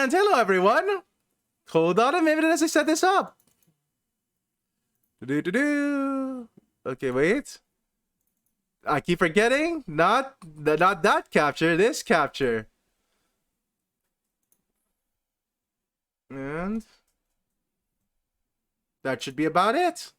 And hello, everyone. Hold on a minute as I set this up. Okay, wait. I keep forgetting. Not that capture. This capture. And that should be about it.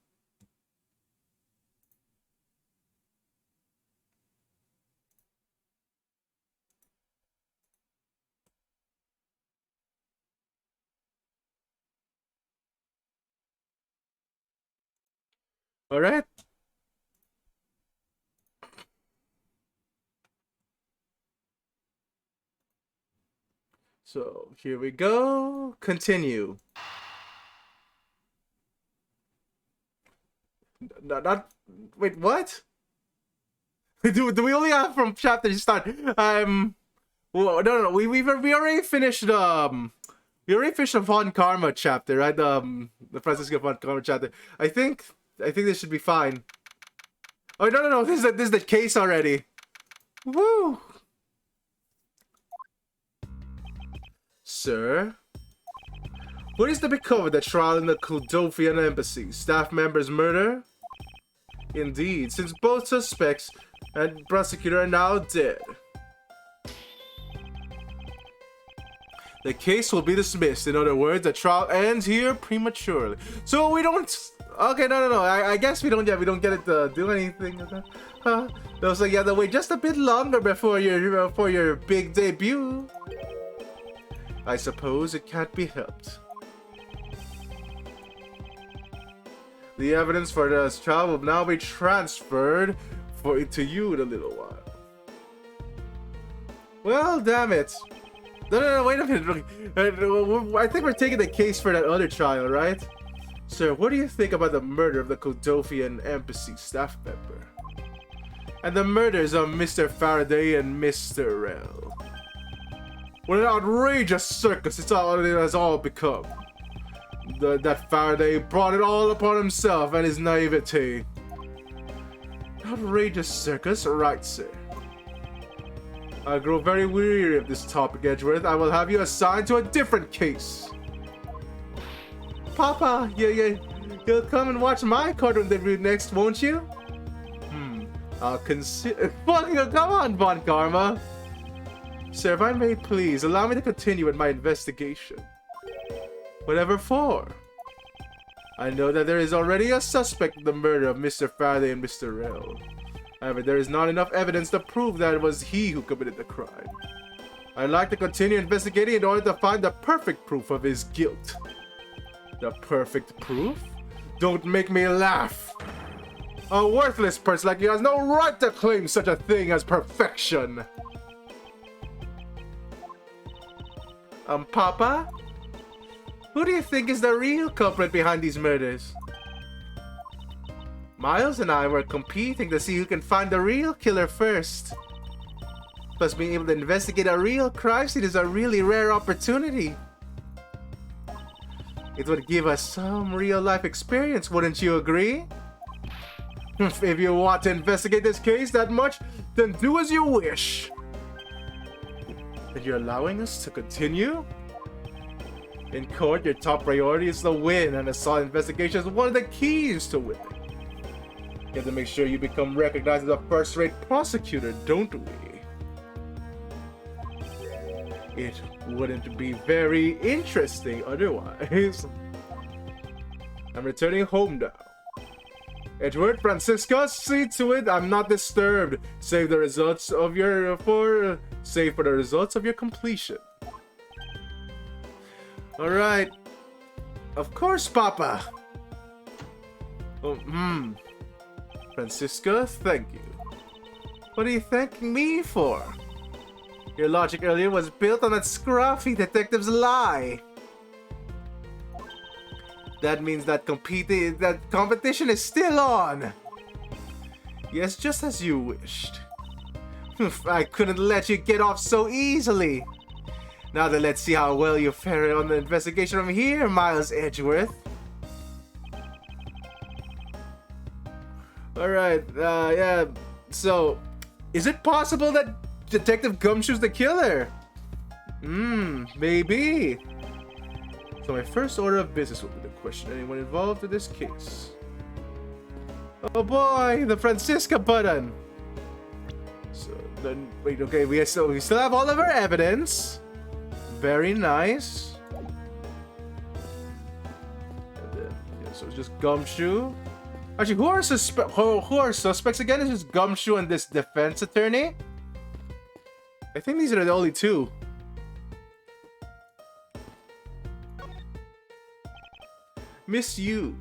All right. So here we go. Continue. Wait, what? do we only have from chapter start? Well, no. We already finished we already finished the Von Karma chapter, right? The Francisco Von Karma chapter. I think this should be fine. Oh no. This is the case already. Woo! Sir, what is to become of the trial in the Kuldofian embassy? Staff members' murder? Indeed, since both suspects and prosecutor are now dead. The case will be dismissed. In other words, the trial ends here prematurely. So we don't... Okay, no. I guess we don't get it to do anything with that. No, so you have to wait just a bit longer before your big debut. I suppose it can't be helped. The evidence for this trial will now be transferred to you in a little while. Well, damn it. No, wait a minute. I think we're taking the case for that other trial, right? Sir, what do you think about the murder of the Kuldofian embassy staff member? And the murders of Mr. Faraday and Mr. Rell? What an outrageous circus it has all become. That Faraday brought it all upon himself and his naivete. Outrageous circus, right, sir? I grow very weary of this topic, Edgeworth. I will have you assigned to a different case. Papa, you'll come and watch my cartoon debut next, won't you? I'll consider... Come on, Von Karma. Sir, if I may please, allow me to continue with my investigation. Whatever for? I know that there is already a suspect in the murder of Mr. Faraday and Mr. Rell. However, there is not enough evidence to prove that it was he who committed the crime. I'd like to continue investigating in order to find the perfect proof of his guilt. The perfect proof? Don't make me laugh! A worthless person like you has no right to claim such a thing as perfection! Papa? Who do you think is the real culprit behind these murders? Miles and I were competing to see who can find the real killer first. Plus, being able to investigate a real crime scene is a really rare opportunity. It would give us some real-life experience, wouldn't you agree? If you want to investigate this case that much, then do as you wish. But you're allowing us to continue? In court, your top priority is the win, and a solid investigation is one of the keys to winning. You have to make sure you become recognized as a first-rate prosecutor, don't we? It wouldn't be very interesting otherwise. I'm returning home now. Edgeworth, Francisco, see to it I'm not disturbed. Save for the results of your completion. Alright. Of course, Papa. Francisco, thank you. What are you thanking me for? Your logic earlier was built on that scruffy detective's lie. That means that competition is still on. Yes, just as you wished. I couldn't let you get off so easily. Now then, let's see how well you fare on the investigation from here, Miles Edgeworth. Alright, yeah. So, is it possible that Detective Gumshoe's the killer? Maybe. So my first order of business will be to question anyone involved in this case. Oh boy, the Francisca button. So then, wait, okay, we still have all of our evidence. Very nice. And then, yeah, so it's just Gumshoe. Actually, who are suspects again? It's just Gumshoe and this defense attorney. I think these are the only two. Miss you.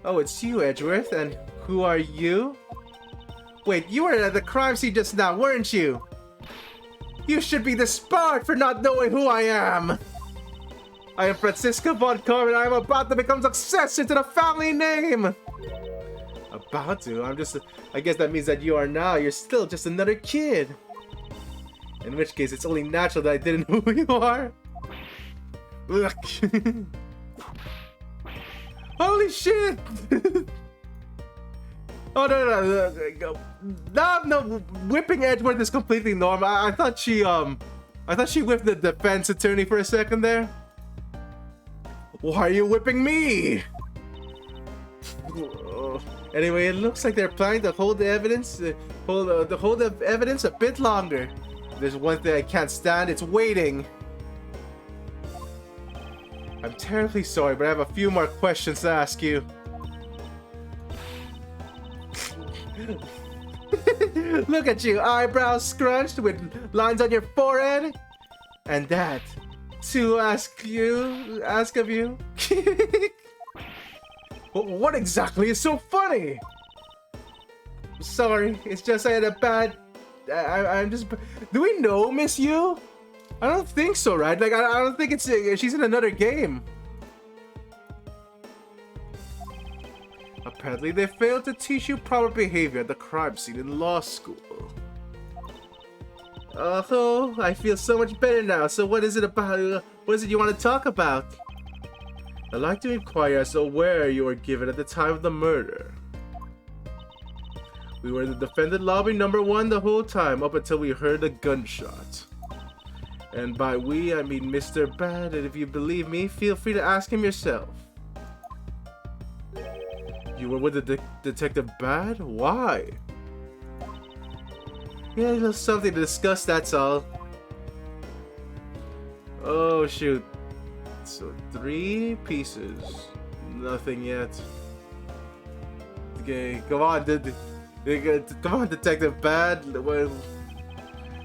Oh, it's you, Edgeworth. And who are you? Wait, you were at the crime scene just now, weren't you? You should be disbarred for not knowing who I am. I am Francisca von Karman, and I am about to become successor to the family name. About to? I guess that means that you're still just another kid. In which case, it's only natural that I didn't know who you are. Ugh. Holy shit! Oh no, whipping Edgeworth is completely normal. I thought she whipped the defense attorney for a second there. Why are you whipping me? Anyway, it looks like they're planning to hold the evidence, hold the evidence a bit longer. There's one thing I can't stand, it's waiting. I'm terribly sorry, but I have a few more questions to ask you. Look at you, eyebrows scrunched with lines on your forehead. And that, to ask of you. What exactly is so funny? Sorry, it's just I had a bad... I'm just... Do we know Miss Yu? I don't think so, right? Like, I don't think she's in another game. Apparently, they failed to teach you proper behavior at the crime scene in law school. Oh, I feel so much better now. So what is it about? What is it you want to talk about? I'd like to inquire as to where you were given at the time of the murder. We were in the defendant lobby number 1 the whole time up until we heard a gunshot. And by we, I mean Mr. Bad, and if you believe me, feel free to ask him yourself. You were with the Detective Bad? Why? Yeah, there's something to discuss, that's all. Oh, shoot. So, 3 pieces. Nothing yet. Okay, come on, come on, Detective Bad.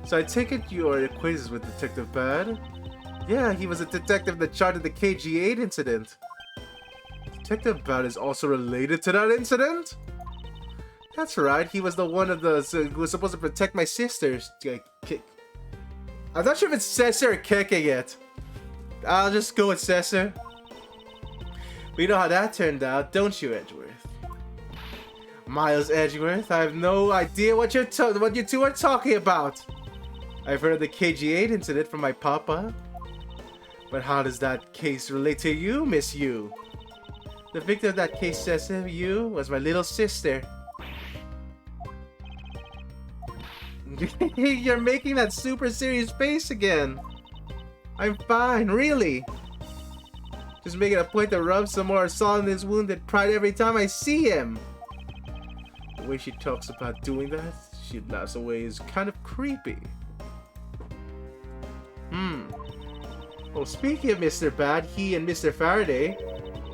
So I take it you are acquainted with Detective Bad? Yeah, he was a detective that charted the KG8 incident. Detective Bad is also related to that incident? That's right, he was the one of the who was supposed to protect my sisters. I'm not sure if it's Cesar or Keke yet. I'll just go with Cesar. But you know how that turned out, don't you, Edgeworth? Miles Edgeworth, I have no idea what you two are talking about. I've heard of the KG8 incident from my papa. But how does that case relate to you, Miss Yu? The victim of that case, Cesar, Yu, was my little sister. You're making that super serious face again. I'm fine, really. Just making a point to rub some more salt in his wounded pride every time I see him. The way she talks about doing that, she laughs away, is kind of creepy. Well, speaking of Mr. Bad, he and Mr. Faraday,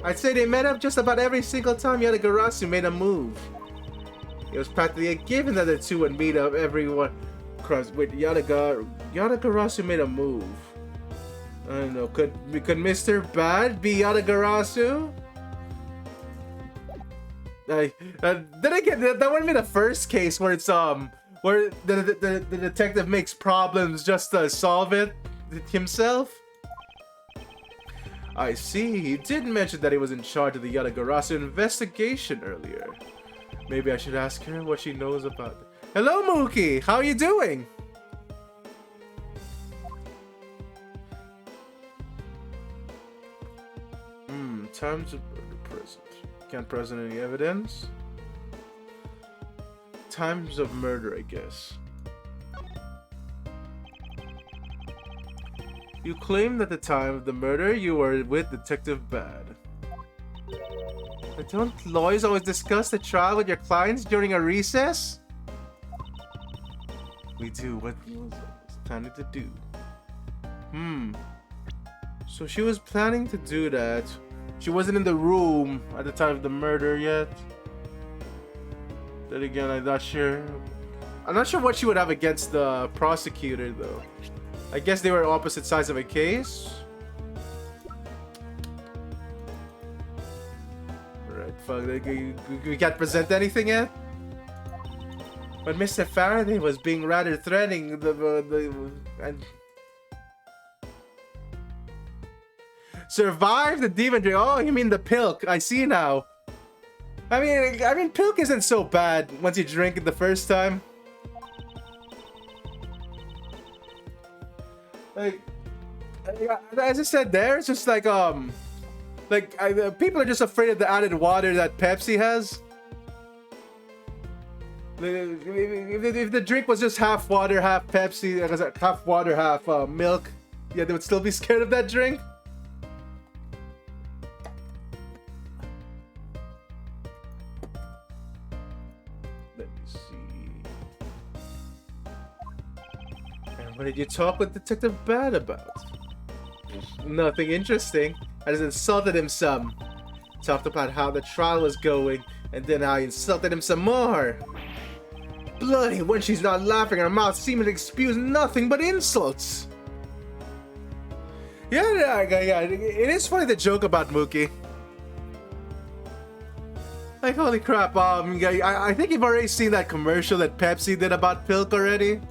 I'd say they met up just about every single time Yatagarasu made a move. It was practically a given that the two would meet up everyone. With Yatagarasu made a move. I don't know. Could Mr. Bad be Yatagarasu? Then again, that wouldn't be the first case where it's where the detective makes problems just to solve it himself. I see. He did mention that he was in charge of the Yatagarasu investigation earlier. Maybe I should ask her what she knows about it. Hello, Mookie! How are you doing? Times of murder present. Can't present any evidence. Times of murder, I guess. You claimed at the time of the murder you were with Detective Bad. But don't lawyers always discuss the trial with your clients during a recess? We do. What was planning to do? So she was planning to do that. She wasn't in the room at the time of the murder yet. Then again, I'm not sure. I'm not sure what she would have against the prosecutor, though. I guess they were opposite sides of a case. Right, fuck. We can't present anything yet? But Mr. Faraday was being rather threatening. And survive the demon drink. Oh, you mean the pilk? I see now. I mean, pilk isn't so bad once you drink it the first time. Like, as I said there, it's just like people are just afraid of the added water that Pepsi has. If the drink was just half water, half Pepsi, half water, half milk, yeah, they would still be scared of that drink. Let me see. And what did you talk with Detective Bad about? Nothing interesting. I just insulted him some. Talked about how the trial was going, and then I insulted him some more. Bloody, when she's not laughing, her mouth seemingly spews nothing but insults. Yeah, it is funny the joke about Mookie. Like, holy crap, I think you've already seen that commercial that Pepsi did about Pilk already.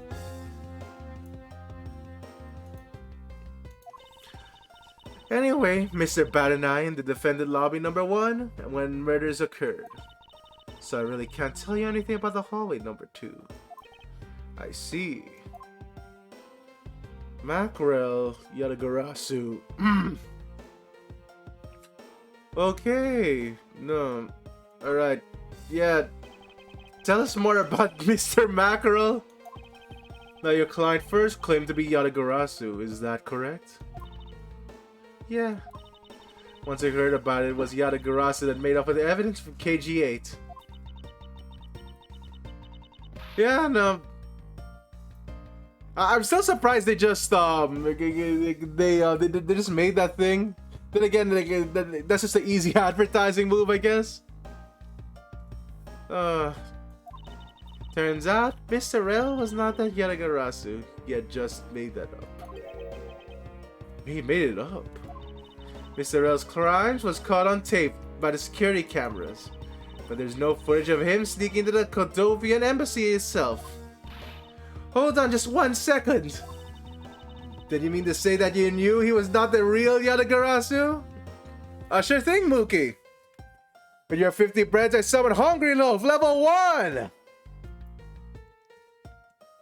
Anyway, Mr. Bad and I in the defendant lobby number 1 when murders occurred. So I really can't tell you anything about the hallway number 2. I see. Mackerel Yadagarasu. Okay. No. Alright. Yeah. Tell us more about Mr. Mackerel. Now your client first claimed to be Yadagarasu. Is that correct? Yeah. Once I heard about it, was Yadagarasu that made up with the evidence from KG8. Yeah, no. I'm still surprised they just they just made that thing. Then again, that's just an easy advertising move, I guess. Turns out Mr. L was not that Yadagarasu. He had just made that up. He made it up. Mr. L's crimes was caught on tape by the security cameras, but there's no footage of him sneaking into the Cordovian embassy itself. Hold on just 1 second. Did you mean to say that you knew he was not the real Yadagarasu? Sure thing, Mookie. With your 50 breads, I summon Hungry Loaf, level 1!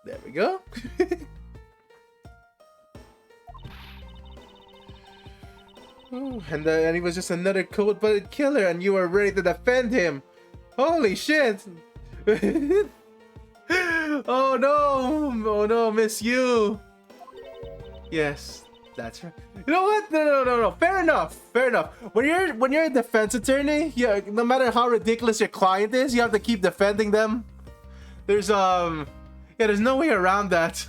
There we go. And he was just another cold-blooded killer, and you were ready to defend him. Holy shit! Oh no, Miss You. Yes, that's right. You know what? No. Fair enough. When you're a defense attorney, yeah, no matter how ridiculous your client is, you have to keep defending them. There's no way around that.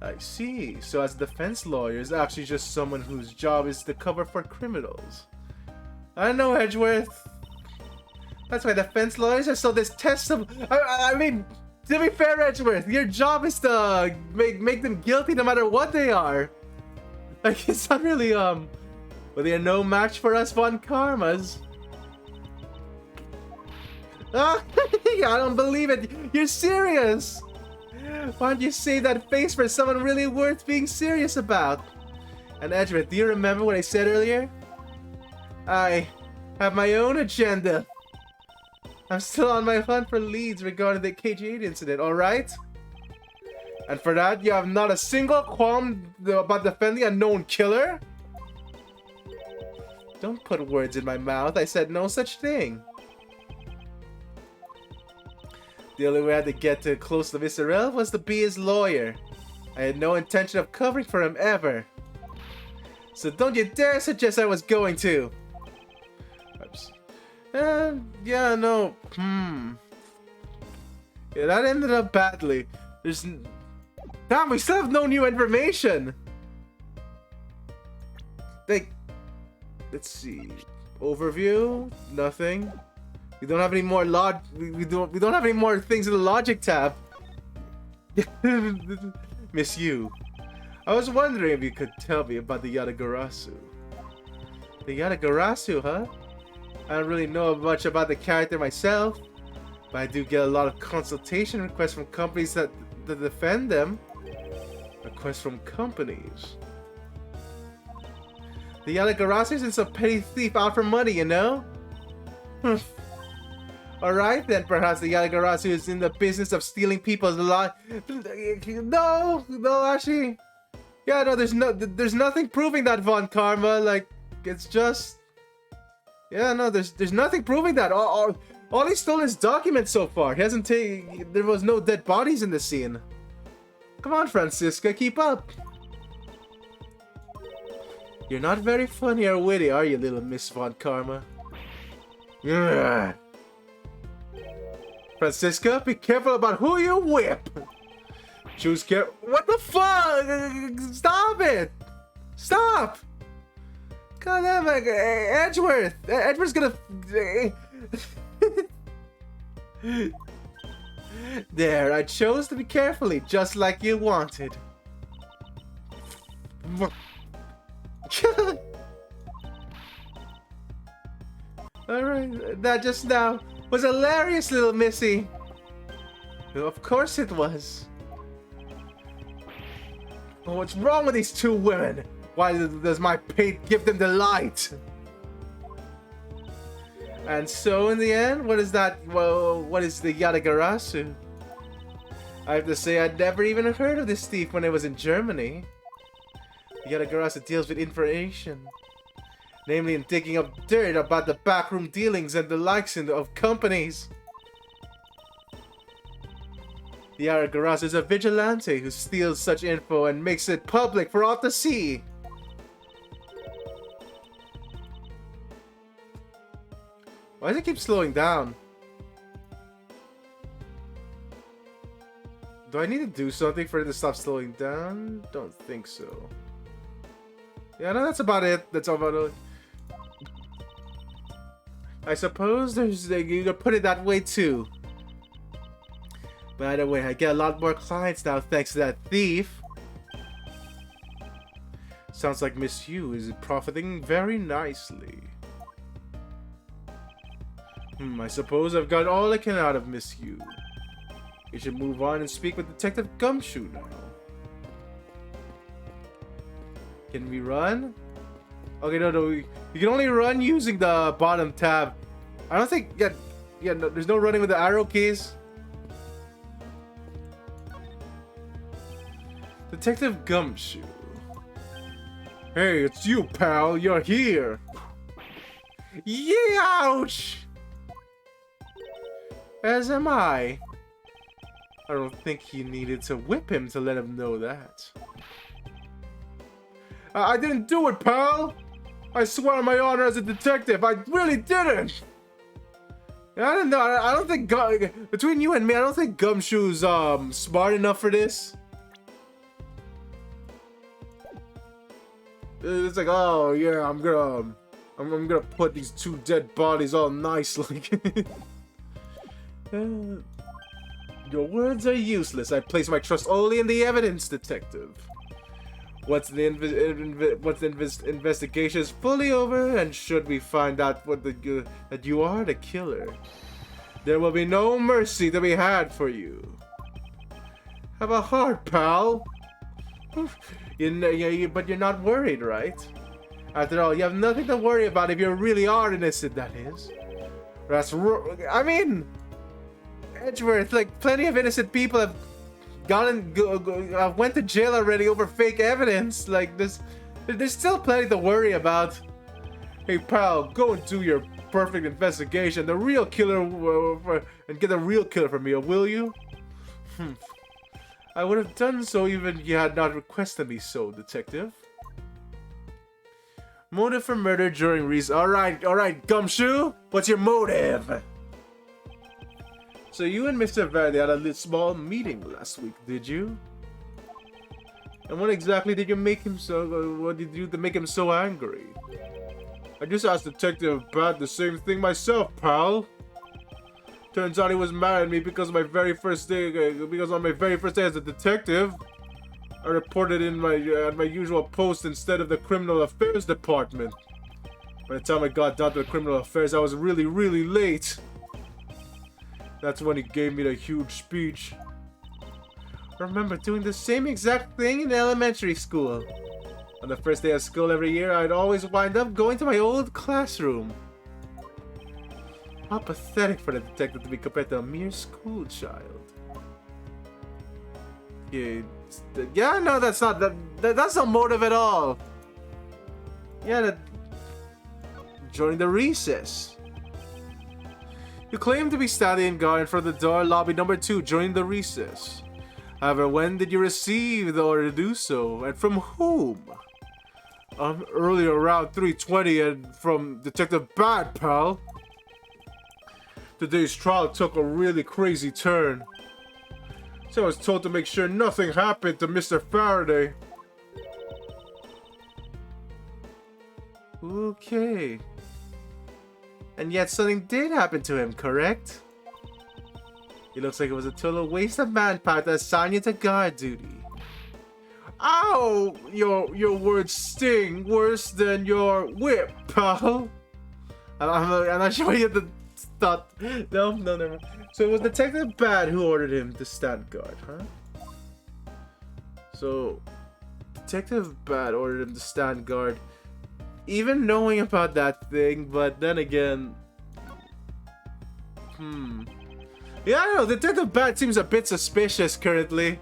I see. So as a defense lawyer is actually just someone whose job is to cover for criminals. I know, Edgeworth. That's why defense lawyers are so detestable. I mean, to be fair, Edgeworth, your job is to make them guilty no matter what they are. Like, it's not really, well, they're no match for us Von Karmas. I don't believe it. You're serious. Why don't you save that face for someone really worth being serious about? And Edgeworth, do you remember what I said earlier? I have my own agenda. I'm still on my hunt for leads regarding the KG8 incident, alright? And for that, you have not a single qualm about defending a known killer? Don't put words in my mouth. I said no such thing. The only way I had to get close to Mr. L was to be his lawyer. I had no intention of covering for him ever. So don't you dare suggest I was going to. Oops. Yeah, no. Yeah, that ended up badly. Damn, we still have no new information. Like, let's see. Overview, nothing. We don't have any more we don't have any more things in the logic tab. Miss you. I was wondering if you could tell me about the Yatagarasu. The Yatagarasu, huh? I don't really know much about the character myself, but I do get a lot of consultation requests from companies that defend them. Requests from companies. The Yatagarasu isn't some petty thief out for money, you know? Alright then, perhaps the Yatagarasu is in the business of stealing people's lives. No, actually. Yeah, no, there's nothing proving that, Von Karma. Like, it's just... Yeah, no, there's nothing proving that. All he stole is documents so far. He hasn't taken... There was no dead bodies in the scene. Come on, Francisca, keep up. You're not very funny or witty, are you, little Miss Von Karma? Yeah. Francisca, be careful about who you whip. Choose care. What the fuck? Stop it! Stop! God damn it, Edgeworth! Edgeworth's gonna. There, I chose to be carefully, just like you wanted. Alright, that just now was hilarious, little missy. Of course it was. Oh, what's wrong with these two women? Why does my paint give them delight? And so in the end, what is that? Well, what is the Yatagarasu? I have to say I'd never even heard of this thief when I was in Germany. The Yatagarasu deals with information. Namely in digging up dirt about the backroom dealings and the likes of companies. The Yatagarasu is a vigilante who steals such info and makes it public for all to see. Why does it keep slowing down? Do I need to do something for it to stop slowing down? Don't think so. Yeah, no, that's about it. That's all about it. I suppose you could put it that way too. By the way, I get a lot more clients now thanks to that thief. Sounds like Miss Yu is profiting very nicely. I suppose I've got all I can out of Miss Yu. You should move on and speak with Detective Gumshoe now. Can we run? Okay, no, you can only run using the bottom tab. I don't think, no, there's no running with the arrow keys. Detective Gumshoe. Hey, it's you, pal. You're here. Ouch! As am I. I don't think you needed to whip him to let him know that. I didn't do it, pal! I swear on my honor as a detective, I really didn't! I don't know, I don't think, between you and me, I don't think Gumshoe's, smart enough for this. It's like, oh yeah, I'm gonna put these two dead bodies all nicely. Your words are useless. I place my trust only in the evidence, detective. Once the investigation is fully over, and should we find out that you are the killer, there will be no mercy to be had for you. Have a heart, pal. But you're not worried, right? After all, you have nothing to worry about if you really are innocent, that is. I mean, Edgeworth, like, plenty of innocent people have went to jail already over fake evidence. Like, there's still plenty to worry about. Hey, pal, go and do your perfect investigation. The real killer, and get the real killer for me, will you? I would have done so even if you had not requested me so, Detective. Motive for murder during reason. Alright, Gumshoe. What's your motive? So you and Mr. Verdi had a little small meeting last week, did you? And what exactly did you make him so... what did you do to make him so angry? I just asked Detective Bat the same thing myself, pal. Turns out he was mad at me because on my very first day as a detective, I reported in my at my usual post instead of the Criminal Affairs Department. By the time I got down to the Criminal Affairs, I was really, really late. That's when he gave me the huge speech. I remember doing the same exact thing in elementary school. On the first day of school every year, I'd always wind up going to my old classroom. How pathetic for the detective to be compared to a mere school child. Yeah, no, that's not that's no motive at all. Yeah, joining the recess. You claim to be standing guard in front of the door, lobby number 2, joining the recess. However, when did you receive the order to do so, and from whom? Earlier around 3:20, and from Detective Bat, pal. Today's trial took a really crazy turn. So I was told to make sure nothing happened to Mr. Faraday. Okay. And yet something did happen to him, correct? It looks like it was a total waste of manpower to assign you to guard duty. Ow! Your words sting worse than your whip, pal. I'm not showing you the... No, never mind. So it was Detective Bat who ordered him to stand guard, huh? So, Detective Bat ordered him to stand guard, even knowing about that thing, but then again... Yeah, I don't know, Detective Bat seems a bit suspicious currently.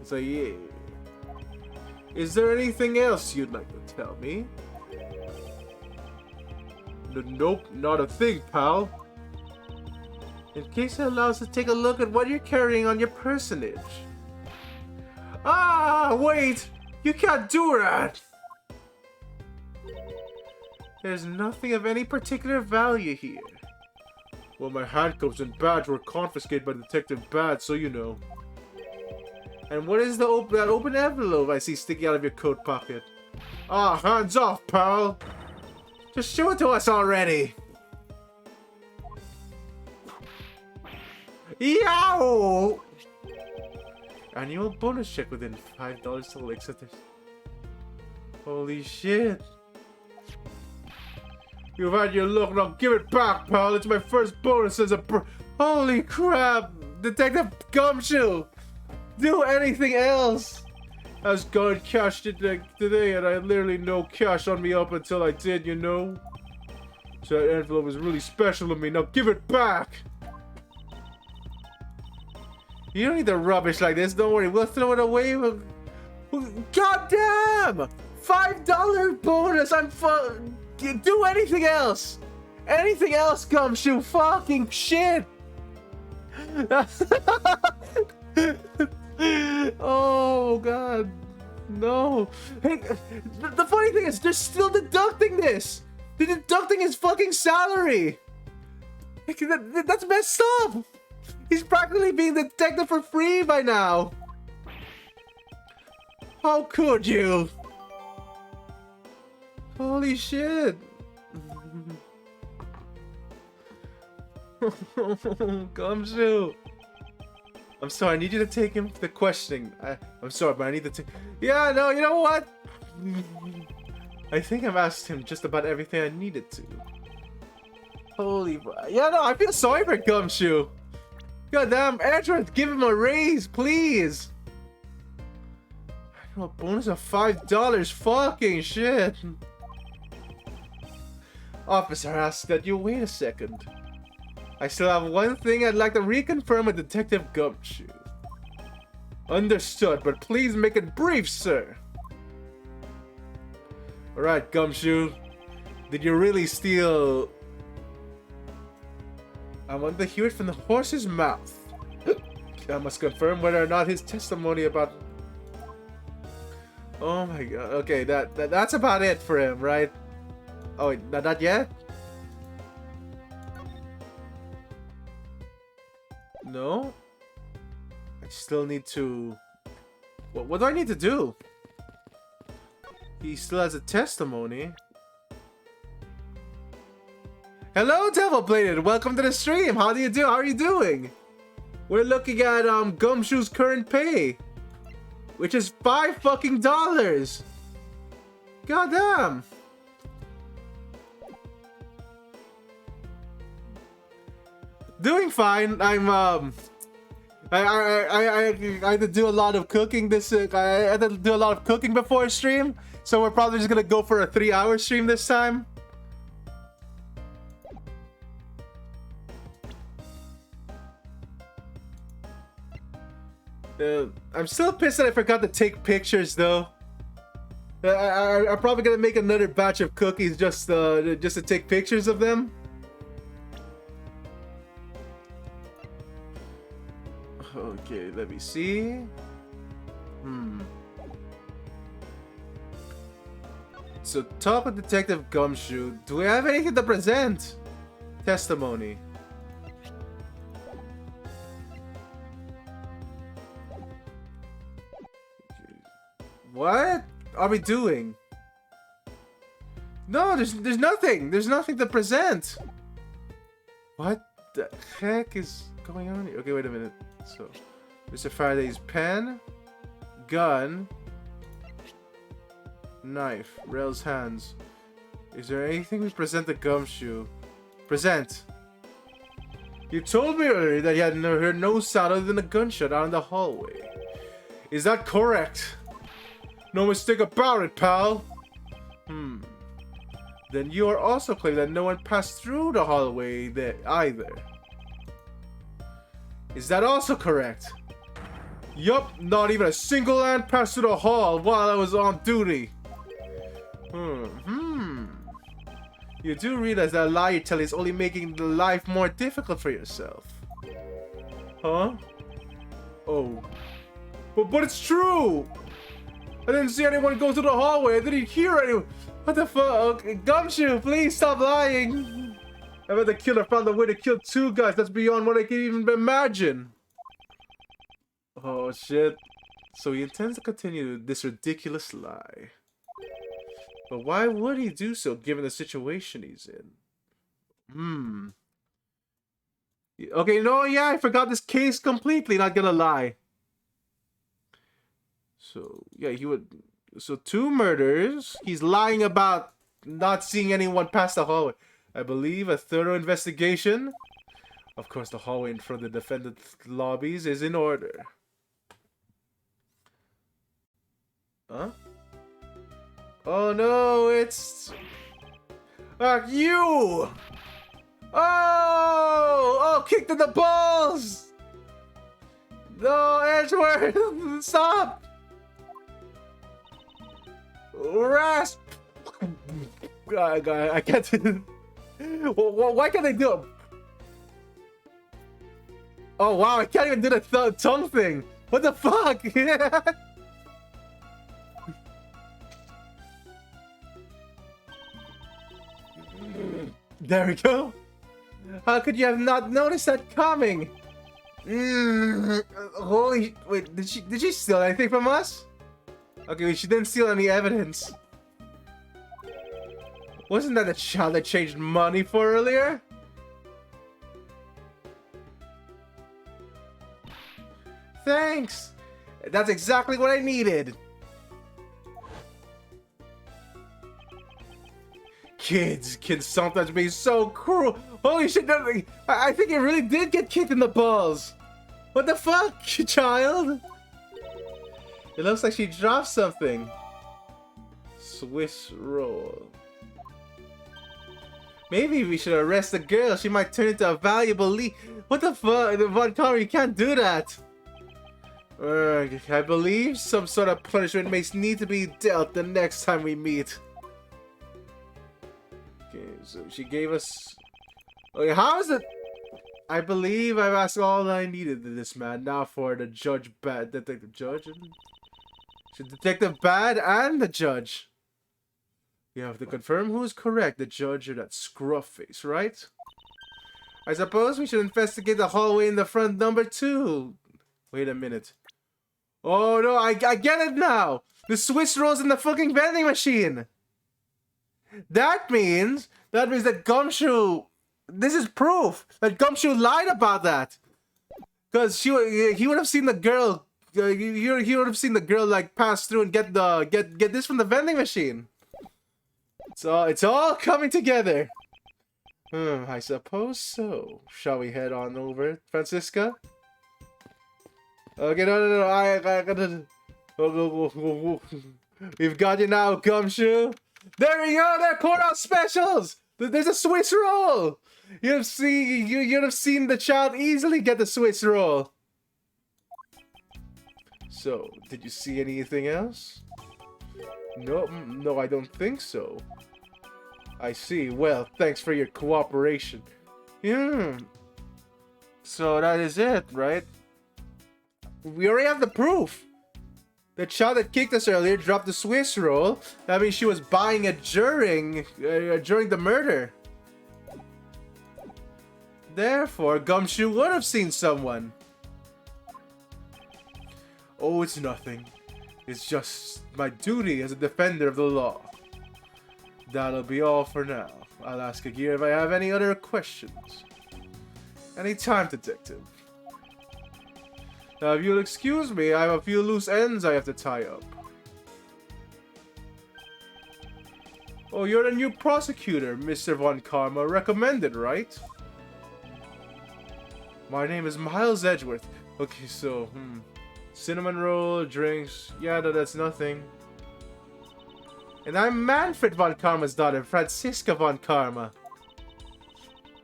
So yeah. Is there anything else you'd like to tell me? Nope, not a thing, pal. In case it allows us to take a look at what you're carrying on your personage. Ah, wait! You can't do that! There's nothing of any particular value here. Well, my handcuffs and badge were confiscated by Detective Bat, so you know. And what is that open envelope I see sticking out of your coat pocket? Ah, hands off, pal! Just show it to us already! Yow! Annual bonus check within $5 to links at this. Holy shit! You've had your look, now give it back, pal! It's my first bonus as a Holy crap! Detective Gumshoe! Do anything else! I was going cash today and I had literally no cash on me up until I did, you know? So that envelope was really special to me. Now give it back! You don't need the rubbish like this, don't worry, we'll throw it away. God damn! $5 bonus! Do anything else! Anything else, Gumshoe! Fucking shit! Oh god, no. Hey, the funny thing is, they're still deducting this. They're deducting his fucking salary. That's messed up. He's practically being the detective for free by now. How could you? Holy shit. Gumshoe. I'm sorry, I need you to take him to the questioning. I'm sorry, but I need to take... Yeah, no, you know what? I think I've asked him just about everything I needed to. Holy... Yeah, no, I feel sorry for Gumshoe. Goddamn, Edward, give him a raise, please. A bonus of $5. Fucking shit. Officer asks that you wait a second. I still have one thing I'd like to reconfirm with Detective Gumshoe. Understood, but please make it brief, sir. Alright, Gumshoe. Did you really steal... I want to hear it from the horse's mouth. I must confirm whether or not his testimony about... Oh my god. Okay, that's about it for him, right? Oh, wait, not yet? No? I still need to... What do I need to do? He still has a testimony. Hello, Devil Bladed! Welcome to the stream! How do you do? How are you doing? We're looking at Gumshoe's current pay, which is $5 fucking. Goddamn! Doing fine. I'm I had to do a lot of cooking this. I had to do a lot of cooking before stream, so we're probably just gonna go for a 3-hour stream this time. I'm still pissed that I forgot to take pictures though. I'm probably gonna make another batch of cookies just to take pictures of them. Okay, let me see. So talk with Detective Gumshoe. Do we have anything to present? Testimony. What are we doing? No, there's nothing. There's nothing to present. What the heck is going on here? Okay, wait a minute. So, Mr. Faraday's pen, gun, knife, Rail's hands. Is there anything we present to Gumshoe? Present. You told me earlier that you had heard no sound other than a gunshot out in the hallway. Is that correct? No mistake about it, pal. Then you are also claiming that no one passed through the hallway there either. Is that also correct? Yup, not even a single ant passed through the hall while I was on duty. You do realize that lie you're telling is only making the life more difficult for yourself. Huh? Oh. But it's true! I didn't see anyone go through the hallway. I didn't hear anyone. What the fuck? Gumshoe, please stop lying. I bet the killer found a way to kill 2 guys. That's beyond what I can even imagine. Oh shit. So he intends to continue this ridiculous lie. But why would he do so given the situation he's in? Okay, no, yeah, I forgot this case completely, not gonna lie. So, yeah, he would... So, 2 murders. He's lying about not seeing anyone pass the hallway. I believe a thorough investigation. Of course, the hallway in front of the defendant's lobbies is in order. Huh? Oh no, it's... you! Oh, kicked in the balls! No, Edgeworth, stop! Rasp! I can't... Why can't I do it? Oh wow, I can't even do the tongue thing. What the fuck? There we go. How could you have not noticed that coming? Holy... Wait, did she steal anything from us? Okay, she didn't steal any evidence. Wasn't that the child I changed money for earlier? Thanks! That's exactly what I needed. Kids can sometimes be so cruel. Holy shit, I think it really did get kicked in the balls. What the fuck, child? It looks like she dropped something. Swiss roll. Maybe we should arrest the girl. She might turn into a valuable lead. What the fuck? Von Karma, you can't do that. I believe some sort of punishment may need to be dealt the next time we meet. Okay, so she gave us... Okay, how is it... I believe I've asked all I needed to this man. Now for the judge bad, detective judge, detective bad, and the judge. You have to confirm who is correct, the judge or that scruff face, right? I suppose we should investigate the hallway in the front number 2. Wait a minute. Oh no, I get it now! The Swiss rolls in the fucking vending machine! That means that Gumshoe... This is proof that Gumshoe lied about that! Because he would have seen the girl... he would have seen the girl like pass through and get this from the vending machine. It's all coming together. I suppose so. Shall we head on over, Francisca? Okay, no. I gotta... We've got you now, Gumshoe. There we go. They're courthouse specials. There's a Swiss roll. You'd have seen the child easily get the Swiss roll. So, did you see anything else? No, I don't think so. I see. Well, thanks for your cooperation. Yeah. So that is it, right? We already have the proof. The child that kicked us earlier dropped the Swiss roll. That means she was buying it during the murder. Therefore, Gumshoe would have seen someone. Oh, it's nothing. It's just my duty as a defender of the law. That'll be all for now. I'll ask Aguirre if I have any other questions. Anytime, detective. Now, if you'll excuse me, I have a few loose ends I have to tie up. Oh, you're the new prosecutor, Mr. Von Karma. Recommended, right? My name is Miles Edgeworth. Okay, so, cinnamon roll, drinks. Yeah, that's nothing. And I'm Manfred Von Karma's daughter, Francisca Von Karma.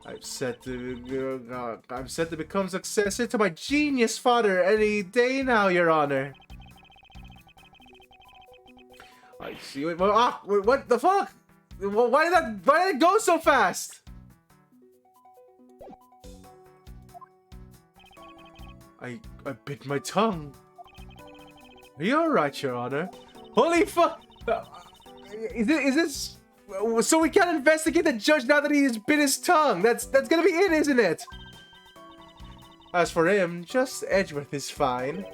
I'm set to become successor to my genius father any day now, Your Honor. I see. Wait, what the fuck? Why did it go so fast? I bit my tongue. Are you alright, Your Honor? Holy fuck! Is this... So we can't investigate the judge now that he has bit his tongue. That's gonna be it, isn't it? As for him, just Edgeworth is fine.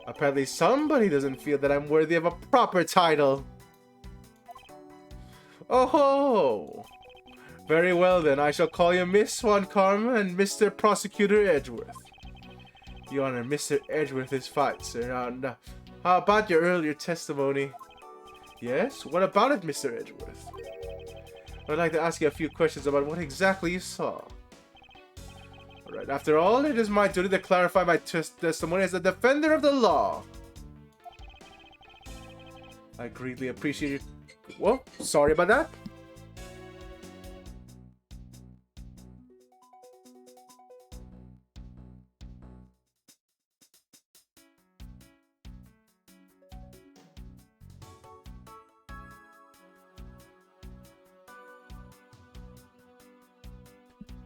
Apparently somebody doesn't feel that I'm worthy of a proper title. Oh, very well then. I shall call you Miss Von Karma and Mr. Prosecutor Edgeworth. Your Honor, Mr. Edgeworth is fine, sir. Now, how about your earlier testimony? Yes? What about it, Mr. Edgeworth? I'd like to ask you a few questions about what exactly you saw. Alright, after all, it is my duty to clarify my testimony as a defender of the law. I greatly appreciate your... Whoa, sorry about that.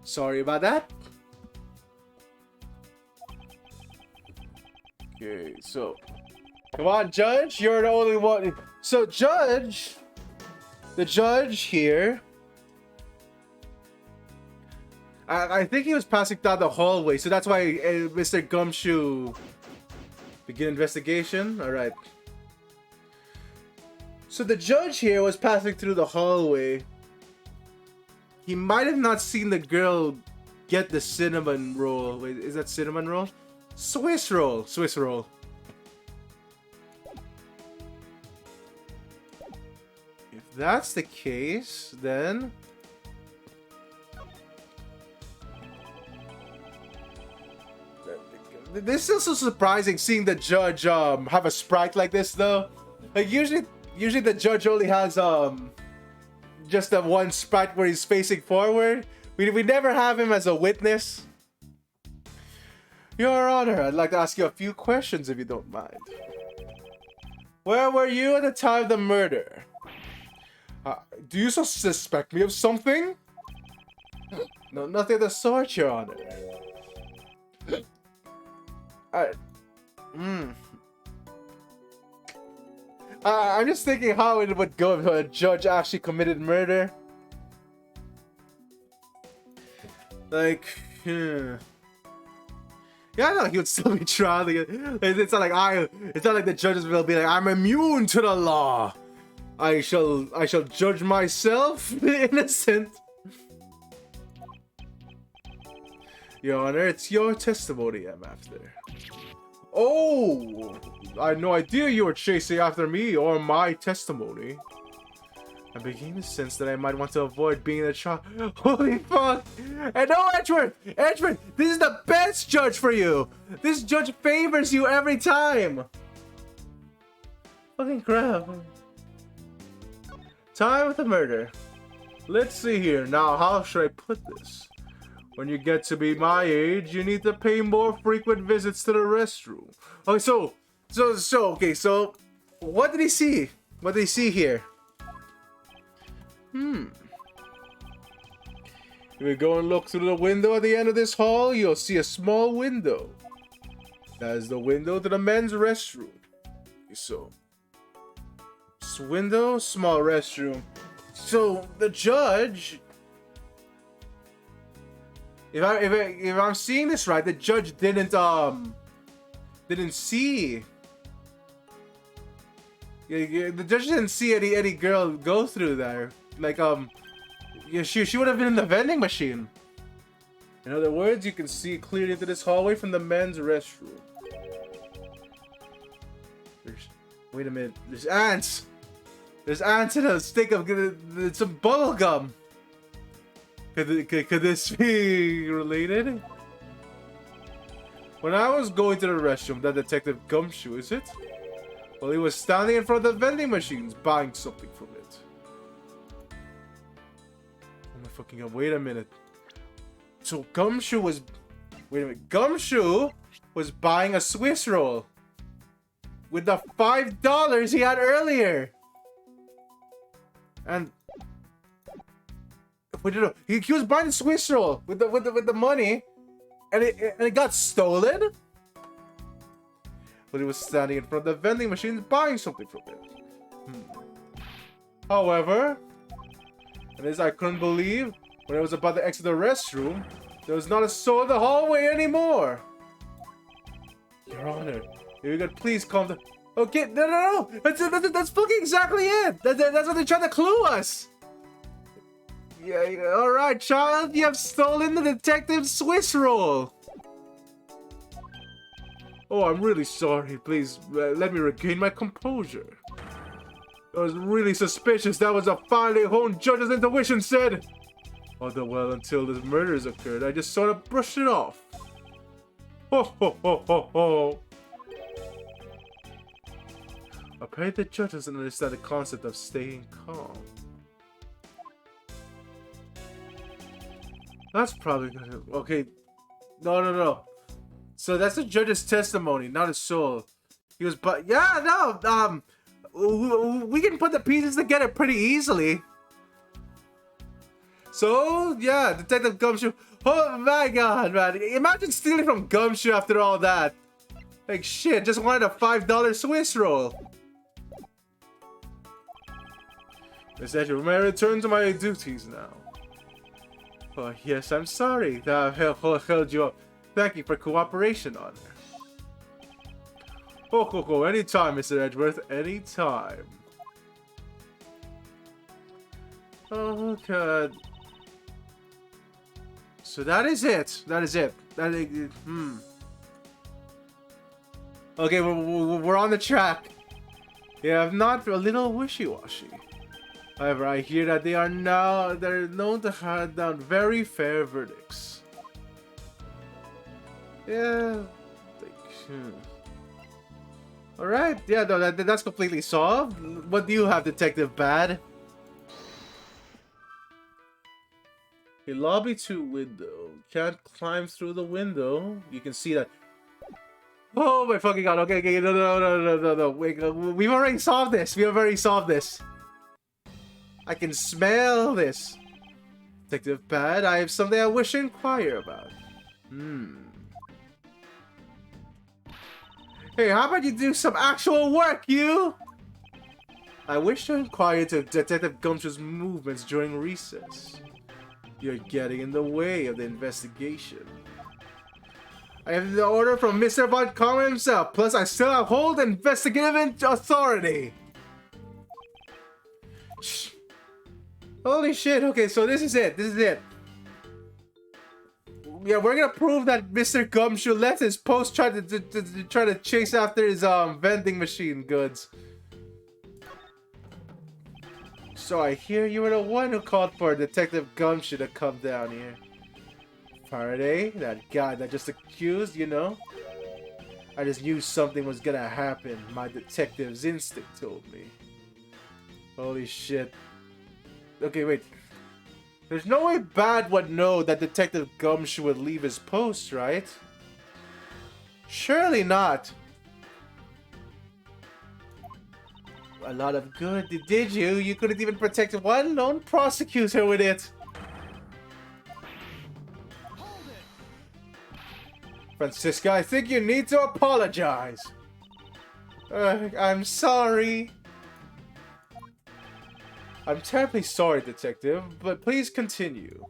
Sorry about that. Okay, so... Come on, Judge. You're the only one... So, Judge... The judge here... I think he was passing down the hallway, so that's why Mr. Gumshoe... Begin investigation? Alright. So the judge here was passing through the hallway. He might have not seen the girl get the cinnamon roll. Wait, is that cinnamon roll? Swiss roll. Swiss roll. If that's the case, then... This is also surprising seeing the judge have a sprite like this though. Like usually the judge only has just that one sprite where he's facing forward. We never have him as a witness. Your Honor, I'd like to ask you a few questions if you don't mind. Where were you at the time of the murder? Do you suspect me of something? No, nothing of the sort, Your Honor. I'm just thinking how it would go if a judge actually committed murder. Like, yeah, I know he would still be tried. It's not like the judges will be like, I'm immune to the law. I shall judge myself innocent. Your Honor, it's your testimony I'm after. Oh, I had no idea you were chasing after me or my testimony. I began to sense that I might want to avoid being in the trial. Holy fuck! And no, Edgeworth! Edgeworth! This is the best judge for you! This judge favors you every time! Fucking crap. Time with the murder. Let's see here. Now, how should I put this? When you get to be my age, you need to pay more frequent visits to the restroom. Okay, so, what did he see? What did he see here? If we go and look through the window at the end of this hall, you'll see a small window. That is the window to the men's restroom. So, this window, small restroom. So, the judge... If I'm seeing this right, the judge didn't see. The judge didn't see any girl go through there. Like yeah, she would have been in the vending machine. In other words, you can see clearly into this hallway from the men's restroom. Wait a minute. There's ants. There's ants in a stick of some bubble gum. Could this be related? When I was going to the restroom, that Detective Gumshoe, is it? Well, he was standing in front of the vending machines, buying something from it. Oh my fucking god, wait a minute. So Gumshoe was... Wait a minute. Gumshoe was buying a Swiss roll with the $5 he had earlier. And... Wait, no, he was buying the Swiss roll with the money, and it got stolen. But he was standing in front of the vending machines buying something from it. However, and as I couldn't believe, when I was about to exit the restroom, there was not a soul in the hallway anymore. Your Honor, if you could please calm down. Okay, no. That's fucking exactly it. That's what they're trying to clue us. Yeah, alright, child, you have stolen the detective's Swiss roll. Oh, I'm really sorry. Please, let me regain my composure. I was really suspicious. That was a finely honed judge's intuition said. Although, well, until the murders occurred, I just sort of brushed it off. Ho, ho, ho, ho, ho. Apparently the judge doesn't understand the concept of staying calm. That's probably gonna... Okay. No. So that's the judge's testimony, not his soul. He was... But yeah, no. We can put the pieces together pretty easily. So, yeah, Detective Gumshoe. Oh my god, man. Imagine stealing from Gumshoe after all that. Like, shit, just wanted a $5 Swiss roll. Miss Edgeworth, may I return to my duties now? Oh, yes, I'm sorry that I held you up. Thank you for cooperation, Honor. Oh, anytime, Mr. Edgeworth, anytime. Oh, God. So that is it. Okay, we're on the track. Yeah, I'm not a little wishy-washy. However, I hear that they're known to hand down very fair verdicts. Yeah. Alright, yeah, no, that's completely solved. What do you have, Detective Bad? Okay, lobby to window. Can't climb through the window. You can see that. Oh my fucking god, okay, no. Wait, we've already solved this. I can smell this. Detective Bad, I have something I wish to inquire about. Hey, how about you do some actual work, you? I wish to inquire into Detective Gumshoe's movements during recess. You're getting in the way of the investigation. I have the order from Mr. Von Karma himself, plus I still hold investigative authority. Shh. Holy shit, okay, so this is it. Yeah, we're gonna prove that Mr. Gumshoe left his post trying to try to chase after his vending machine goods. So I hear you were the one who called for Detective Gumshoe to come down here. Faraday, that guy that just accused, you know? I just knew something was gonna happen. My detective's instinct told me. Holy shit. Okay, wait. There's no way Bad would know that Detective Gumshoe would leave his post, right? Surely not. A lot of good, did you? You couldn't even protect one lone prosecutor with it. Francisca, I think you need to apologize. I'm sorry. I'm terribly sorry, Detective, but please continue.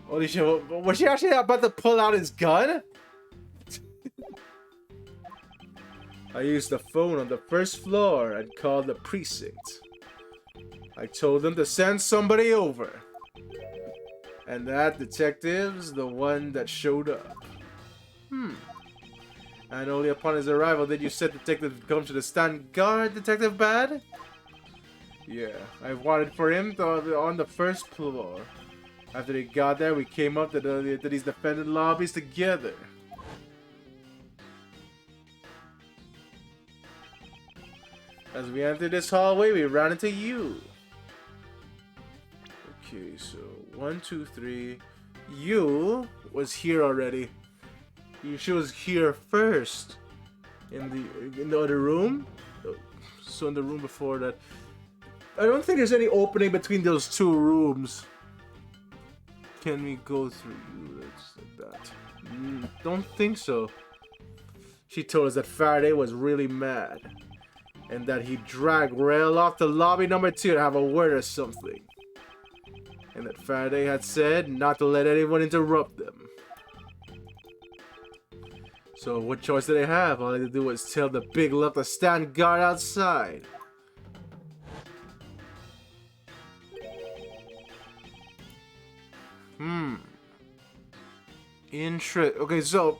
Holy shit, was she actually about to pull out his gun? I used the phone on the first floor and called the precinct. I told them to send somebody over. And that detective's the one that showed up. And only upon his arrival did you set Detective Gumshoe to stand guard, Detective Bad? Yeah, I wanted for him on the first floor. After he got there, we came up to these defendant lobbies together. As we entered this hallway, we ran into you. Okay, so 1, 2, 3. You was here already. She was here first in the other room. So in the room before that, I don't think there's any opening between those two rooms. Can we go through you? That's like that. Don't think so. She told us that Faraday was really mad, and that he dragged Rail off to lobby number 2 to have a word or something. And that Faraday had said not to let anyone interrupt them. So what choice did they have? All they had to do was tell the big love to stand guard outside. Okay, so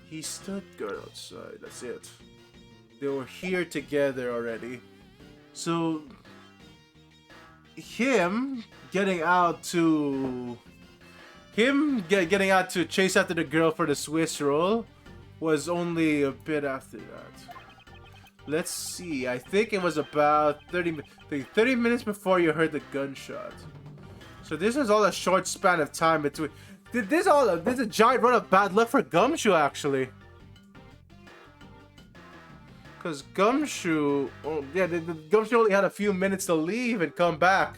he stood guard outside. That's it. They were here together already. So him getting out to chase after the girl for the Swiss roll was only a bit after that. Let's see. I think it was about 30 minutes before you heard the gunshot. So this was all a short span of time between. This is a giant run of bad luck for Gumshoe, actually. Because Gumshoe, Gumshoe only had a few minutes to leave and come back.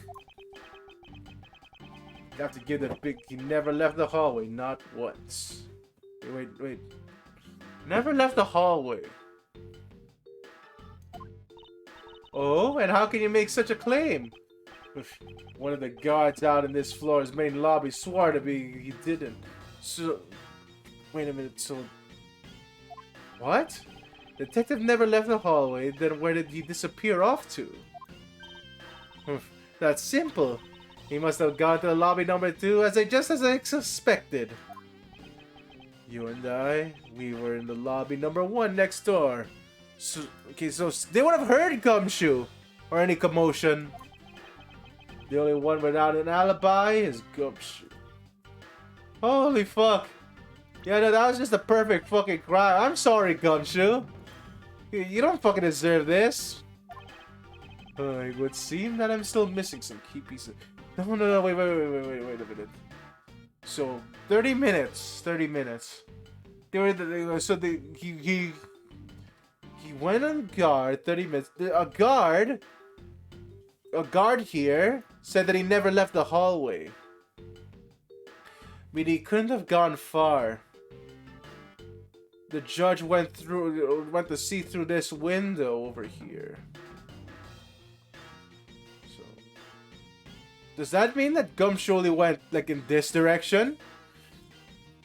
You have to give the big. He never left the hallway, not once. Wait. Never left the hallway. Oh, and how can you make such a claim? One of the guards out in this floor's main lobby swore to me he didn't. So, wait a minute, so... What? Detective never left the hallway, then where did he disappear off to? That's simple. He must have gone to lobby number 2 just as I suspected. You and I, we were in the lobby number 1 next door. So, okay, so they would have heard Gumshoe or any commotion. The only one without an alibi is Gumshoe. Holy fuck. Yeah, no, that was just a perfect fucking crime. I'm sorry, Gumshoe. You don't fucking deserve this. It would seem that I'm still missing some key pieces. No, wait a minute. So, 30 minutes. He went on guard 30 minutes. A guard a guard here said that he never left the hallway. I mean, he couldn't have gone far. The judge went to see through this window over here. So, does that mean that Gumshoe only went like in this direction?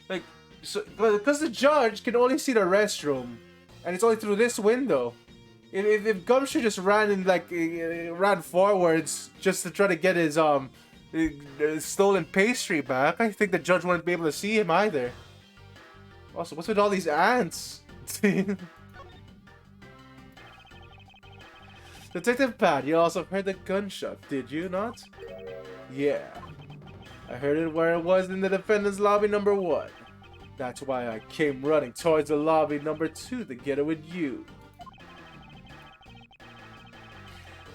Like, so because the judge can only see the restroom, and it's only through this window. If Gumshoe just ran in like ran forwards just to try to get his stolen pastry back, I think the judge wouldn't be able to see him either. Also, what's with all these ants? Detective Pat, you also heard the gunshot, did you not? Yeah. I heard it where it was in the defendant's lobby number 1. That's why I came running towards the lobby number 2 to get it with you.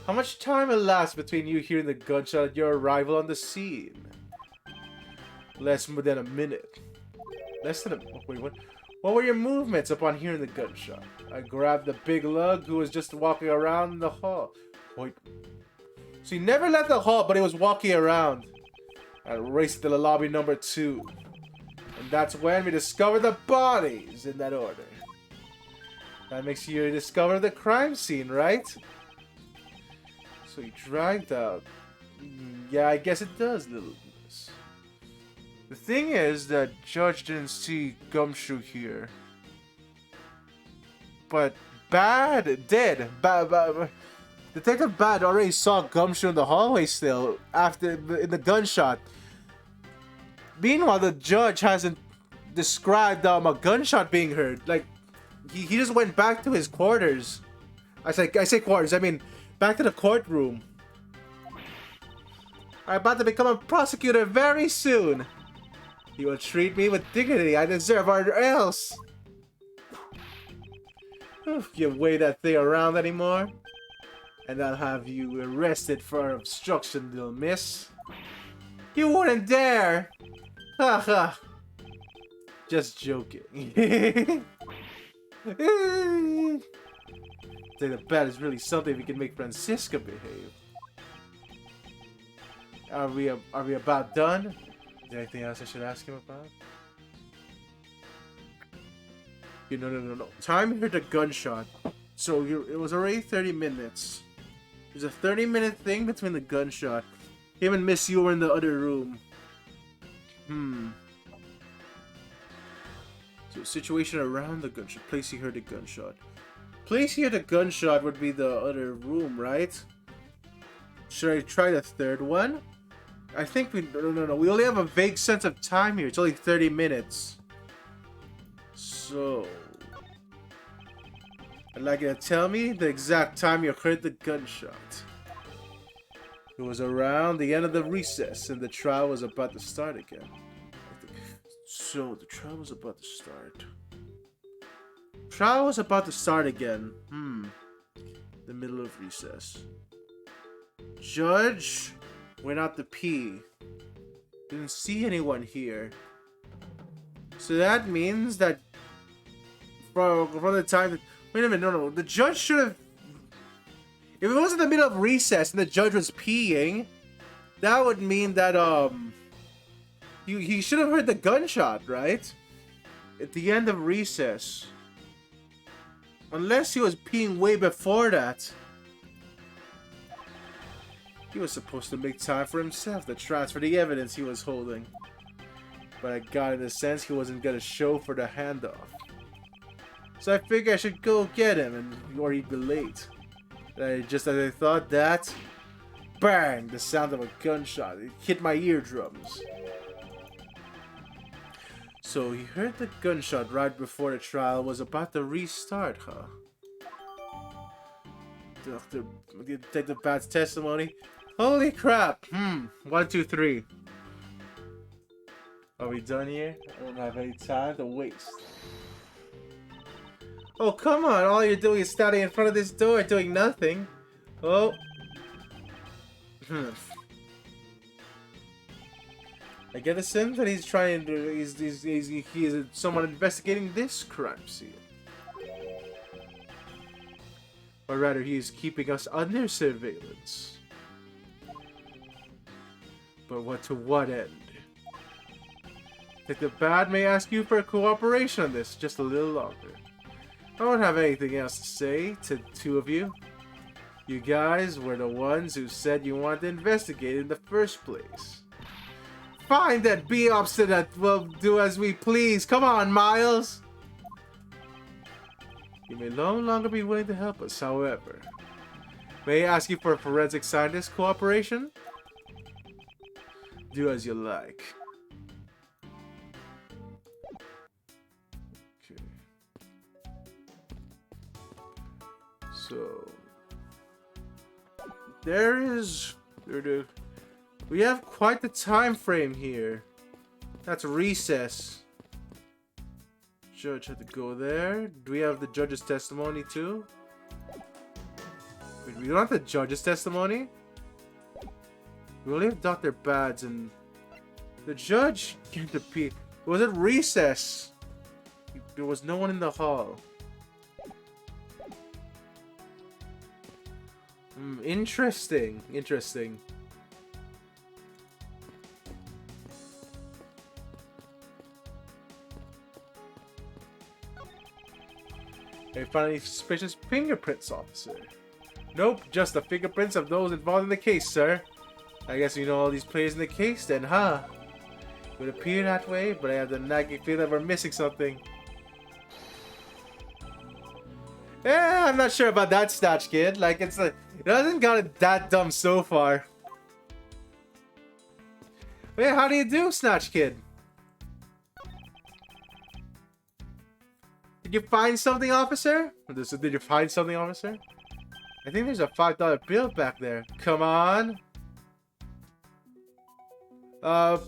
How much time elapsed between you hearing the gunshot and your arrival on the scene? Less than a minute. Less than a... Wait, what? What were your movements upon hearing the gunshot? I grabbed the big lug who was just walking around the hall. Wait. So he never left the hall, but he was walking around. I raced to the lobby number 2. And that's when we discovered the bodies in that order. That makes you discover the crime scene, right? So he dragged out. Yeah, I guess it does, little miss. The thing is that Judge didn't see Gumshoe here. But Bad did. Detective Bad already saw Gumshoe in the hallway still after the gunshot. Meanwhile, the judge hasn't described a gunshot being heard. Like, he just went back to his quarters. I say quarters, I mean back to the courtroom. I'm about to become a prosecutor very soon. You will treat me with dignity I deserve, or else. You weigh that thing around anymore, and I'll have you arrested for obstruction, little miss. You wouldn't dare! Haha. Just joking. The bat is really something we can make Francisca behave. Are we about done? Is there anything else I should ask him about? No. Time heard a gunshot. So it was already 30 minutes. There's a 30-minute thing between the gunshot. Him and Miss Yu were in the other room. So situation around the gunshot. Place he heard a gunshot. Place here the gunshot would be the other room, right? Should I try the third one? I think we... No. We only have a vague sense of time here. It's only 30 minutes. So... I'd like you to tell me the exact time you heard the gunshot. It was around the end of the recess and the trial was about to start again. So, the trial was about to start. Trial was about to start again. The middle of recess. Judge went out to pee. Didn't see anyone here. So that means that from the time that... Wait a minute, no. The judge should have... If it was in the middle of recess and the judge was peeing, that would mean that, he should have heard the gunshot, right? At the end of recess. Unless he was peeing way before that. He was supposed to make time for himself to transfer the evidence he was holding. But I got in the sense he wasn't gonna show for the handoff. So I figured I should go get him, or he'd be late. Just as I thought that, bang! The sound of a gunshot. It hit my eardrums. So he heard the gunshot right before the trial was about to restart, huh? Detective Pat's testimony. Holy crap! 1, 2, 3. Are we done here? I don't have any time to waste. Oh, come on! All you're doing is standing in front of this door doing nothing. Oh. I get the sense that he's trying to... He is someone investigating this crime scene. Or rather, he is keeping us under surveillance. But what to what end? That the Bad may ask you for cooperation on this just a little longer. I don't have anything else to say to the two of you. You guys were the ones who said you wanted to investigate in the first place. Fine then, be obstinate. We'll do as we please. Come on, Miles. You may no longer be willing to help us, however. May I ask you for forensic scientist cooperation? Do as you like. Okay. So we have quite the time frame here. That's recess. Judge had to go there. Do we have the judge's testimony too? Wait, we don't have the judge's testimony? We only have Dr. Bads and the judge can't appear. Was it recess? There was no one in the hall. Interesting. Interesting. Hey, finally, suspicious fingerprints, officer. Nope, just the fingerprints of those involved in the case, sir. I guess you know all these players in the case then, huh? It would appear that way, but I have the nagging feeling that we're missing something. Yeah, I'm not sure about that, Snatch Kid. Like, it hasn't got it that dumb so far. But yeah, how do you do, Snatch Kid? Did you find something, officer? Did you find something, officer? I think there's a $5 bill back there. Come on.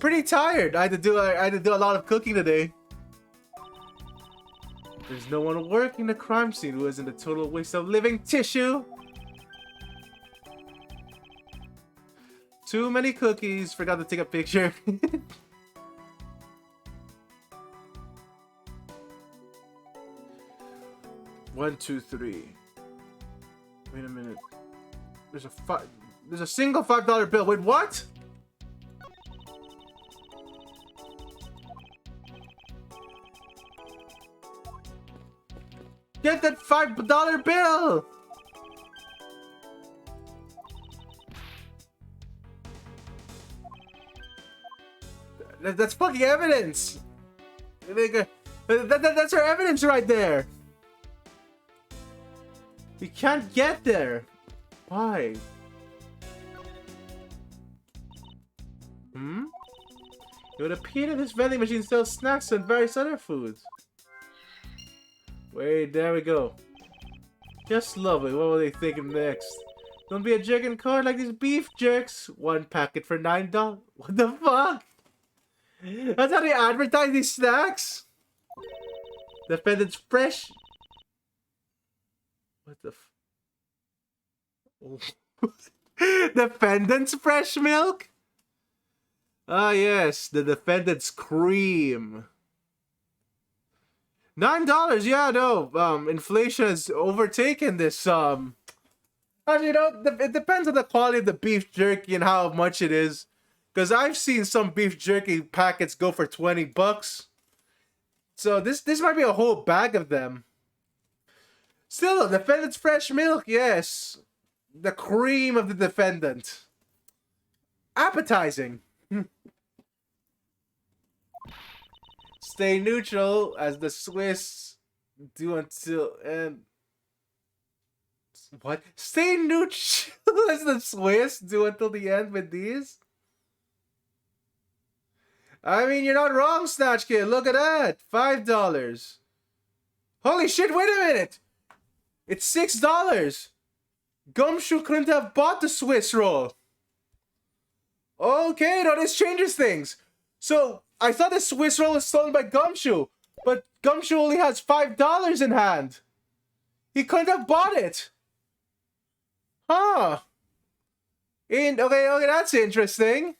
Pretty tired. I had to do a lot of cooking today. There's no one working the crime scene who isn't a total waste of living tissue. Too many cookies. Forgot to take a picture. 1, 2, 3. Wait a minute. There's a single $5 bill. Wait, what? Get that $5 bill! That's fucking evidence! That's our evidence right there! We can't get there! Why? It would appear that this vending machine sells snacks and various other foods. Wait, there we go. Just lovely. What were they thinking next? Don't be a jerk in court like these beef jerks. 1 packet for $9. What the fuck? That's how they advertise these snacks? Defendant's fresh. What the Defendant's fresh milk? Ah, yes. The defendant's cream. $9, yeah, no. Inflation has overtaken this. Actually, you know, it depends on the quality of the beef jerky and how much it is. Because I've seen some beef jerky packets go for $20. So this might be a whole bag of them. Still, defendant's fresh milk, yes. The cream of the defendant. Appetizing. Stay neutral as the Swiss do until and what? Stay neutral as the Swiss do until the end with these? I mean, you're not wrong, Snatch Kid. Look at that. $5. Holy shit, wait a minute. It's $6. Gumshoe couldn't have bought the Swiss roll. Okay, no, this changes things. So, I thought the Swiss roll was stolen by Gumshoe, but Gumshoe only has $5 in hand. He couldn't have bought it. Huh. Okay, that's interesting.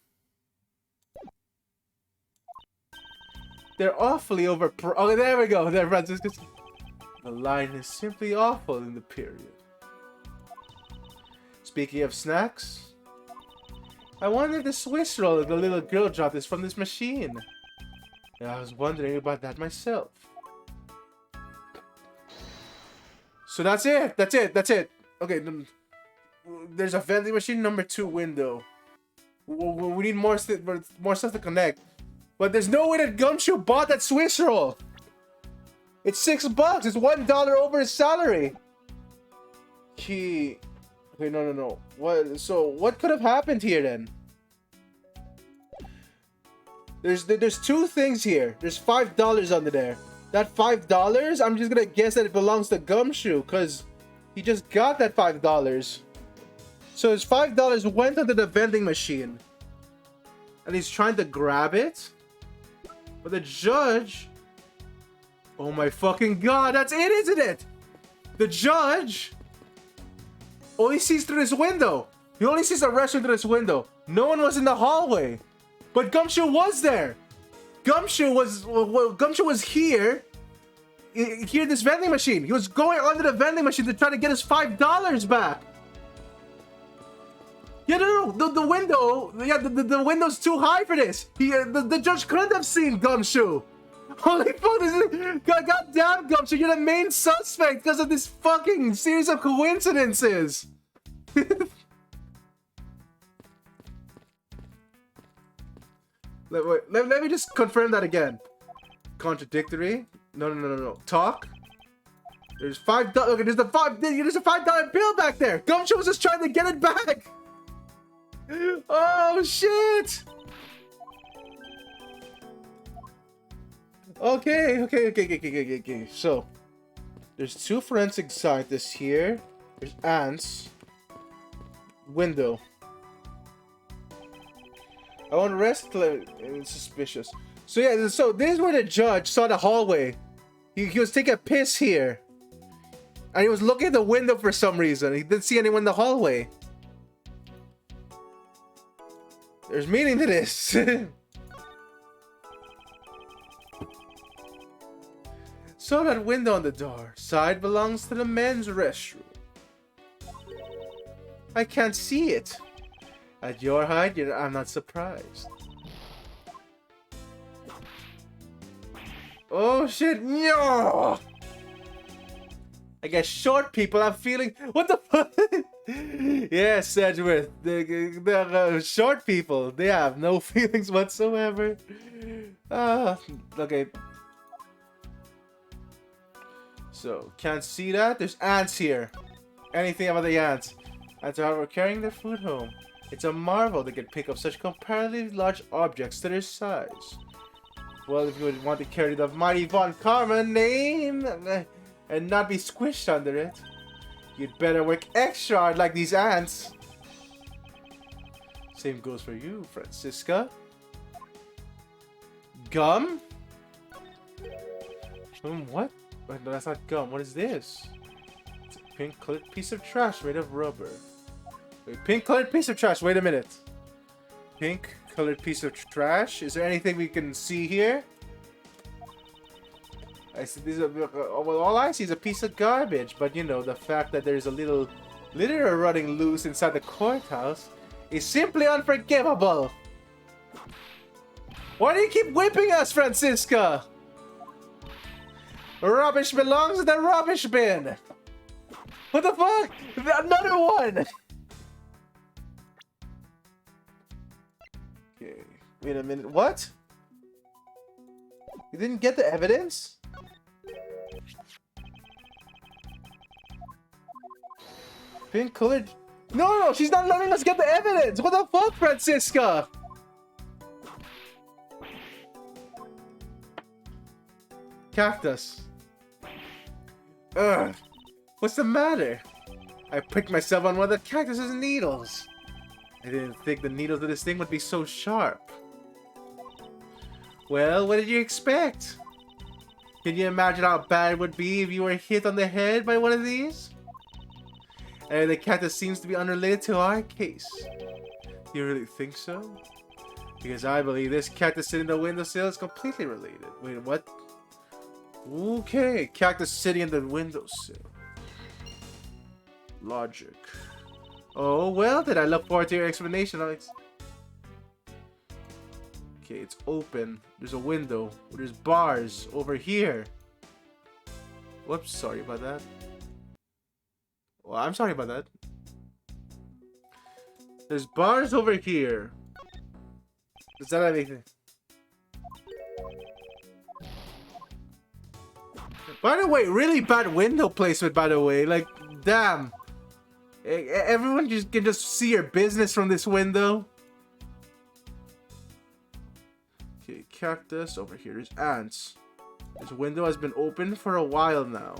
They're awfully okay, there we go. There, Francisco. The line is simply awful in the period. Speaking of snacks, I wonder if the Swiss roll the little girl dropped is from this machine. Yeah, I was wondering about that myself. So that's it. That's it. Okay, there's a vending machine, number 2 window. We need more stuff to connect. But there's no way that Gumshoe bought that Swiss roll. It's $6. It's $1 over his salary. Okay, no. What could have happened here then? There's 2 things here. There's $5 under there. That $5, I'm just gonna guess that it belongs to Gumshoe, because he just got that $5. So his $5 went under the vending machine. And he's trying to grab it. But the judge... Oh my fucking god, that's it, isn't it? The judge only sees through this window. He only sees the restaurant through this window. No one was in the hallway. But Gumshoe was there. Gumshoe was here. Here in this vending machine. He was going under the vending machine to try to get his $5 back. Yeah, no. The window. Yeah, the window's too high for this. The judge couldn't have seen Gumshoe. Holy fuck, goddamn Gumshoe, you're the main suspect because of this fucking series of coincidences. Let me just confirm that again. Contradictory? No. Talk? There's $5. Okay, there's a $5 bill back there. Gumshoe was just trying to get it back. Oh shit. Okay. So, there's 2 forensic scientists here. There's ants. Window. I want to rest. It's suspicious. So yeah, so this is where the judge saw the hallway. He was taking a piss here. And he was looking at the window for some reason. He didn't see anyone in the hallway. There's meaning to this. So that window on the door side belongs to the men's restroom. I can't see it. At your height, I'm not surprised. Oh shit, no! I guess short people have feeling. What the fuck? Yes, Edgeworth. The short people, they have no feelings whatsoever. Okay. So, can't see that. There's ants here. Anything about the ants. Ants are carrying their food home. It's a marvel they can pick up such comparatively large objects to their size. Well, if you would want to carry the mighty Von Karma name and not be squished under it, you'd better work extra hard like these ants. Same goes for you, Franziska. Gum? What? Wait, no, that's not gum. What is this? It's a pink-colored piece of trash made of rubber. Wait, pink-colored piece of trash. Wait a minute. Pink-colored piece of trash. Is there anything we can see here? I see these are, well, all I see is a piece of garbage. But you know, the fact that there's a little litter running loose inside the courthouse is simply unforgivable. Why do you keep whipping us, Franziska? Rubbish belongs in the rubbish bin. What the fuck? Another one. Okay, wait a minute. What? You didn't get the evidence? Pink colored. No, she's not letting us get the evidence. What the fuck, Franziska? Cactus. Ugh. What's the matter? I pricked myself on one of the cactus's needles. I didn't think the needles of this thing would be so sharp. Well, what did you expect? Can you imagine how bad it would be if you were hit on the head by one of these? And the cactus seems to be unrelated to our case. Do you really think so? Because I believe this cactus sitting in the windowsill is completely related. Wait, what? Okay, cactus sitting in the windowsill. Logic. Oh, well, then I look forward to your explanation, Alex. Okay, it's open. There's a window. There's bars over here. Whoops, sorry about that. Well, I'm sorry about that. There's bars over here. Does that have anything? By the way, really bad window placement, by the way. Like, damn. Everyone just can just see your business from this window. Okay, cactus. Over here is ants. This window has been open for a while now.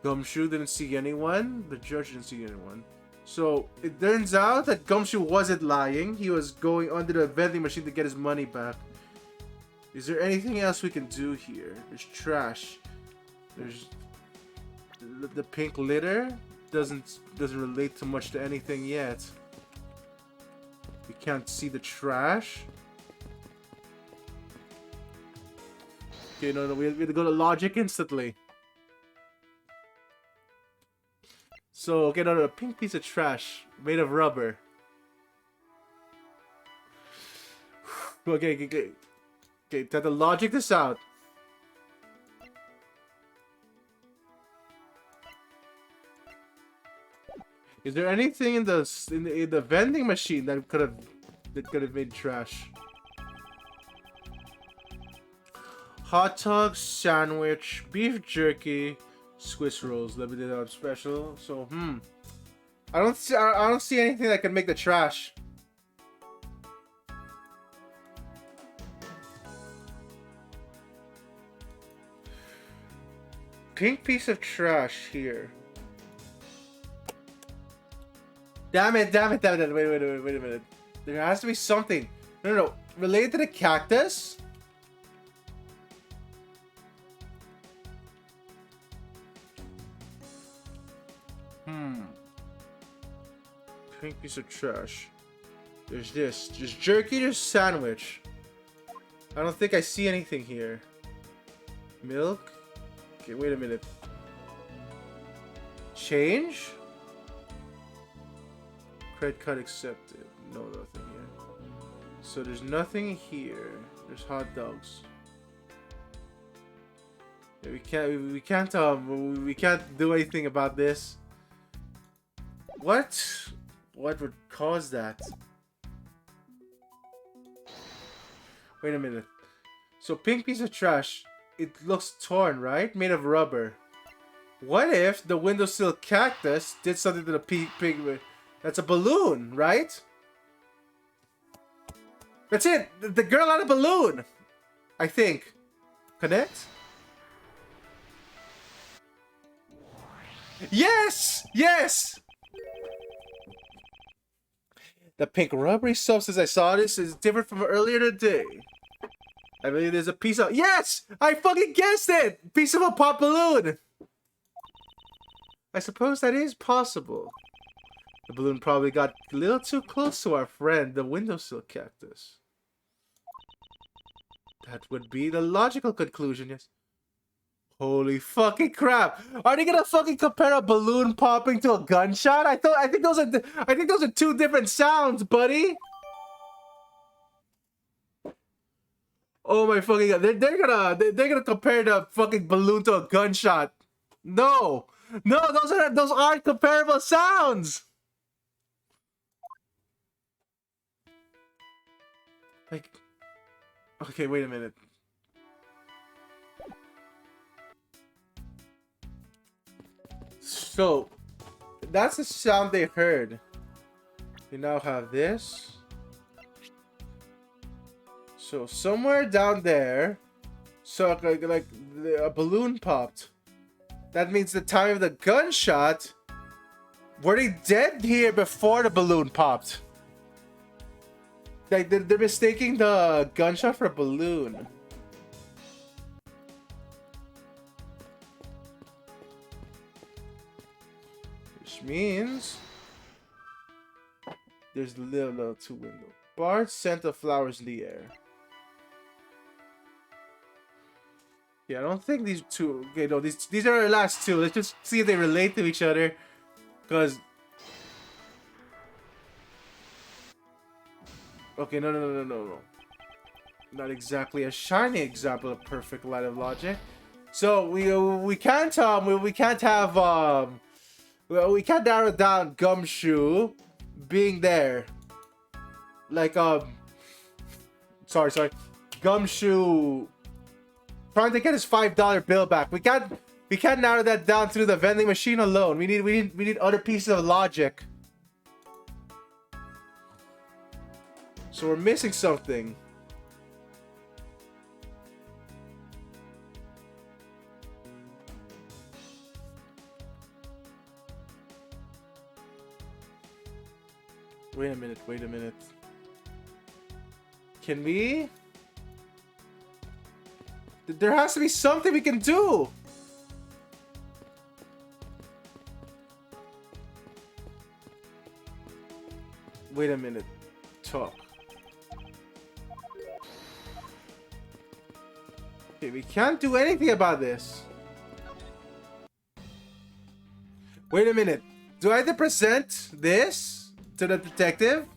Gumshoe didn't see anyone. The judge didn't see anyone. So, it turns out that Gumshoe wasn't lying. He was going under the vending machine to get his money back. Is there anything else we can do here? There's trash. There's... The pink litter doesn't relate too much to anything yet. We can't see the trash. Okay, no, we have to go to logic instantly. So, okay, no, a pink piece of trash made of rubber. Okay, time to logic this out. Is there anything in the vending machine that could have made trash? Hot dog, sandwich, beef jerky, Swiss rolls, limited on special. So I don't see anything that can make the trash. Pink piece of trash here. Damn it. Wait a minute. There has to be something. No. Related to the cactus? Pink piece of trash. There's this. There's jerky, there's sandwich. I don't think I see anything here. Milk? Okay, wait a minute. Change? Credit card accepted. No, nothing here. So there's nothing here. There's hot dogs. Yeah, we can't do anything about this. What would cause that? Wait a minute. So pink piece of trash. It looks torn, right? Made of rubber. What if the windowsill cactus did something to the pig? That's a balloon, right? That's it. The girl on a balloon. I think. Connect? Yes! Yes! The pink rubbery substance I saw this is different from earlier today. I believe there's a piece of... Yes! I fucking guessed it! Piece of a pop balloon! I suppose that is possible. The balloon probably got a little too close to our friend, the windowsill cactus. That would be the logical conclusion, yes. Holy fucking crap! Are they gonna fucking compare a balloon popping to a gunshot? I think those are two different sounds, buddy. Oh my fucking god! They're gonna compare the fucking balloon to a gunshot. No, those aren't comparable sounds. Like, okay, wait a minute. So, that's the sound they heard. We now have this. So, somewhere down there, so like a balloon popped. That means the time of the gunshot. Were they dead here before the balloon popped? Like, they're mistaking the gunshot for a balloon. Which means there's little two windows. Bard scent of flowers in the air. Yeah, I don't think these two. Okay, no, these are our last two. Let's just see if they relate to each other, because Okay, no. Not exactly a shiny example of perfect line of logic. So we can't we can't have well, we can't narrow down Gumshoe being there. Like sorry. Gumshoe trying to get his $5 bill back. We can't narrow that down through the vending machine alone. We need other pieces of logic. So we're missing something. Wait a minute. Can we? There has to be something we can do! Wait a minute. Talk. Okay, we can't do anything about this. Wait a minute. Do I have to present this to the detective?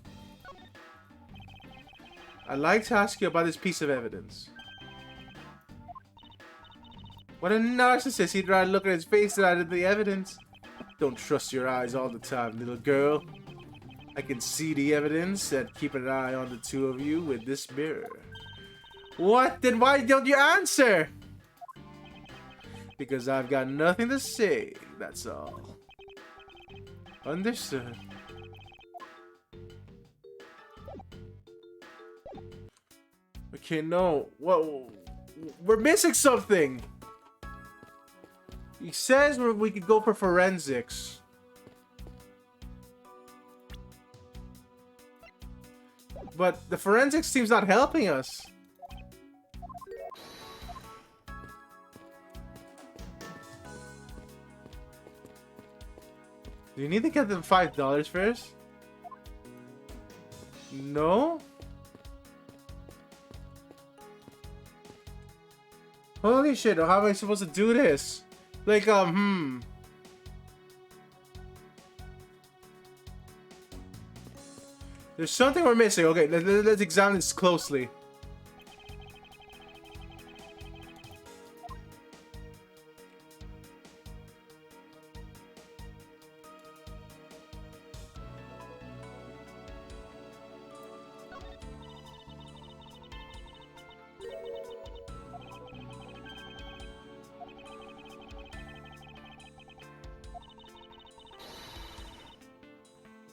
I'd like to ask you about this piece of evidence. What a narcissist. He'd rather look at his face than at the evidence. Don't trust your eyes all the time, little girl. I can see the evidence and keep an eye on the two of you with this mirror. What? Then why don't you answer? Because I've got nothing to say, that's all. Understood. Okay, no. Whoa. We're missing something. He says we could go for forensics. But the forensics team's not helping us. Do you need to get them $5 first? No? Holy shit, how am I supposed to do this? Like, There's something we're missing. Okay, let's examine this closely.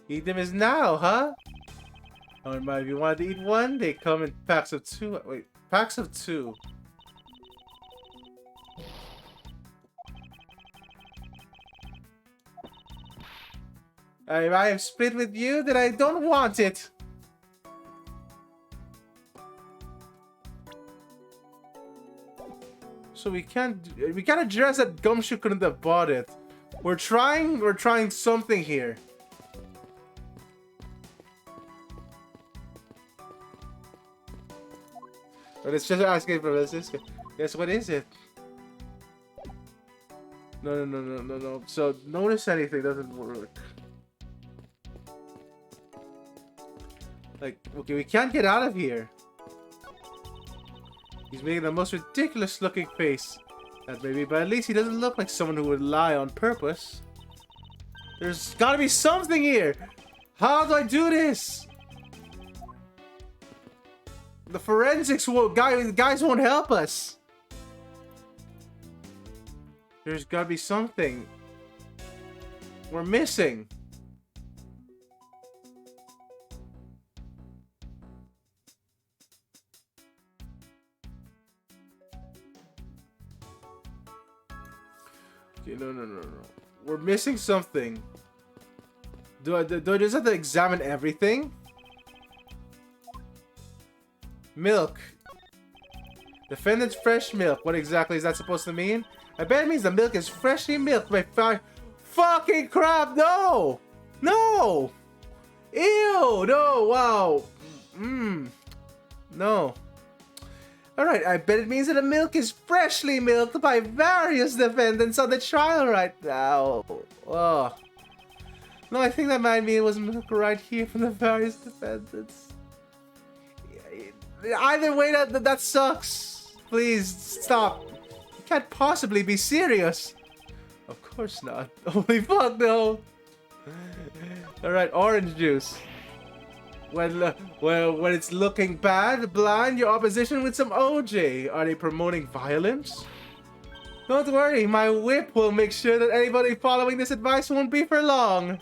Eat them is now, huh? Oh, if you wanted to eat one, they come in packs of 2. Wait, packs of 2. If I have split with you, then I don't want it. So we can't address that Gumshoe couldn't have bought it. We're trying something here. But it's just asking for this. Yes, what is it? No. So notice anything doesn't work. Like, okay, we can't get out of here. He's making the most ridiculous looking face. That maybe, but at least he doesn't look like someone who would lie on purpose. There's gotta be something here. How do I do this? The forensics guys won't help us. There's gotta be something we're missing. Okay, no. We're missing something. Do I just have to examine everything? Milk. Defendant's fresh milk. What exactly is that supposed to mean? I bet it means the milk is freshly milked by fucking crap. No! No! Ew! No! Wow! No. Alright, I bet it means that the milk is freshly milked by various defendants on the trial right now. Oh. No, I think that might mean it was milk right here from the various defendants. Either way, that sucks. Please stop. You can't possibly be serious. Of course not. Holy fuck, no. Alright, orange juice. When it's looking bad, blind your opposition with some OJ. Are they promoting violence? Don't worry, my whip will make sure that anybody following this advice won't be for long.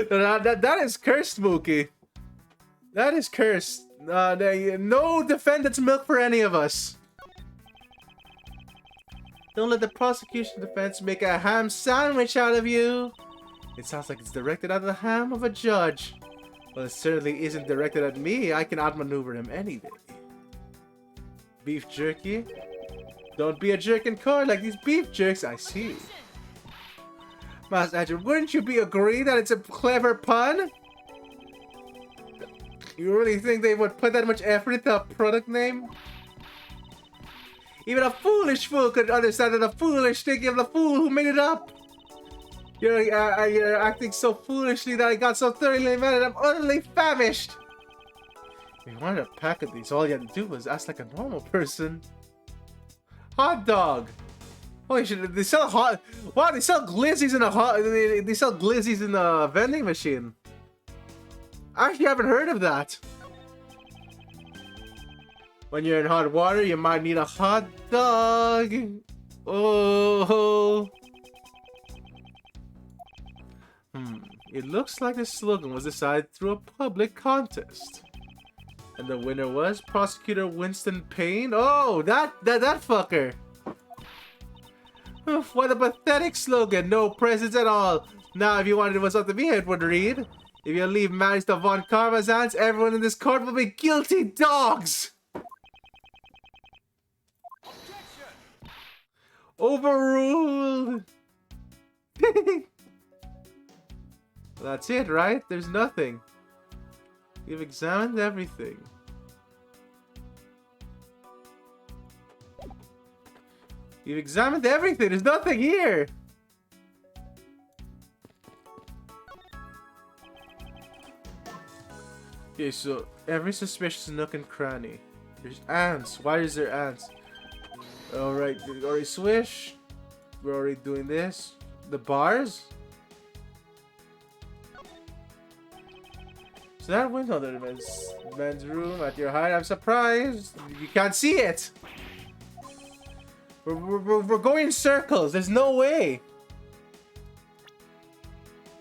that is cursed, Mookie. That is cursed. No defendant's milk for any of us. Don't let the prosecution defense make a ham sandwich out of you. It sounds like it's directed at the ham of a judge. Well, it certainly isn't directed at me. I can outmaneuver him any day. Beef jerky? Don't be a jerk in court like these beef jerks. I see. Master Andrew, wouldn't you be agree that it's a clever pun? You really think they would put that much effort into a product name? Even a foolish fool could understand that the foolish thinking of the fool who made it up. You're acting so foolishly that I got so thoroughly mad and I'm utterly famished. If you wanted a pack of these, all you had to do was ask like a normal person. Hot dog. Holy shit, they sell hot. Wow, they sell glizzies in a they sell glizzies in a vending machine. I actually haven't heard of that. When you're in hot water, you might need a hot dog. Oh. It looks like the slogan was decided through a public contest. And the winner was Prosecutor Winston Payne. Oh, that fucker. What a pathetic slogan. No presents at all. Now, if you wanted it was up to me, it would read, if you leave matters to Von Karma's hands, everyone in this court will be guilty dogs. Overruled. Well, that's it, right? There's nothing. You've examined everything. You've examined everything. There's nothing here. Okay, so every suspicious nook and cranny. There's ants. Why is there ants? Alright, we already swish. We're already doing this. The bars? So that window there, men's room at your height. I'm surprised. You can't see it. We're going in circles. There's no way.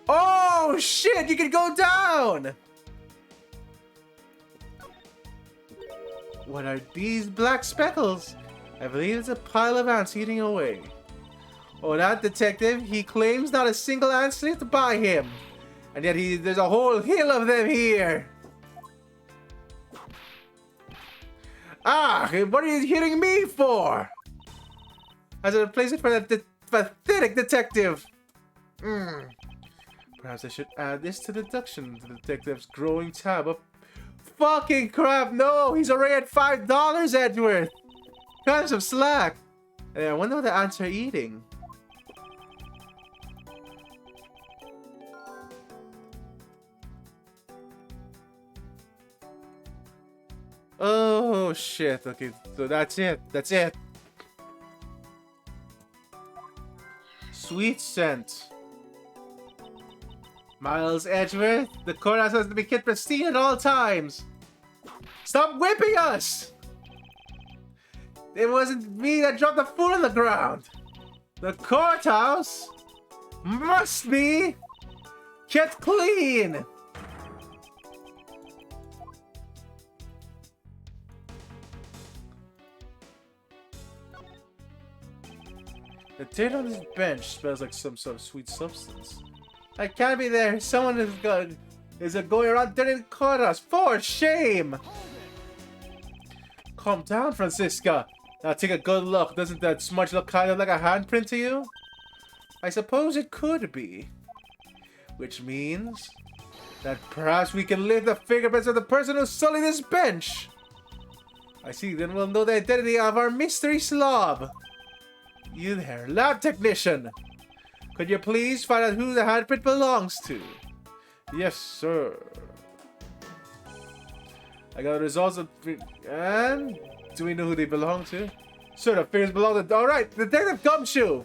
Oh, shit. You can go down. What are these black speckles? I believe it's a pile of ants eating away. Oh, that detective, he claims not a single ant slipped by him. And yet there's a whole hill of them here. Ah, what are you hitting me for? As a replacement for that pathetic detective. Perhaps I should add this to deduction to the detective's growing tab of... Fucking crap, no! He's already at $5, Edgeworth! Cut him some slack. Hey, I wonder what the ants are eating. Oh shit, okay, so that's it. That's it. Sweet scent. Miles Edgeworth, the courthouse has to be kept pristine at all times. Stop whipping us! It wasn't me that dropped the food on the ground. The courthouse must be kept clean. The tin on this bench smells like some sort of sweet substance. I can't be there. Someone is going around dirty the courthouse. For shame! Calm down, Francisca. Now take a good look. Doesn't that smudge look kind of like a handprint to you? I suppose it could be. Which means that perhaps we can lift the fingerprints of the person who sullied this bench. I see, then we'll know the identity of our mystery slob. You there, lab technician. Could you please find out who the handprint belongs to? Yes, sir. I got the results of... And... Do we know who they belong to? Sure, the figures belong to... Alright, Detective Gumshoe!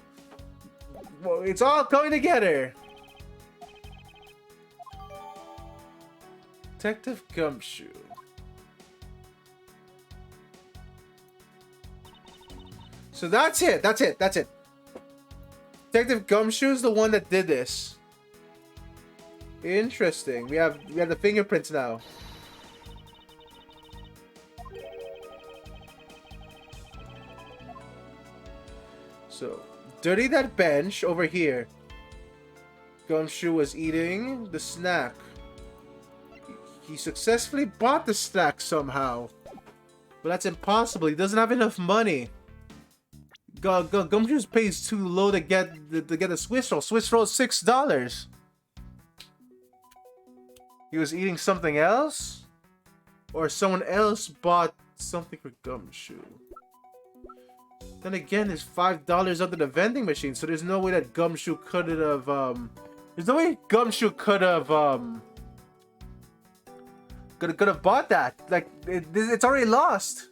Well, it's all coming together. Detective Gumshoe. So that's it. That's it. That's it. Detective Gumshoe is the one that did this. Interesting. We have the fingerprints now. So, dirty that bench over here. Gumshoe was eating the snack. He successfully bought the snack somehow. But that's impossible. He doesn't have enough money. Gumshoe pays too low to get the Swiss roll. Swiss roll is $6. He was eating something else? Or someone else bought something for Gumshoe. Then again, there's $5 under the vending machine, so there's no way that Gumshoe could have, There's no way Gumshoe could have, Could have bought that. Like, it's already lost.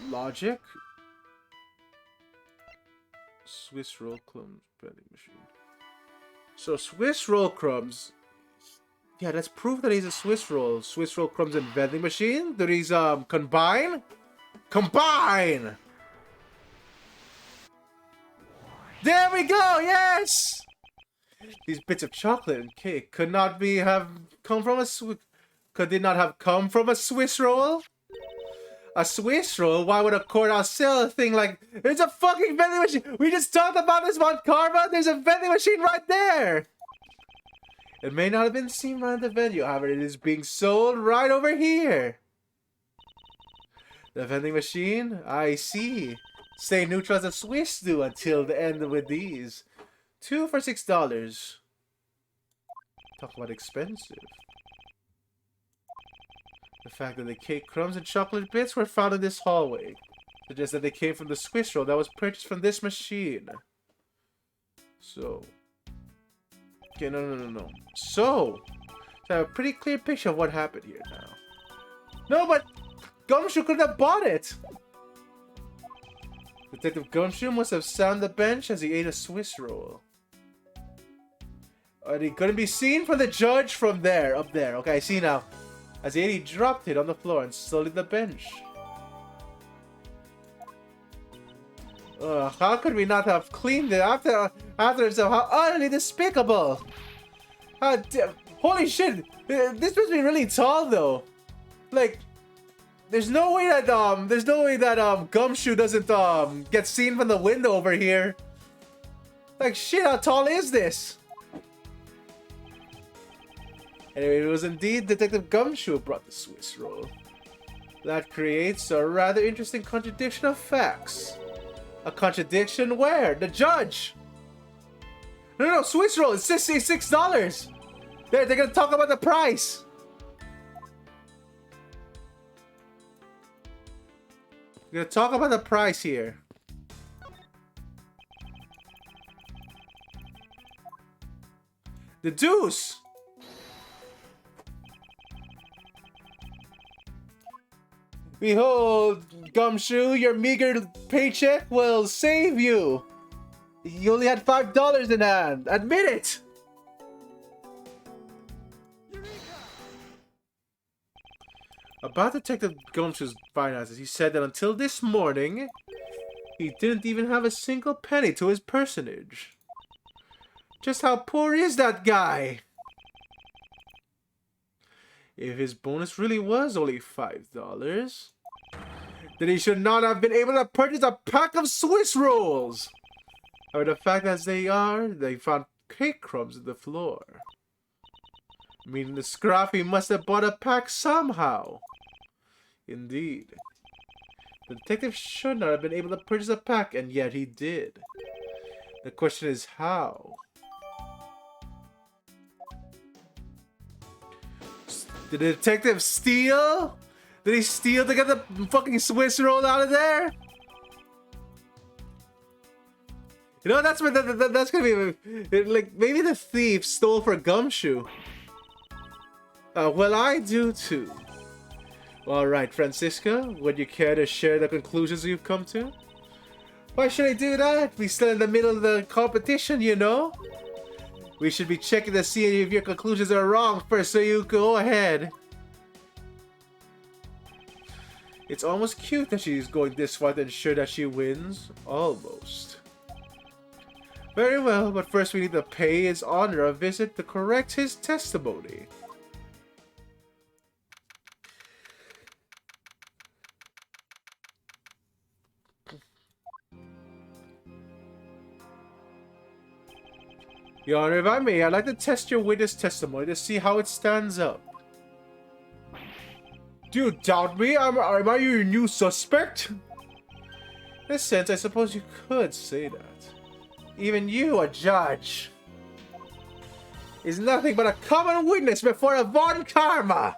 Logic. Swiss roll crumbs vending machine. So Swiss roll crumbs. Yeah, that's proof that he's a Swiss roll. Swiss roll crumbs and vending machine. Do these combine? Combine! There we go, yes! These bits of chocolate and cake could not have come from a Swiss roll? A Swiss roll? Why would a courthouse sell a thing like... There's a fucking vending machine! We just talked about this, Von Karma! There's a vending machine right there! It may not have been seen right at the venue, however, it is being sold right over here. The vending machine? I see. Stay neutral as the Swiss do until the end with these. 2 for $6. Talk about expensive. The fact that the cake crumbs and chocolate bits were found in this hallway suggests that they came from the Swiss roll that was purchased from this machine. So... Okay, no. So I have a pretty clear picture of what happened here now. No, but Gumshoe could have bought it! Detective Gumshoe must have sat on the bench as he ate a Swiss roll. And he couldn't be seen from the judge from there, up there. Okay, I see now. As he ate, he dropped it on the floor and sullied the bench. How could we not have cleaned it after himself? How utterly despicable! Holy shit! This must be really tall, though. Like, there's no way that Gumshoe doesn't get seen from the window over here. Like, shit, how tall is this? Anyway, it was indeed Detective Gumshoe who brought the Swiss roll. That creates a rather interesting contradiction of facts. A contradiction where? The judge! No, Swiss roll, it's $6. They're gonna talk about the price. We're gonna talk about the price here. The deuce! Behold, Gumshoe, your meager paycheck will save you. You only had $5 in hand. Admit it! About Detective Gumshoe's finances, he said that until this morning, he didn't even have a single penny to his personage. Just how poor is that guy? If his bonus really was only $5, then he should not have been able to purchase a pack of Swiss rolls. Or the fact as they are, they found cake crumbs on the floor. Meaning the Scruffy must have bought a pack somehow. Indeed. The detective should not have been able to purchase a pack, and yet he did. The question is how? Did the detective steal? Did he steal to get the fucking Swiss roll out of there? You know, that's that's gonna be like maybe the thief stole for Gumshoe. Well, I do too. All right, Francisca, would you care to share the conclusions you've come to? Why should I do that? We're still in the middle of the competition, you know. We should be checking to see if your conclusions are wrong first, so you go ahead. It's almost cute that she's going this far to ensure that she wins. Almost. Very well, but first we need to pay his honor a visit to correct his testimony. Your Honor, if I may, I'd like to test your witness testimony to see how it stands up. Do you doubt me? Am I your new suspect? In a sense, I suppose you could say that. Even you, a judge, is nothing but a common witness before a Von Karma.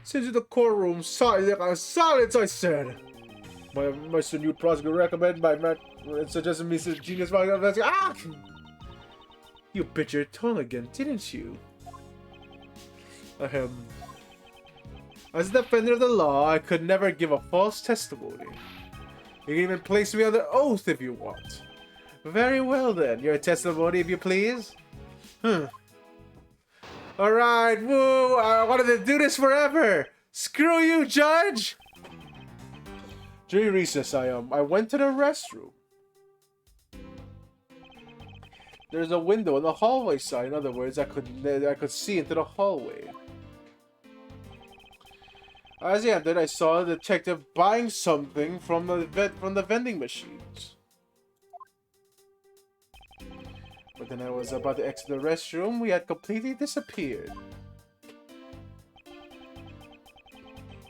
Since the courtroom, silence, I said. My new prosecutor recommend my man suggested Mrs. Genius. Ah! You bit your tongue again, didn't you? Ahem. As a defender of the law, I could never give a false testimony. You can even place me under oath if you want. Very well then, your testimony if you please. Alright, woo! I wanted to do this forever! Screw you, Judge! During recess, I went to the restroom. There's a window on the hallway side. In other words, I could see into the hallway. As I entered, I saw a detective buying something from the vending machines. But then I was about to exit the restroom, we had completely disappeared.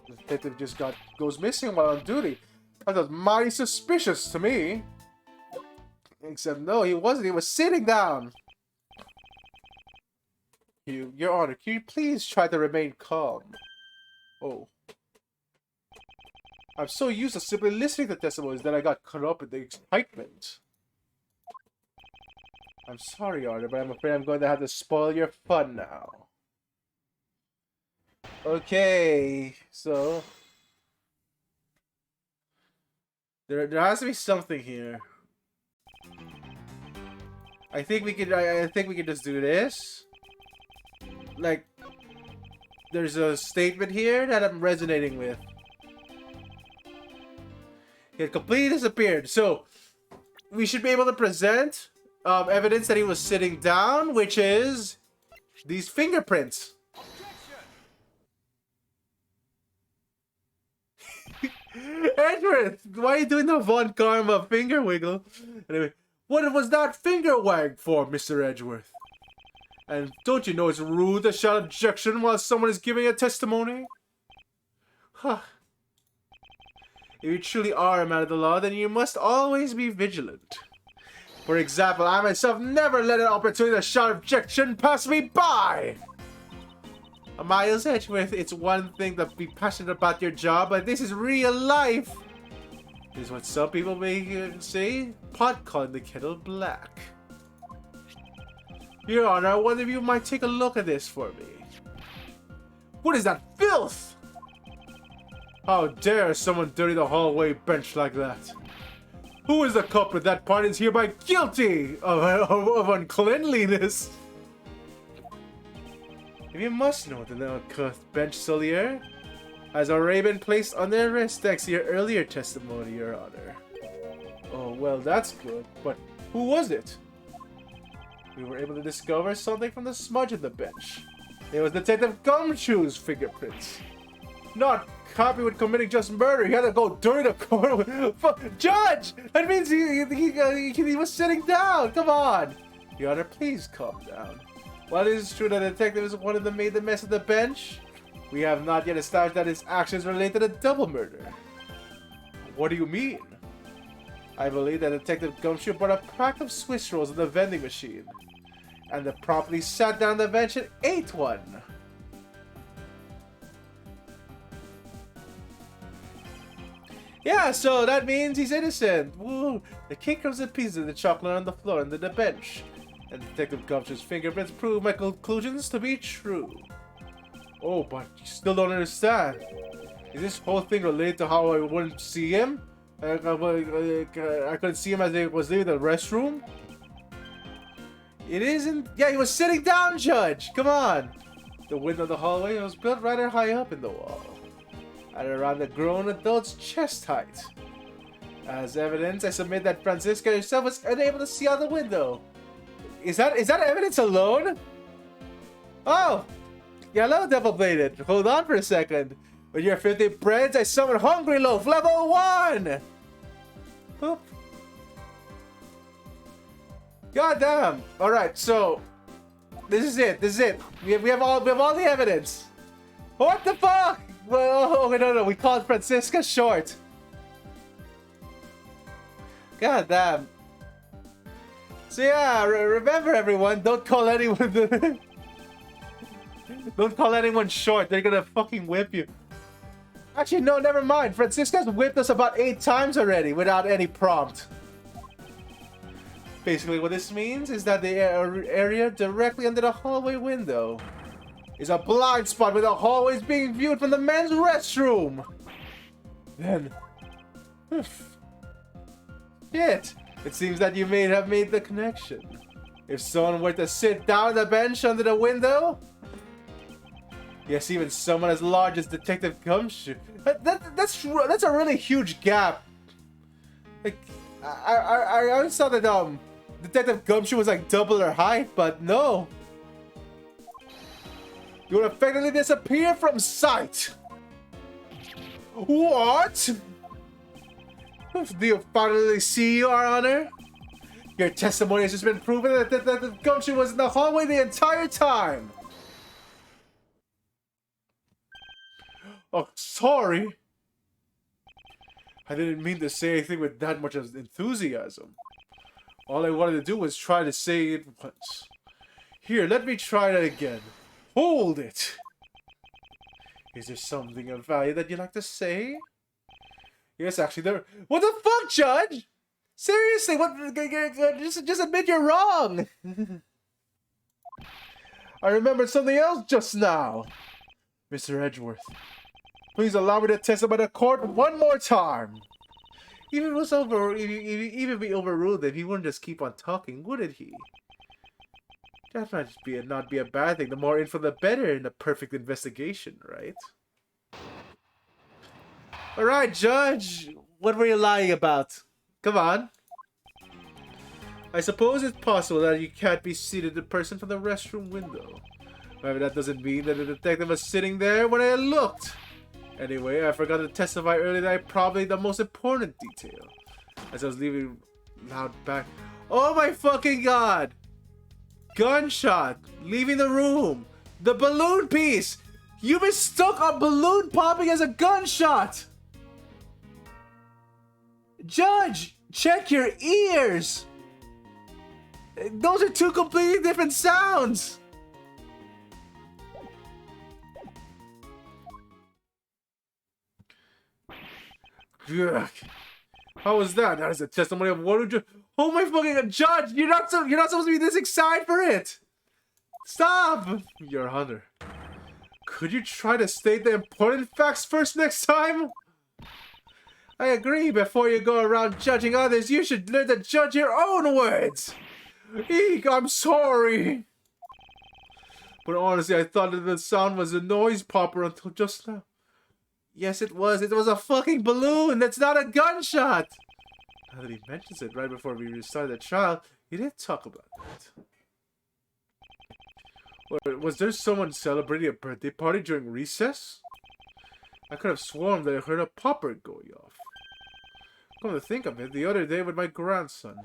The detective just goes missing while on duty. That was mighty suspicious to me. Except no, he wasn't. He was sitting down. Your Honor, can you please try to remain calm? Oh. I'm so used to simply listening to testimonies that I got caught up in the excitement. I'm sorry, Your Honor, but I'm afraid I'm going to have to spoil your fun now. Okay, so there has to be something here. I think we could just do this. Like, there's a statement here that I'm resonating with. It completely disappeared. So we should be able to present evidence that he was sitting down, which is these fingerprints. Edgeworth, why are you doing the Von Karma finger wiggle? Anyway, what was that finger wag for, Mr. Edgeworth? And don't you know it's rude to shout objection while someone is giving a testimony? Huh. If you truly are a man of the law, then you must always be vigilant. For example, I myself never let an opportunity to shout objection pass me by! Miles Edgeworth, it's one thing to be passionate about your job, but this is real life! This is what some people may say, pot calling the kettle black. Your Honor, I wonder if you might take a look at this for me. What is that filth? How dare someone dirty the hallway bench like that? Who is the culprit? That party is hereby guilty of uncleanliness. If you must know, the uncouth bench Solier has already been placed under arrest thanks to your earlier testimony, Your Honor. Oh, well, that's good. But who was it? We were able to discover something from the smudge of the bench. It was Detective Gumshoe's fingerprints. Not happy with committing just murder, he had to go dirty the corner. Judge! That means he was sitting down. Come on. Your Honor, please calm down. While it is true that the detective is the one that made the mess of the bench, we have not yet established that his actions relate to the double murder. What do you mean? I believe that Detective Gumshoe brought a pack of Swiss rolls in the vending machine, and then promptly sat down on the bench and ate one. Yeah, so that means he's innocent. Woo! The cake comes in pieces, the chocolate on the floor under the bench. And Detective Gumshoe's fingerprints prove my conclusions to be true. Oh, but you still don't understand. Is this whole thing related to how I wouldn't see him? I couldn't see him as he was leaving the restroom? It isn't. Yeah, he was sitting down, Judge. Come on. The window of the hallway was built rather high up in the wall, at around a grown adult's chest height. As evidence, I submit that Franziska herself was unable to see out the window. Is that evidence alone? Oh, hello, Devil Bladed. Hold on for a second. With your 50 breads, I summon Hungry Loaf, level 1! Boop. God damn. Alright, so this is it. We have all the evidence. What the fuck? Well, oh, no. We called Franziska short. God damn. So yeah, remember everyone, don't call anyone don't call anyone short. They're gonna fucking whip you. Actually, no, never mind. Franziska's whipped us about 8 times already without any prompt. Basically, what this means is that the area directly under the hallway window is a blind spot with the hallways being viewed from the men's restroom. Then, shit. It seems that you may have made the connection. If someone were to sit down on the bench under the window, yes, even someone as large as Detective Gumshoe. That's a really huge gap. Like, I always thought that Detective Gumshoe was like double her height, but no. You would effectively disappear from sight. What? Do you finally see, Your Honor? Your testimony has just been proven that the Gumshoe was in the hallway the entire time. Oh, sorry. I didn't mean to say anything with that much enthusiasm. All I wanted to do was try to say it once. Here, let me try that again. Hold it! Is there something of value that you'd like to say? Yes, actually, there. What the fuck, Judge? Seriously, what? Just admit you're wrong. I remembered something else just now. Mr. Edgeworth, please allow me to testify to court one more time. Even if we overruled him, he wouldn't just keep on talking, wouldn't he? That might not be a bad thing. The more info, the better in a perfect investigation, right? Alright, Judge. What were you lying about? Come on. I suppose it's possible that you can't be seated in person from the restroom window. However, that doesn't mean that the detective was sitting there when I looked. Anyway, I forgot to testify earlier that probably the most important detail. As I was leaving loud back. Oh my fucking god! Gunshot! Leaving the room! The balloon piece! You mistook a balloon popping as a gunshot! Judge! Check your ears! Those are 2 completely different sounds! Ugh. How was that? That is a testimony of one who just. Oh my fucking Judge! You're not supposed to be this excited for it. Stop, Your Honor. Could you try to state the important facts first next time? I agree. Before you go around judging others, you should learn to judge your own words. Eek! I'm sorry. But honestly, I thought that the sound was a noise popper until just now. Yes, it was. It was a fucking balloon. That's not a gunshot. Now that he mentions it right before we restarted the trial, he did talk about that. Wait, was there someone celebrating a birthday party during recess? I could have sworn that I heard a popper going off. Come to think of it, the other day with my grandson.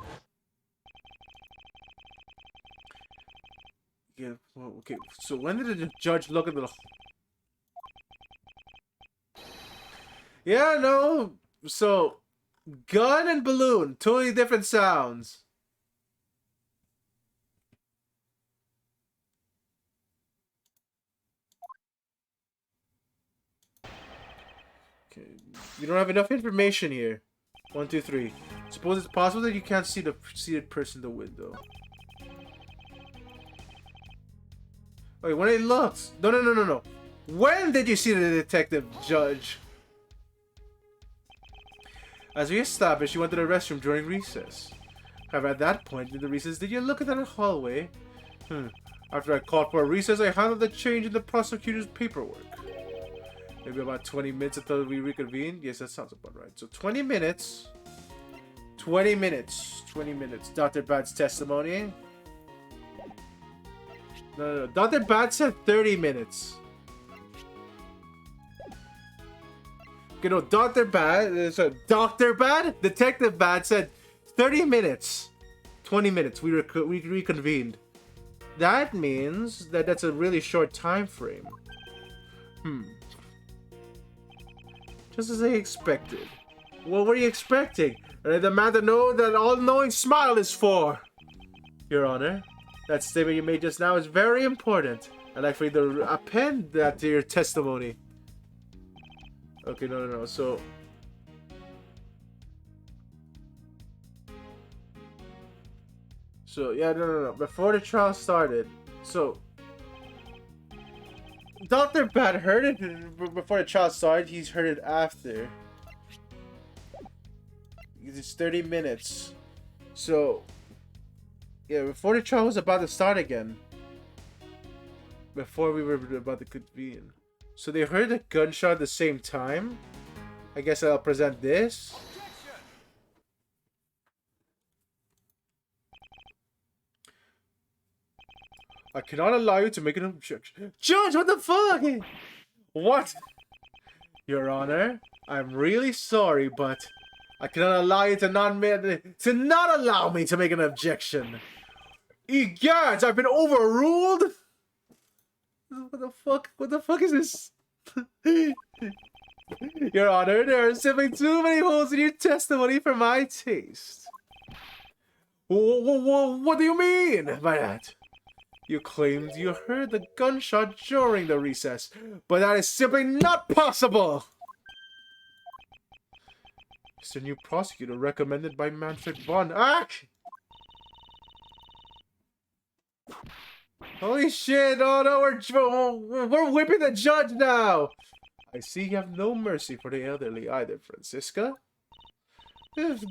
Yeah, well, okay, so when did the judge look at the... Yeah, no. So, gun and balloon, totally different sounds. Okay. You don't have enough information here. 1, 2, 3. Suppose it's possible that you can't see the seated person in the window. Wait, when it looks... No. When did you see the detective, Judge? As we established, you went to the restroom during recess. However, at that point in the recess, did you look at the hallway? After I called for a recess, I handled the change in the prosecutor's paperwork. Maybe about 20 minutes until we reconvene. Yes, that sounds about right. So 20 minutes. 20 minutes. 20 minutes. Dr. Bad's testimony. No. Dr. Bad said 30 minutes. Okay, no, Dr. Bad, Dr. Bad? Detective Bad said 30 minutes. 20 minutes. We reconvened. That means that that's a really short time frame. Just as I expected. What were you expecting? The man to know that all-knowing smile is for. Your Honor, that statement you made just now is very important. I'd like for you to append that to your testimony. Okay, no. So... yeah, no. Before the trial started, so... Dr. Bad heard it before the trial started, he's heard it after. It's 30 minutes. So... yeah, before the trial was about to start again. Before we were about to convene. So they heard a gunshot at the same time. I guess I'll present this. I cannot allow you to make an objection. Judge, what the fuck? What? Your Honor, I'm really sorry, but I cannot allow you to not allow me to make an objection. Egads, I've been overruled. What the fuck? What the fuck is this? Your Honor, there are simply too many holes in your testimony for my taste. What do you mean by that? You claimed you heard the gunshot during the recess, but that is simply not possible! Mr. New Prosecutor, recommended by Manfred von Ack! Holy shit, oh no, we're whipping the judge now! I see you have no mercy for the elderly either, Franziska.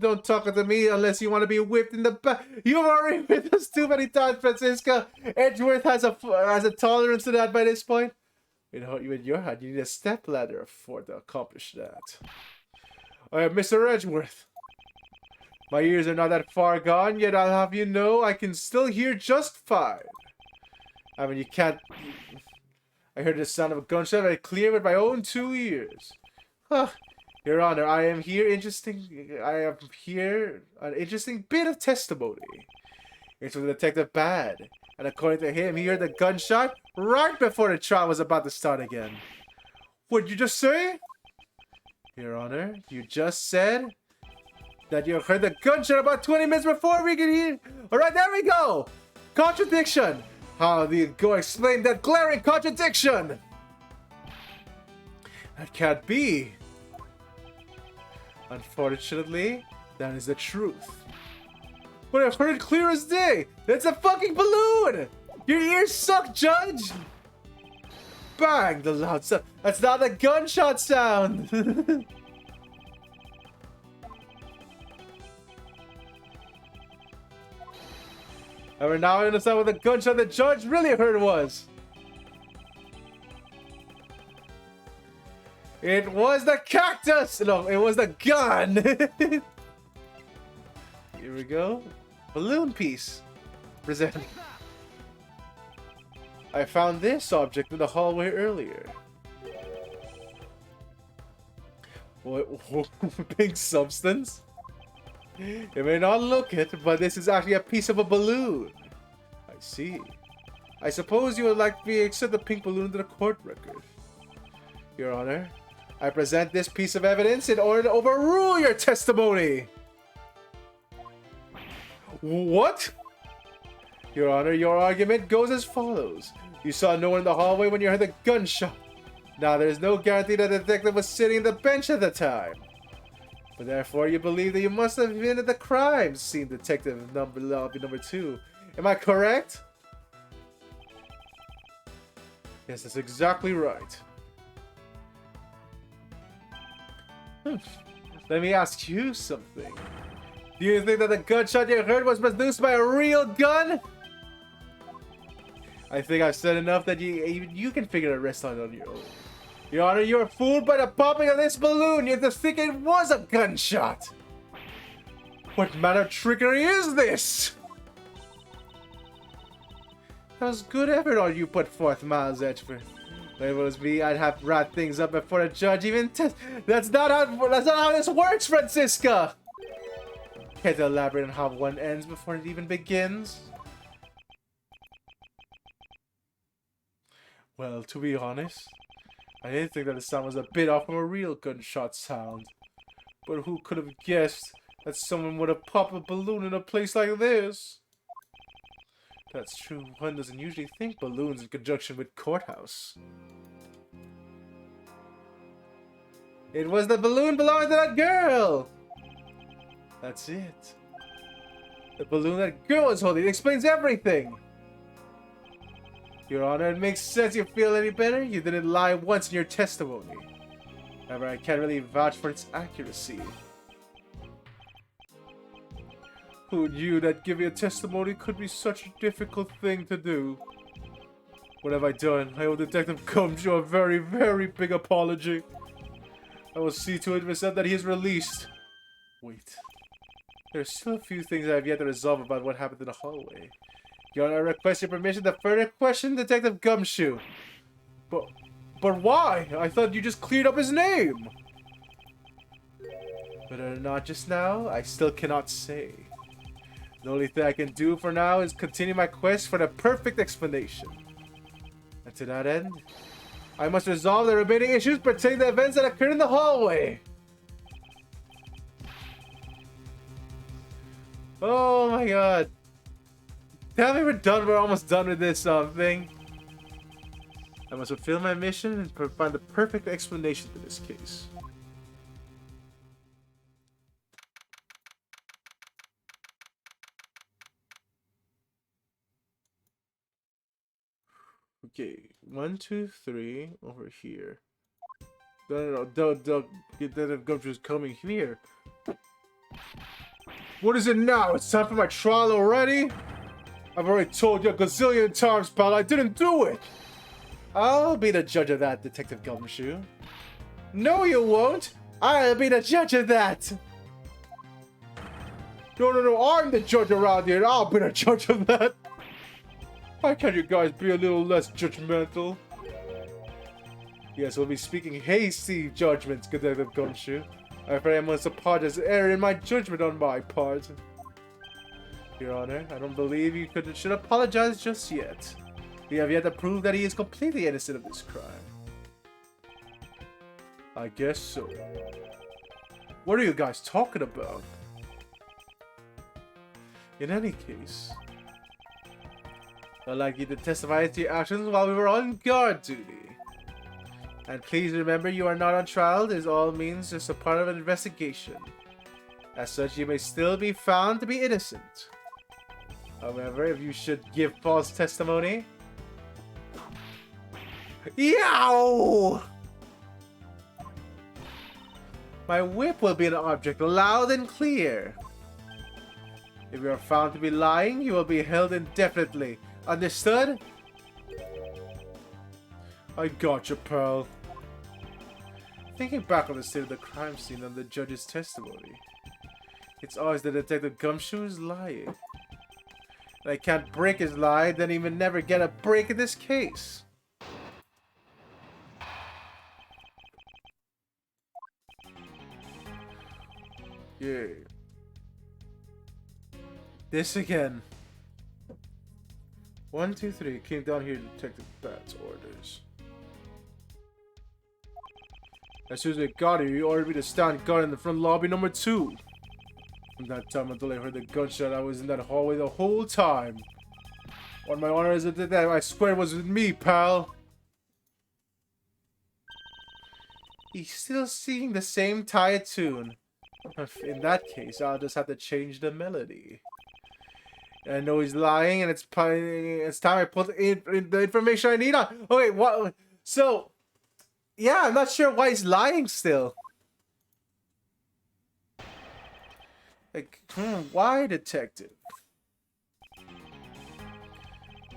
Don't talk to me unless you want to be whipped in the back. You've already whipped us too many times, Franziska. Edgeworth has a tolerance to that by this point. You know, in your head, you need a stepladder to accomplish that. Alright, Mr. Edgeworth. My ears are not that far gone, yet I'll have you know I can still hear just fine. I mean, you can't... I heard the sound of a gunshot and I clear with my own 2 ears. Huh. Your Honor, I have here an interesting bit of testimony. It's from Detective Bad, and according to him, he heard the gunshot right before the trial was about to start again. What'd you just say? Your Honor, you just said that you heard the gunshot about 20 minutes before we can hear. Alright, there we go! Contradiction! How do you go explain that glaring contradiction? That can't be. Unfortunately, that is the truth. But I've heard it clear as day. That's a fucking balloon! Your ears suck, Judge! Bang! The loud sound. That's not a gunshot sound! And we're now going to understand what the gunshot the judge really heard was. It was the cactus! No, it was the gun! Here we go. Balloon piece. Present. I found this object in the hallway earlier. What? Big substance? You may not look it, but this is actually a piece of a balloon. I see. I suppose you would like me to accept the pink balloon to the court record. Your Honor, I present this piece of evidence in order to overrule your testimony. What? Your Honor, your argument goes as follows. You saw no one in the hallway when you heard the gunshot. Now, there's no guarantee that the detective was sitting on the bench at the time. But therefore, you believe that you must have been at the crime scene, Detective Lobby number 2. Am I correct? Yes, that's exactly right. Let me ask you something. Do you think that the gunshot you heard was produced by a real gun? I think I've said enough that you can figure the rest out on your own. Your Honor, you were fooled by the popping of this balloon. You just think it was a gunshot. What manner of trickery is this? That was good effort all you put forth, Miles Edgeworth. If it was me, I'd have wrapped things up before the judge even that's not how this works, Francisca! Can't elaborate on how one ends before it even begins? Well, to be honest, I did think that the sound was a bit off from a real gunshot sound. But who could have guessed that someone would have popped a balloon in a place like this? That's true, one doesn't usually think balloons in conjunction with courthouse. It was the balloon belonging to that girl! That's it. The balloon that girl is holding explains everything! Your Honor, it makes sense you feel any better. You didn't lie once in your testimony. However, I can't really vouch for its accuracy. Who knew that giving a testimony could be such a difficult thing to do? What have I done? I owe Detective Gumshoe a very, very big apology. I will see to it myself that he is released. Wait. There are still a few things I have yet to resolve about what happened in the hallway. Your Honor, I request your permission to further question Detective Gumshoe. But why? I thought you just cleared up his name. Whether or not just now, I still cannot say. The only thing I can do for now is continue my quest for the perfect explanation. And to that end, I must resolve the remaining issues pertaining to the events that occurred in the hallway. Oh my god. Tell me we're almost done with this thing. I must fulfill my mission and find the perfect explanation to this case. Okay, 1, 2, 3 over here. No, don't get that Gumshoe's coming here. What is it now? It's time for my trial already? I've already told you a gazillion times, pal, I didn't do it! I'll be the judge of that, Detective Gumshoe. No, you won't! I'll be the judge of that! No, I'm the judge around here, and I'll be the judge of that! Why can't you guys be a little less judgmental? Yes, we'll be speaking hasty judgments, Detective Gumshoe. I'm afraid I must apologize for error in my judgment on my part. Your Honor, I don't believe you should apologize just yet. We have yet to prove that he is completely innocent of this crime. I guess so. What are you guys talking about? In any case, I'd like you to testify to your actions while we were on guard duty. And please remember, you are not on trial. This all means just a part of an investigation. As such, you may still be found to be innocent. However, if you should give false testimony... Yow! My whip will be an object loud and clear. If you are found to be lying, you will be held indefinitely. Understood? I gotcha, pal. Thinking back on the state of the crime scene and the judge's testimony, it's always that Detective Gumshoe is lying. And I can't break his lie, then even never get a break in this case. Yeah. This again. 1, 2, 3. Came down here to Detective Bat's orders. As soon as I got here, he ordered me to stand guard in the front lobby number 2. From that time until I heard the gunshot, I was in that hallway the whole time. On my honor as a detective, I swear it was with me, pal. He's still singing the same tired tune. In that case, I'll just have to change the melody. I know he's lying, and it's time I put in the information I need on. Okay, what? So, yeah, I'm not sure why he's lying still. Like, why, detective?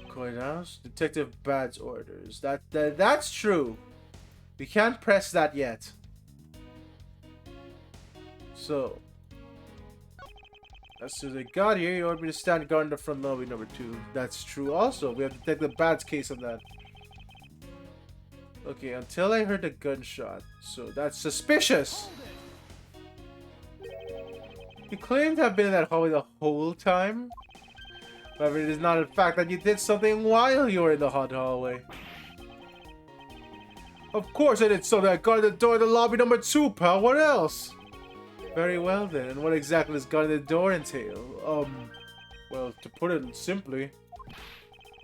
Courthouse, Detective Bad's orders. That's true. We can't press that yet. So, as soon as I got here, you ordered me to stand guard in the front lobby number 2. That's true also. We have to take the Bad's case on that. Okay, until I heard a gunshot. So, that's suspicious. You claim to have been in that hallway the whole time. However, it is not a fact that you did something while you were in the hot hallway. Of course I did something. I guarded the door to lobby number 2, pal. What else? Very well then. And what exactly does guarding the door entail? Well, to put it simply...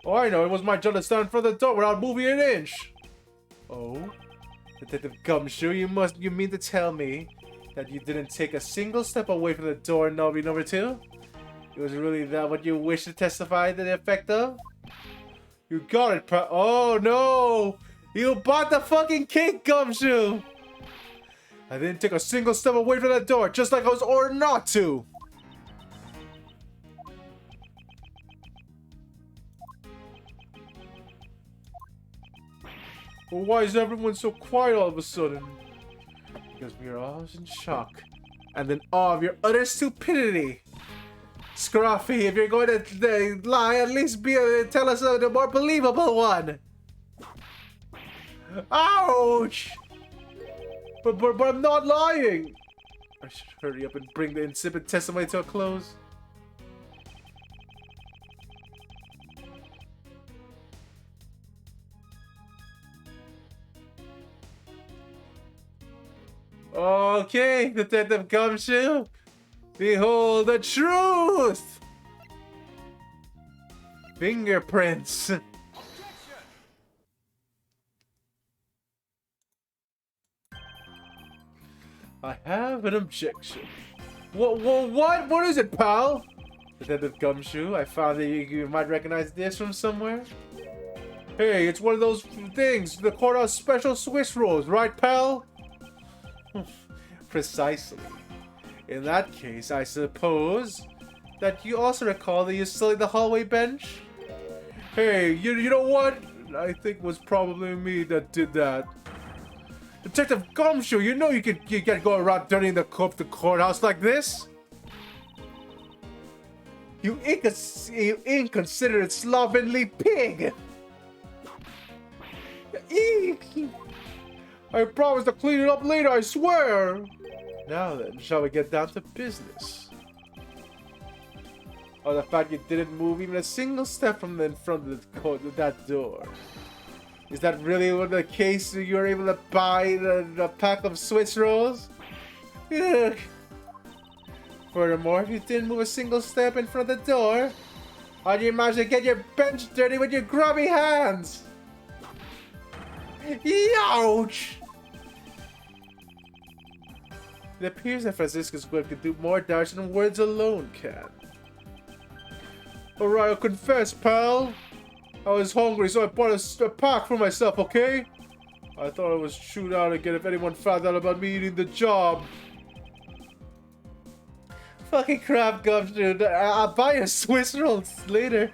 Oh, I know. It was my job to stand in front of the door without moving an inch. Oh? Detective Gumshoe, you mean to tell me that you didn't take a single step away from the door in lobby number 2? It was really that what you wish to testify to the effect of? You got it, oh no! You bought the fucking cake, Gumshoe! I didn't take a single step away from the door, just like I was ordered not to! Well, why is everyone so quiet all of a sudden? Because we are all in shock. And in awe of your utter stupidity. Scruffy, if you're going to lie, at least tell us the more believable one. Ouch! But I'm not lying. I should hurry up and bring the insipid testimony to a close. Okay, Detective Gumshoe. Behold the truth! Fingerprints. I have an objection. What is it, pal? Detective Gumshoe, I found that you might recognize this from somewhere. Hey, it's one of those things, the courthouse special Swiss rolls, right, pal? Precisely. In that case, I suppose that you also recall that you still in the hallway bench? Hey, you know what? I think it was probably me that did that. Detective Gumshoe, you know you can't go around dirtying the courthouse like this? You inconsiderate slovenly pig! Eek! I promise to clean it up later, I swear! Now then, shall we get down to business? Oh, the fact you didn't move even a single step from in front of that door. Is that really what the case you were able to buy the pack of Swiss rolls? Ugh. Furthermore, if you didn't move a single step in front of the door, how do you manage to get your bench dirty with your grubby hands? Ouch! It appears that Francisco Square can do more damage than words alone can. Alright, I'll confess, pal. I was hungry, so I bought a pack for myself, okay? I thought I was chewed out again if anyone found out about me eating the job. Fucking crap, Gumshoe. I'll buy a Swiss rolls later.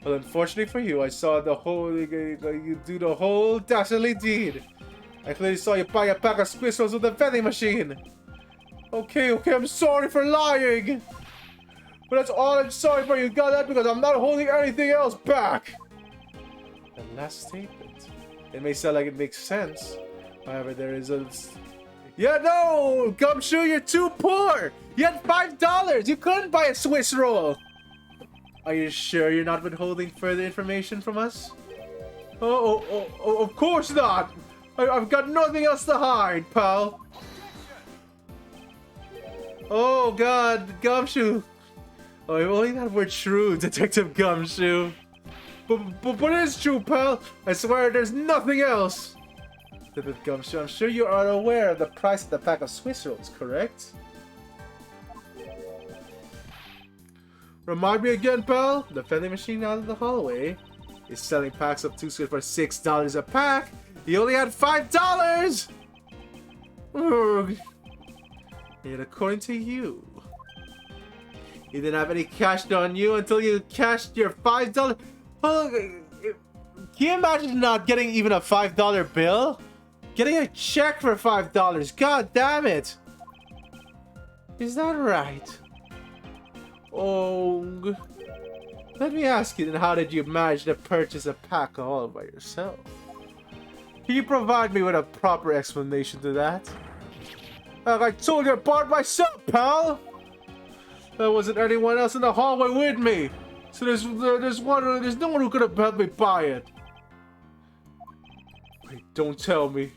But unfortunately for you, I saw the whole you do the whole dastardly deed. I clearly saw you buy a pack of Swiss rolls with a vending machine. Okay, I'm sorry for lying. But that's all I'm sorry for. You got that because I'm not holding anything else back. The last statement. It may sound like it makes sense. However, there is a... Yeah, no! Gumshoe, you're too poor! You had $5! You couldn't buy a Swiss roll! Are you sure you're not withholding further information from us? Oh, of course not! I've got nothing else to hide, pal! Oh god, Gumshoe! Oh, you only got word true, Detective Gumshoe. But it is true, pal. I swear there's nothing else. Stupid Gumshoe, I'm sure you are aware of the price of the pack of Swiss rolls, correct? Remind me again, pal. The vending machine out of the hallway is selling packs of 2 Swiss for $6 a pack. You only had $5! Ugh. And according to you, you didn't have any cash on you until you cashed your $5. Oh, can you imagine not getting even a $5 bill? Getting a check for $5. God damn it. Is that right? Oh. Let me ask you then, how did you manage to purchase a pack all by yourself? Can you provide me with a proper explanation to that? Like I told you, I bought myself, pal! There wasn't anyone else in the hallway with me. So there's no one who could have helped me buy it. Wait, don't tell me.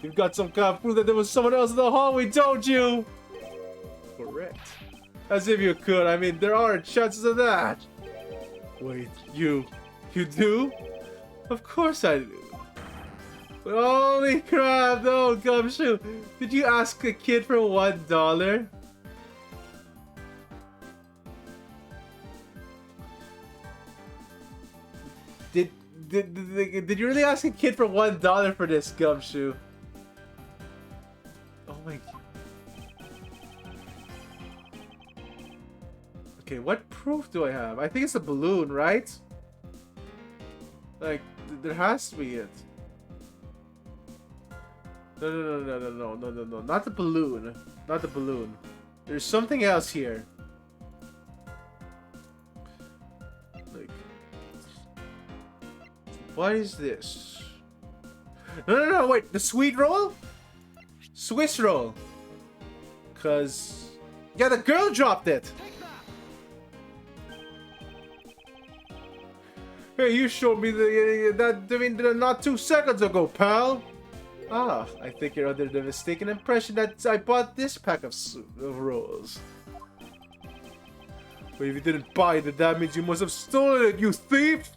You've got some kind of proof that there was someone else in the hallway, don't you? Correct. As if you could. I mean, there are chances of that. Wait, you do? Of course I do. But holy crap, no, Gumshoe. Did you ask a kid for $1? Did you really ask a kid for $1 for this, Gumshoe? Oh my god. Okay, what proof do I have? I think it's a balloon, right? Like, there has to be it. No, not the balloon. Not the balloon. There's something else here. Like, what is this? No, wait, the sweet roll? Swiss roll. Cause, yeah, the girl dropped it. Hey, you showed me that not 2 seconds ago, pal. Ah, I think you're under the mistaken impression that I bought this pack of rolls. But if you didn't buy it, that means you must have stolen it, you thief!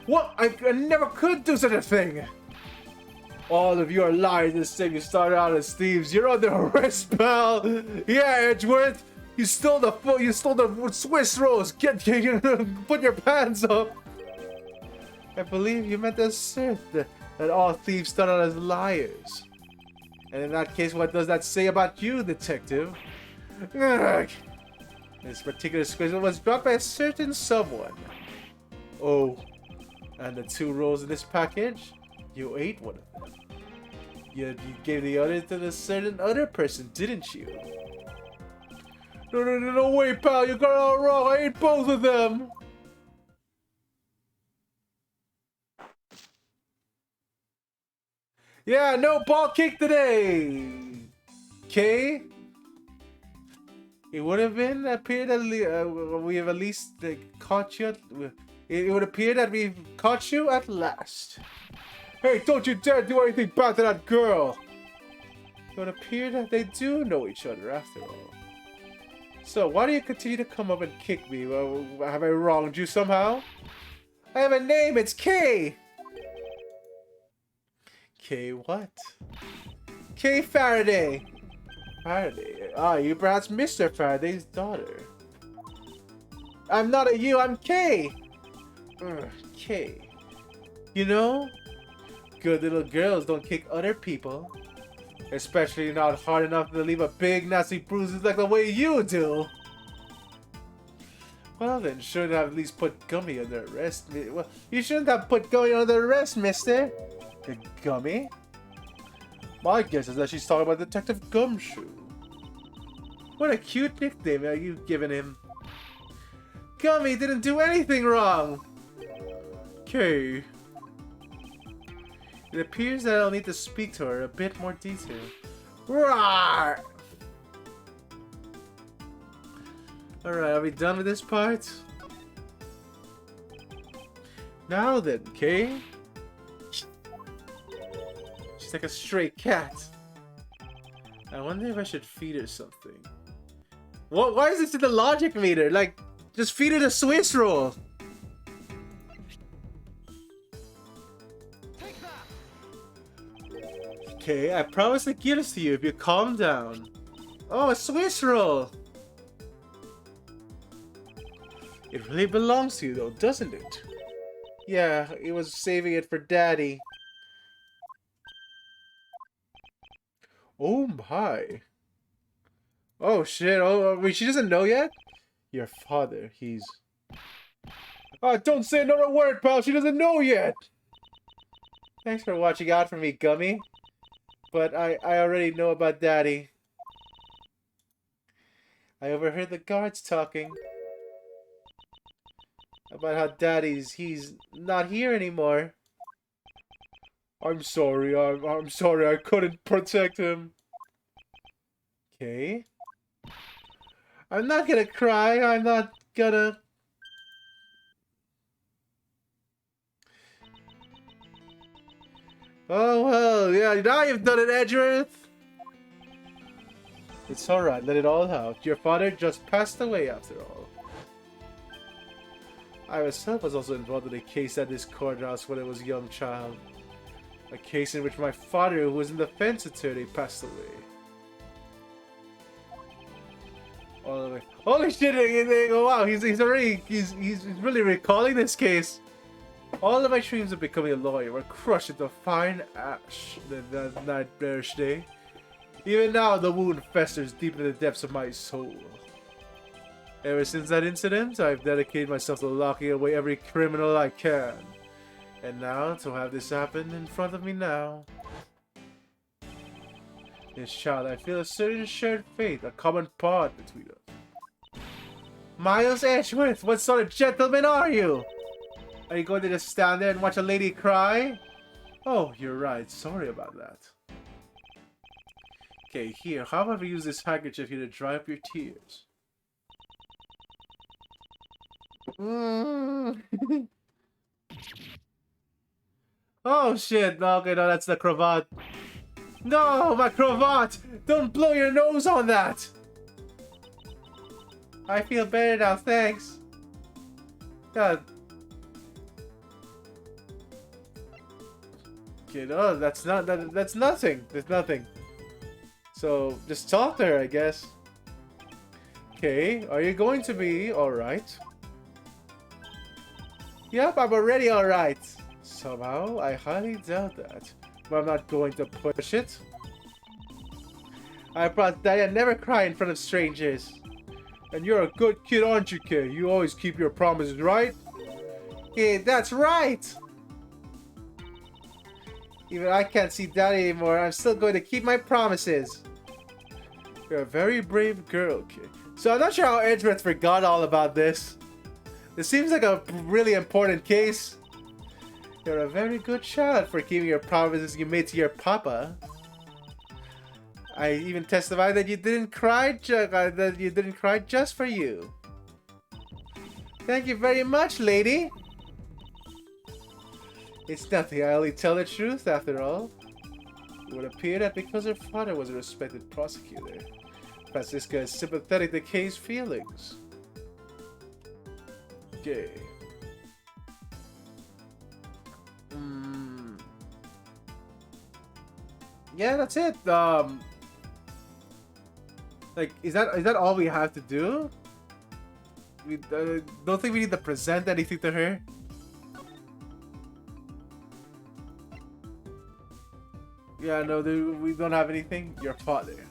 What? I never could do such a thing! All of you are liars and say you started out as thieves. You're under arrest, pal! Yeah, Edgeworth! You stole the Swiss rolls! Put your pants up! I believe you meant to assert that all thieves start out as liars. And in that case, what does that say about you, detective? Ugh. This particular Swiss roll was brought by a certain someone. Oh, and the 2 rolls in this package? You ate one of them. You gave the other to the certain other person, didn't you? No way, pal, you got it all wrong. I ate both of them. Yeah, no ball kick today. Okay. It would have been appeared that we have at least caught you. It would appear that we've caught you at last. Hey, don't you dare do anything bad to that girl. It would appear that they do know each other after all. So, why do you continue to come up and kick me? Have I wronged you somehow? I have a name, it's Kay! Kay what? Kay Faraday! Faraday? Ah, you perhaps Mr. Faraday's daughter. I'm not a you, I'm Kay! Kay. You know, good little girls don't kick other people. Especially not hard enough to leave a big nasty bruises like the way you do. Well then, shouldn't have at least put Gummy under arrest. Well, you shouldn't have put Gummy under arrest, mister. The Gummy? My guess is that she's talking about Detective Gumshoe. What a cute nickname are you giving him. Gummy didn't do anything wrong. Okay. It appears that I'll need to speak to her a bit more detail. Roar! Alright, are we done with this part? Now then, Kay. She's like a stray cat. I wonder if I should feed her something. What? Why is this in the logic meter? Like, just feed her the Swiss roll. Okay, I promise to give this to you if you calm down. Oh, a Swiss roll! It really belongs to you though, doesn't it? Yeah, he was saving it for Daddy. Oh my. Oh shit, oh, wait, she doesn't know yet? Your father, he's... Oh, don't say another word, pal, she doesn't know yet! Thanks for watching out for me, Gummy. But I already know about Daddy. I overheard the guards talking about how he's not here anymore. I'm sorry, I'm sorry, I couldn't protect him. Okay. I'm not gonna cry, I'm not gonna... Oh, well, yeah, now you've done it, Edgeworth! It's alright, let it all out. Your father just passed away after all. I myself was also involved in a case at this courthouse when I was a young child. A case in which my father, who was an defense attorney, passed away. Holy shit! Oh, wow, he's really recalling this case. All of my dreams of becoming a lawyer were crushed into fine ash that nightmarish day. Even now, the wound festers deep in the depths of my soul. Ever since that incident, I've dedicated myself to locking away every criminal I can. And now, to have this happen in front of me now. This child, I feel a certain shared fate, a common bond between us. Miles Edgeworth, what sort of gentleman are you? Are you going to just stand there and watch a lady cry? Oh, you're right. Sorry about that. Okay, here. How about we use this handkerchief here to dry up your tears? Oh, shit. Okay, no, that's the cravat. No, my cravat! Don't blow your nose on that! I feel better now, thanks. God. Okay, no, that's nothing. There's nothing. So, just talk to her, I guess. Okay, are you going to be alright? Yep, I'm already alright. Somehow, I highly doubt that. But I'm not going to push it. I promise Daddy I never cry in front of strangers. And you're a good kid, aren't you, kid? You always keep your promises, right? Yeah, that's right! Even I can't see Daddy anymore, I'm still going to keep my promises. You're a very brave girl, kid. So I'm not sure how Edgeworth forgot all about this. This seems like a really important case. You're a very good child for keeping your promises you made to your papa. I even testify that you didn't cry just for you. Thank you very much, lady. It's nothing, I only tell the truth after all. It would appear that because her father was a respected prosecutor, Francisca is sympathetic to Kay's feelings. Okay. Yeah, that's it. Like, is that all we have to do? We don't think we need to present anything to her. Yeah, no, we don't have anything. Your father.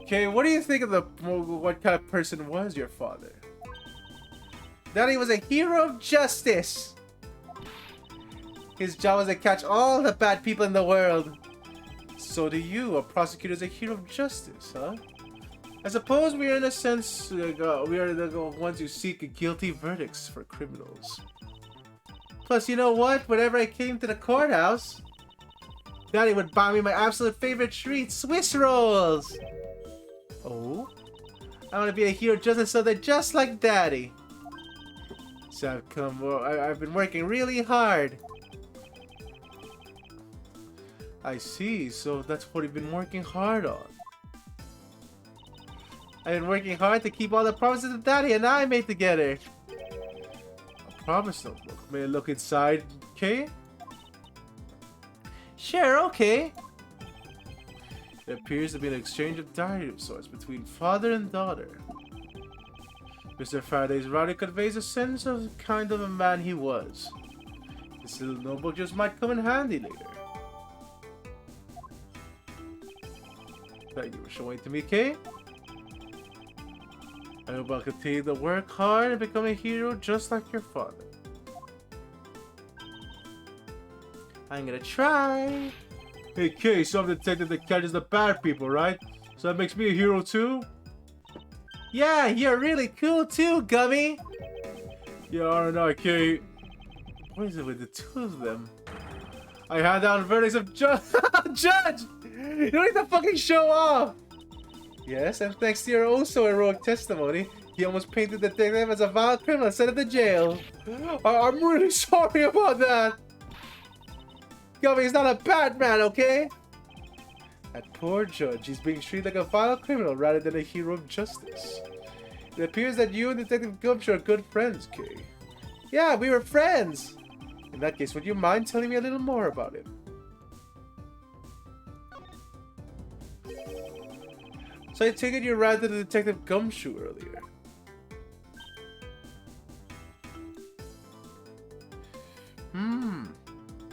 Okay, what do you think of what kind of person was your father? Daddy was a hero of justice. His job was to catch all the bad people in the world. So do you. A prosecutor is a hero of justice, huh? I suppose we are, in a sense, we are the ones who seek guilty verdicts for criminals. Plus, you know what? Whenever I came to the courthouse, Daddy would buy me my absolute favorite treat, Swiss rolls! Oh? I want to be a hero of justice so they're just like Daddy. So I've been working really hard. I see, so that's what you've been working hard on. I've been working hard to keep all the promises that Daddy and I made together. A promise notebook. May I look inside, okay? Sure, okay. It appears to be an exchange of diary of sorts between father and daughter. Mr. Faraday's writing conveys a sense of the kind of a man he was. This little notebook just might come in handy later. Thank you for showing it to me, Kay. I hope I'll continue to work hard and become a hero just like your father. I'm gonna try. Hey, Kay, so I'm the detective that catches the bad people, right? So that makes me a hero too? Yeah, you're really cool too, Gummy. Yeah, aren't I, Kay? What is it with the two of them? I hand down verdicts of Judge! You don't need to fucking show off! Yes, and thanks to your also heroic testimony, he almost painted the detective as a violent criminal and sent him to jail. I'm really sorry about that! Gummy's not a bad man, okay? That poor judge, he's being treated like a violent criminal rather than a hero of justice. It appears that you and Detective Gumshoe are good friends, Kay. Yeah, we were friends! In that case, would you mind telling me a little more about it? So I take it you ran to the Detective Gumshoe earlier.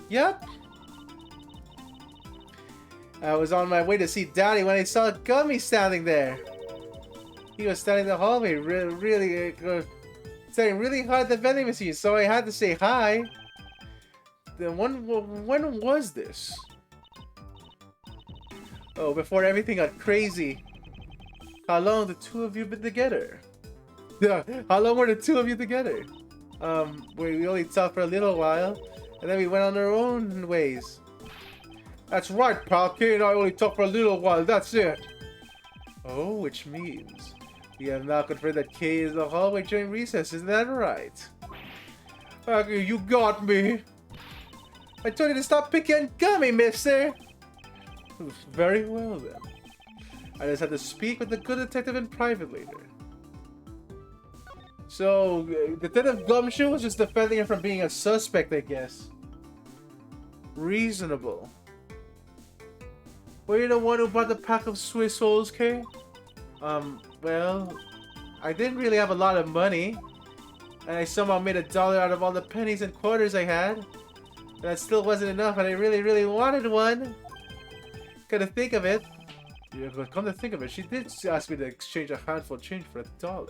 Yep. I was on my way to see Daddy when I saw Gummy standing there. He was standing in the hallway, standing really hard at the vending machine, so I had to say hi. Then when was this? Oh, before everything got crazy. How long the two of you been together? Yeah, how long were the two of you together? We only talked for a little while, and then we went on our own ways. That's right, pal. Kay and I only talked for a little while, that's it. Oh, which means we have now confirmed that Kay is in the hallway during recess, isn't that right? Okay, you got me. I told you to stop picking on Gummy, mister. Very well, then. I just had to speak with the good detective in private later. So, Detective Gumshoe was just defending him from being a suspect, I guess. Reasonable. Were you the one who bought the pack of Swiss rolls, Kay? Well, I didn't really have a lot of money. And I somehow made $1 out of all the pennies and quarters I had. That still wasn't enough, and I really wanted one. Gotta think of it. Yeah, but come to think of it, she did ask me to exchange a handful of change for $1.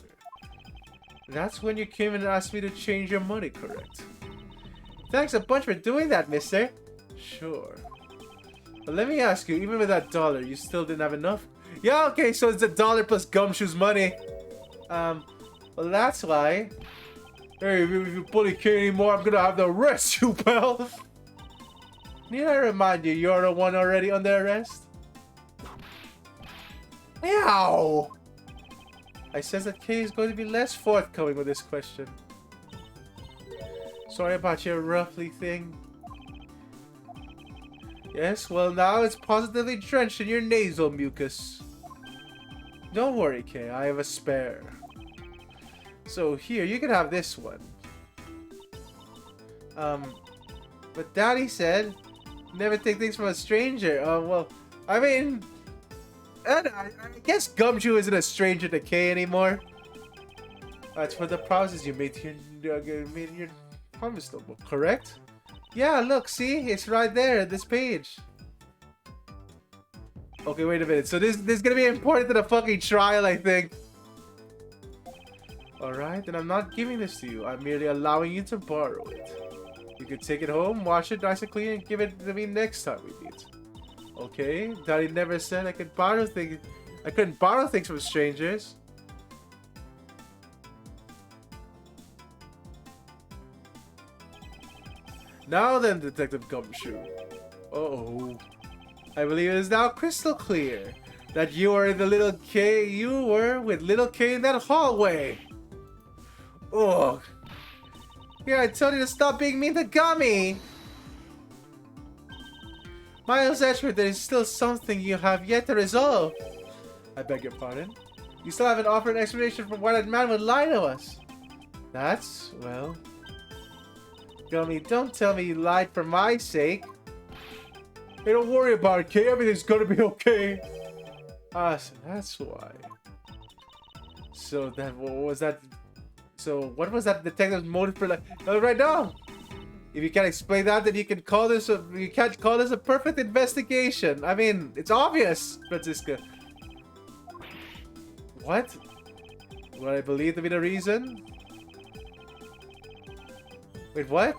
That's when you came and asked me to change your money, correct? Thanks a bunch for doing that, mister. Sure. But let me ask you, even with that $1, you still didn't have enough? Yeah, okay, so it's $1 plus Gumshoe's money. Well, that's why. Hey, if you bully Kay anymore, I'm gonna have to arrest you, pal. Need I remind you, you're the one already under arrest? Meow! I sense that Kay is going to be less forthcoming with this question. Sorry about your roughly thing. Yes, well now it's positively drenched in your nasal mucus. Don't worry, Kay, I have a spare. So here, you can have this one. But Daddy said, never take things from a stranger. Well, I mean, I guess Gumshoe isn't a stranger to Kay anymore. That's for the promises you made to your promise notebook, correct? Yeah, look, see? It's right there, this page. Okay, wait a minute. So this is gonna be important to the fucking trial, I think. Alright, then I'm not giving this to you. I'm merely allowing you to borrow it. You can take it home, wash it nice and clean, and give it to me next time we meet. Okay? Daddy never said I could borrow things. I couldn't borrow things from strangers. Now then, Detective Gumshoe. Uh-oh. I believe it is now crystal clear that you were with little Kay in that hallway. Ugh. Yeah, I told you to stop being mean to Gummy. Miles Edgeworth, there is still something you have yet to resolve. I beg your pardon? You still haven't offered an explanation for why that man would lie to us. That's, well... Gummy, don't tell me you lied for my sake. Hey, don't worry about it, Kay. Everything's gonna be okay. Ah, so that's why. So that what was that? So what was that detective's motive for like? Right now, if you can't explain that, then you can call this a. You can't call this a perfect investigation. I mean, it's obvious, Francisca. What? What I believe to be the reason? Wait, what?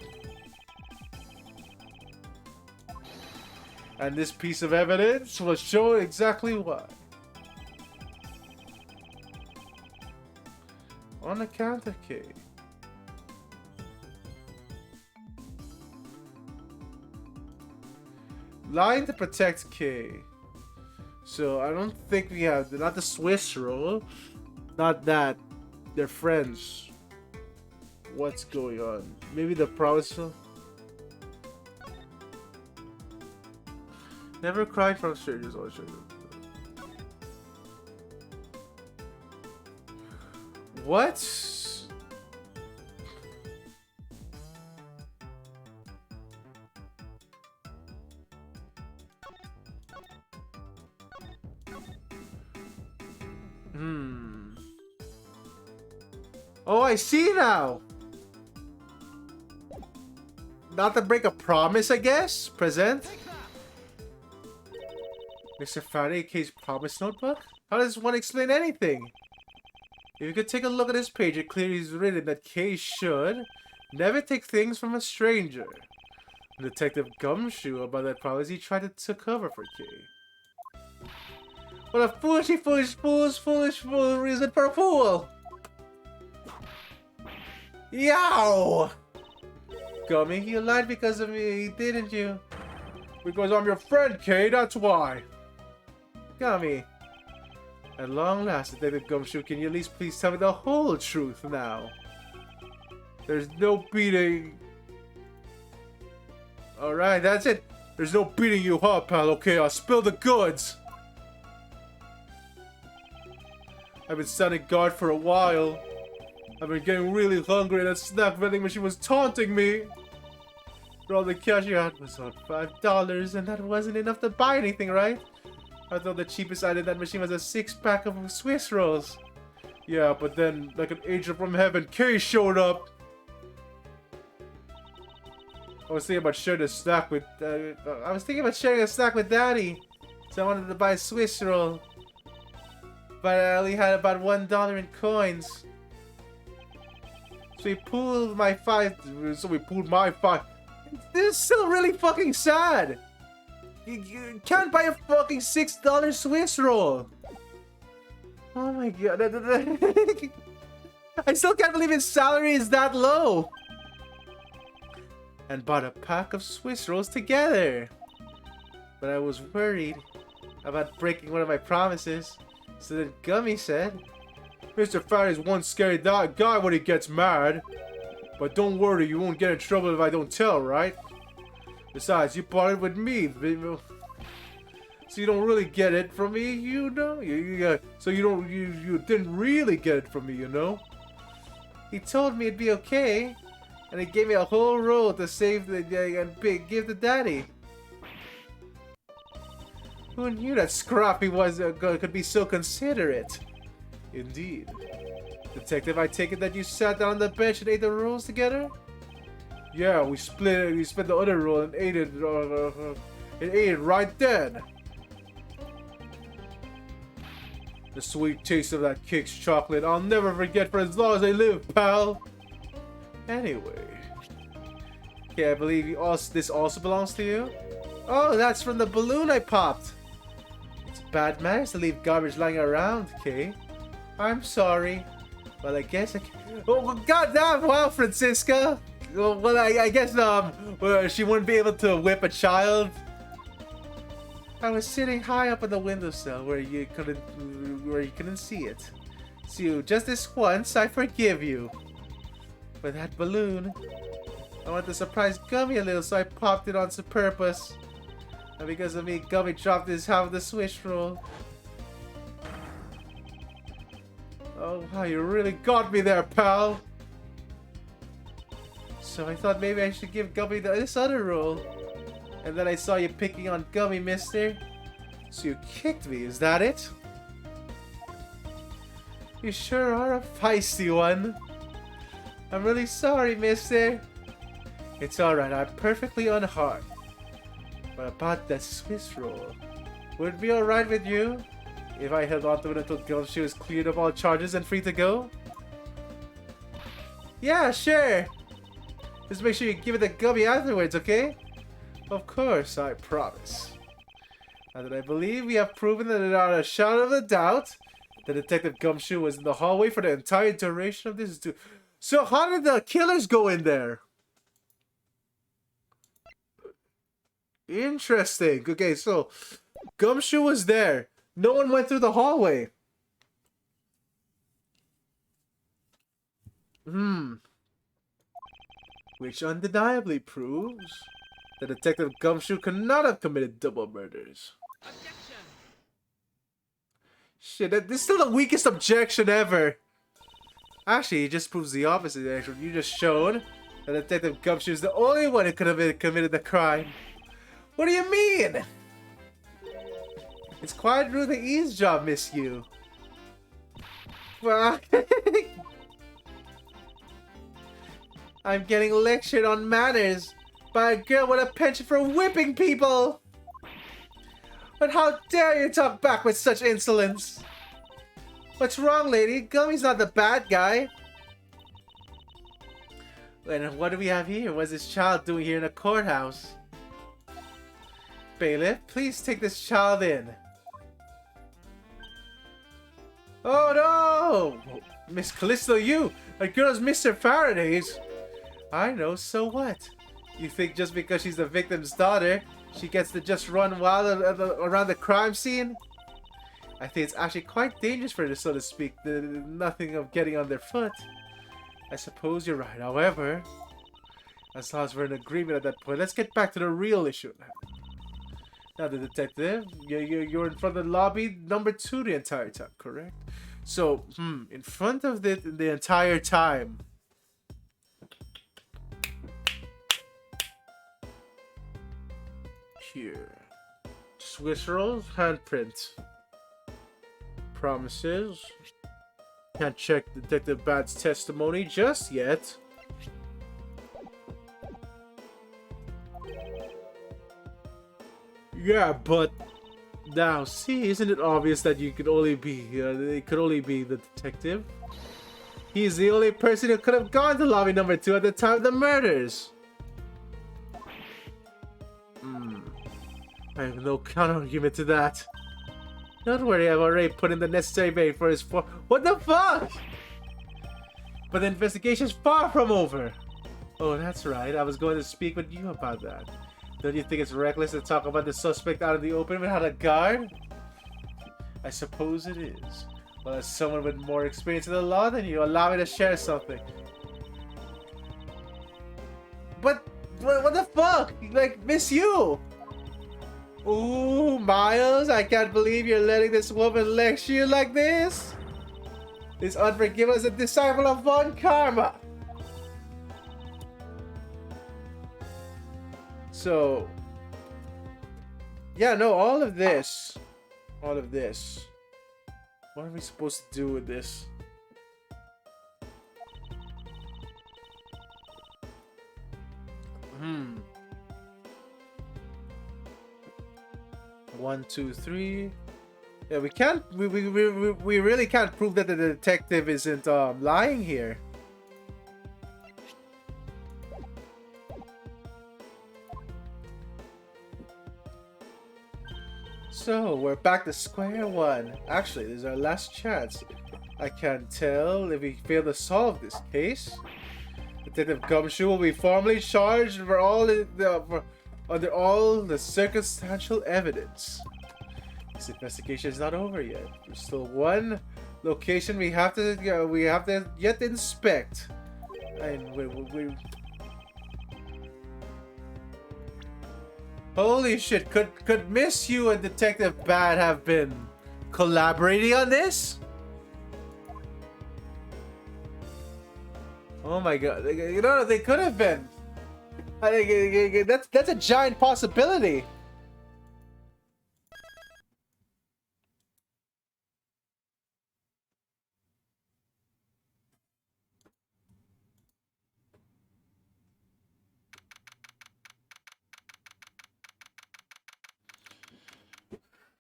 And this piece of evidence will show exactly why. On account of Kay. Lying to protect Kay. So I don't think we have not the Swiss roll. Not that. They're friends. What's going on? Maybe the promise. Never cried from strangers, always strangers. What? Oh, I see now. Not to break a promise, I guess. Present. Mr. Faraday, Kay's promise notebook? How does one explain anything? If you could take a look at this page, it clearly is written that Kay should never take things from a stranger. Detective Gumshoe, about that promise, he tried to cover for Kay. What a foolish fool reason for a fool! Yow! Gummy, you lied because of me, didn't you? Because I'm your friend, Kay, that's why. Gummy. At long last, Detective Gumshoe, can you at least please tell me the whole truth now? There's no beating. Alright, that's it. There's no beating you up, pal, okay? I'll spill the goods. I've been standing guard for a while. I've been getting really hungry and that snack vending machine was taunting me. For all the cash you had was on $5 and that wasn't enough to buy anything, right? I thought the cheapest item in that machine was a 6-pack of Swiss rolls. Yeah, but then, like an angel from heaven, Kay showed up. I was thinking about sharing a snack with, Daddy. So I wanted to buy a Swiss roll. But I only had about $1 in coins. So we pulled my 5. This is still really fucking sad. You can't buy a fucking $6 Swiss roll. Oh my god. I still can't believe his salary is that low. And bought a pack of Swiss rolls together. But I was worried about breaking one of my promises. So then Gummy said, Mr. Faraday's one scary guy when he gets mad. But don't worry, you won't get in trouble if I don't tell, right? Besides, you bought it with me, so you don't really get it from me, you know. You didn't really get it from me, you know. He told me it'd be okay, and he gave me a whole roll to save and give to Daddy. Who knew that Scrappy could be so considerate? Indeed. Detective, I take it that you sat down on the bench and ate the rolls together? Yeah, we split the other roll and ate it right then. The sweet taste of that cake's chocolate I'll never forget for as long as I live, pal. Anyway. Okay, I believe this also belongs to you? Oh, that's from the balloon I popped. It's bad manners to leave garbage lying around, Kay. I'm sorry. Well, I guess I can... Oh, goddamn! Wow, Francisca! Well, I guess, she wouldn't be able to whip a child. I was sitting high up on the windowsill where you couldn't see it. So, just this once, I forgive you. But that balloon... I wanted to surprise Gummy a little, so I popped it on purpose. And because of me, Gummy dropped his half of the Swiss roll. Oh, wow, you really got me there, pal. So I thought maybe I should give Gummy this other roll. And then I saw you picking on Gummy, mister. So you kicked me, is that it? You sure are a feisty one. I'm really sorry, mister. It's alright, I'm perfectly unharmed. But about that Swiss roll, would it be alright with you if I held on to it until Gumshoe is cleared of all charges and free to go? Yeah, sure. Just make sure you give it to Gummy afterwards, okay? Of course, I promise. Now that I believe we have proven that without a shadow of a doubt, the Detective Gumshoe was in the hallway for the entire duration of this. So how did the killers go in there? Interesting. Okay, so Gumshoe was there. No one went through the hallway. Which undeniably proves that Detective Gumshoe could not have committed double murders. Objection. Shit, this is still the weakest objection ever. Actually, it just proves the opposite. Actually, you just showed that Detective Gumshoe is the only one who could have committed the crime. What do you mean? It's quite rude to eavesdrop, Miss You. Well, I'm getting lectured on manners by a girl with a penchant for whipping people. But how dare you talk back with such insolence? What's wrong, lady? Gummy's not the bad guy. And what do we have here? What's this child doing here in a courthouse? Bailiff, please take this child in. Oh no! Miss Callisto, you! That girl's Mr. Faraday's. I know, so what? You think just because she's the victim's daughter, she gets to just run wild around the crime scene? I think it's actually quite dangerous for her, so to speak. Nothing of getting on their foot. I suppose you're right. However, as long as we're in agreement at that point, let's get back to the real issue now. Now, the detective, you're in front of the lobby number 2 the entire time, correct? So, in front of the entire time. Here. Swiss rolls, handprint. Promises. Can't check Detective Bad's testimony just yet. Yeah, but now, see, isn't it obvious that you could only be, it could only be the detective? He's the only person who could have gone to lobby number 2 at the time of the murders. I have no counter-argument to that. Don't worry, I've already put in the necessary bait for his What the fuck? But the investigation's far from over. Oh, that's right. I was going to speak with you about that. Don't you think it's reckless to talk about the suspect out in the open without a guard? I suppose it is. Well, as someone with more experience in the law than you, allow me to share something. But what the fuck? Like, Miss You! Ooh, Miles, I can't believe you're letting this woman lecture you like this. This Unforgiven is a disciple of Von Karma. So, yeah, no, all of this. What are we supposed to do with this? One, two, three. Yeah, we can't. We really can't prove that the detective isn't lying here. So we're back to square one. Actually, this is our last chance. I can't tell if we fail to solve this case. Detective Gumshoe will be formally charged for under all the circumstantial evidence. This investigation is not over yet. There's still one location we have to yet inspect, and we Holy shit! Could Miss You and Detective Bad have been collaborating on this? Oh my god! You know, they could have been. I think that's a giant possibility.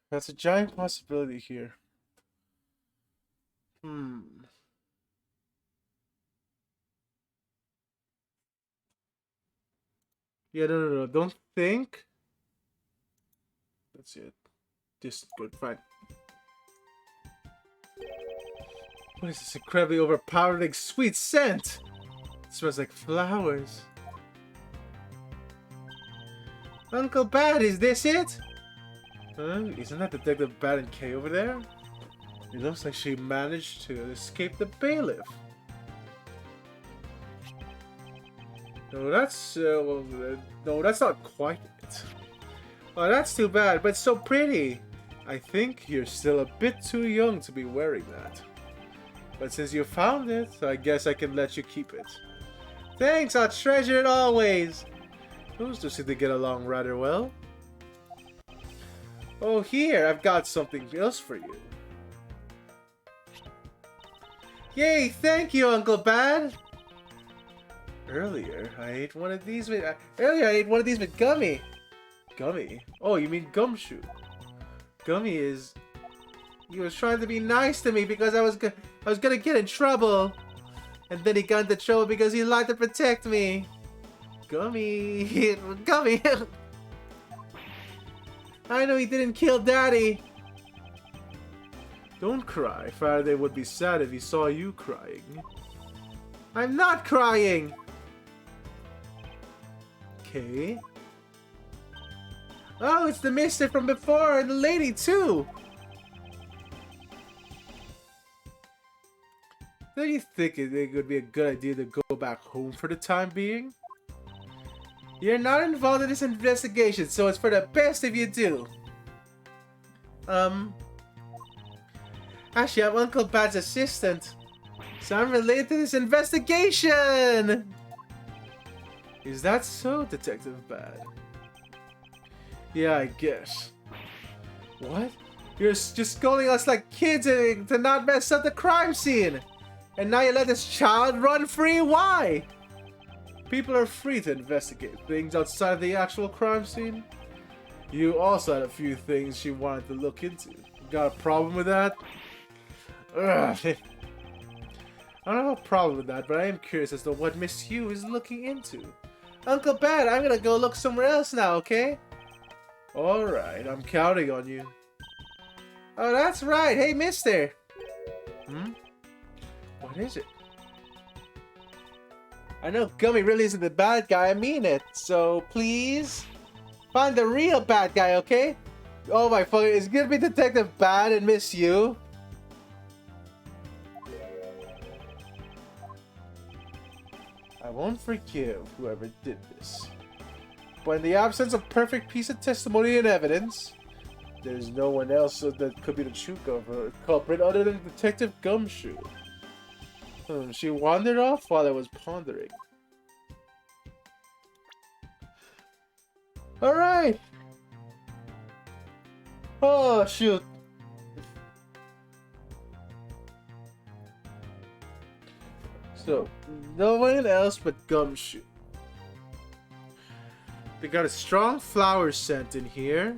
That's a giant possibility here. Yeah, no. Don't think. That's it. Just good, fine. What is this incredibly overpowering sweet scent? It smells like flowers. Uncle Bad, is this it? Huh? Isn't that Detective Bad and Kay over there? It looks like she managed to escape the bailiff. No, that's no, that's not quite it. Oh, that's too bad, but it's so pretty. I think you're still a bit too young to be wearing that. But since you found it, I guess I can let you keep it. Thanks, I'll treasure it always. Those two seem to get along rather well. Oh, here, I've got something else for you. Yay, thank you, Uncle Bad. Earlier, I ate one of these with Gummy. Gummy? Oh, you mean Gumshoe? Gummy is... He was trying to be nice to me because I was gonna get in trouble. And then he got into trouble because he lied to protect me. Gummy... Gummy... I know he didn't kill Daddy. Don't cry. Faraday would be sad if he saw you crying. I'm not crying! Okay. Oh, it's the mister from before and the lady too! Don't you think it would be a good idea to go back home for the time being? You're not involved in this investigation, so it's for the best if you do. Actually, I'm Uncle Bad's assistant. So I'm related to this investigation! Is that so, Detective Bad? Yeah, I guess. What? You're just scolding us like kids to not mess up the crime scene! And now you let this child run free? Why? People are free to investigate things outside of the actual crime scene. You also had a few things you wanted to look into. Got a problem with that? Ugh. I don't have a problem with that, but I am curious as to what Miss Hugh is looking into. Uncle Bad, I'm gonna go look somewhere else now, okay? Alright, I'm counting on you. Oh, that's right. Hey, mister. What is it? I know Gummy really isn't the bad guy, I mean it. So, please, find the real bad guy, okay? Oh my fuck, it's gonna be Detective Bad and Miss Hugh. I won't forgive whoever did this. But in the absence of perfect piece of testimony and evidence, there's no one else that could be the true culprit other than Detective Gumshoe. She wandered off while I was pondering. Alright! Oh, shoot. So, no one else but Gumshoe. They got a strong flower scent in here.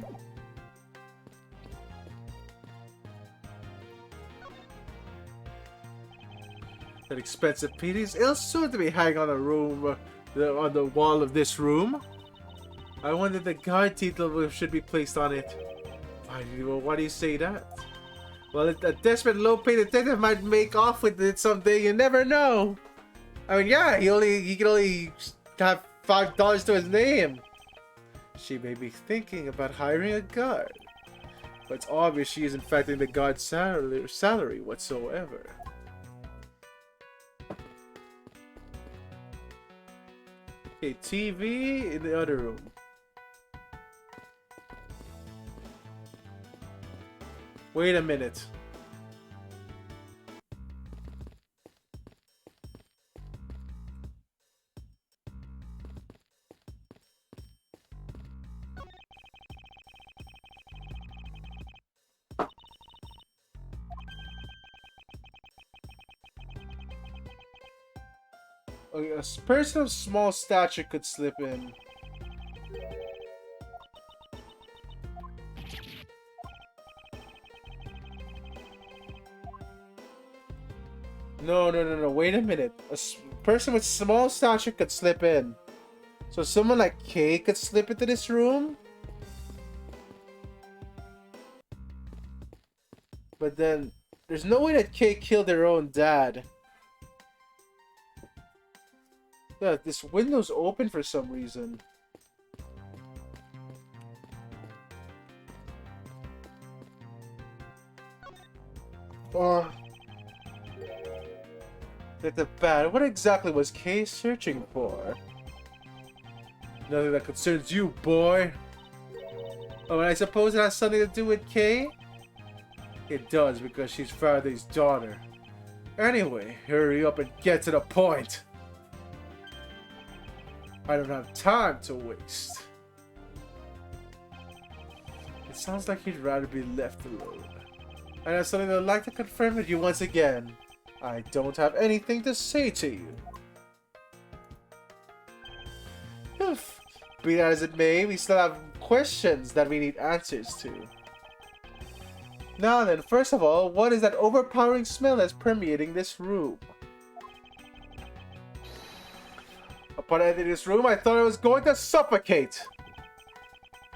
That expensive piece. It'll soon to be hanging on on the wall of this room. I wonder the guard title should be placed on it. Why do you say that? Well, a desperate low-paid detective might make off with it someday. You never know. I mean, yeah, he can only have $5 to his name. She may be thinking about hiring a guard, but it's obvious she isn't factoring the guard's salary whatsoever. Okay, TV in the other room. Wait a minute. A person of small stature could slip in. No. Wait a minute. Person with small stature could slip in. So someone like Kay could slip into this room? But then, there's no way that Kay killed her own dad. Yeah, this window's open for some reason. Or... the bat. What exactly was Kay searching for? Nothing that concerns you, boy. Oh, and I suppose it has something to do with Kay? It does, because she's Faraday's daughter. Anyway, hurry up and get to the point. I don't have time to waste. It sounds like he'd rather be left alone. I have something I'd like to confirm with you once again. I don't have anything to say to you. Be that as it may, we still have questions that we need answers to. Now then, first of all, what is that overpowering smell that's permeating this room? Upon entering this room, I thought I was going to suffocate.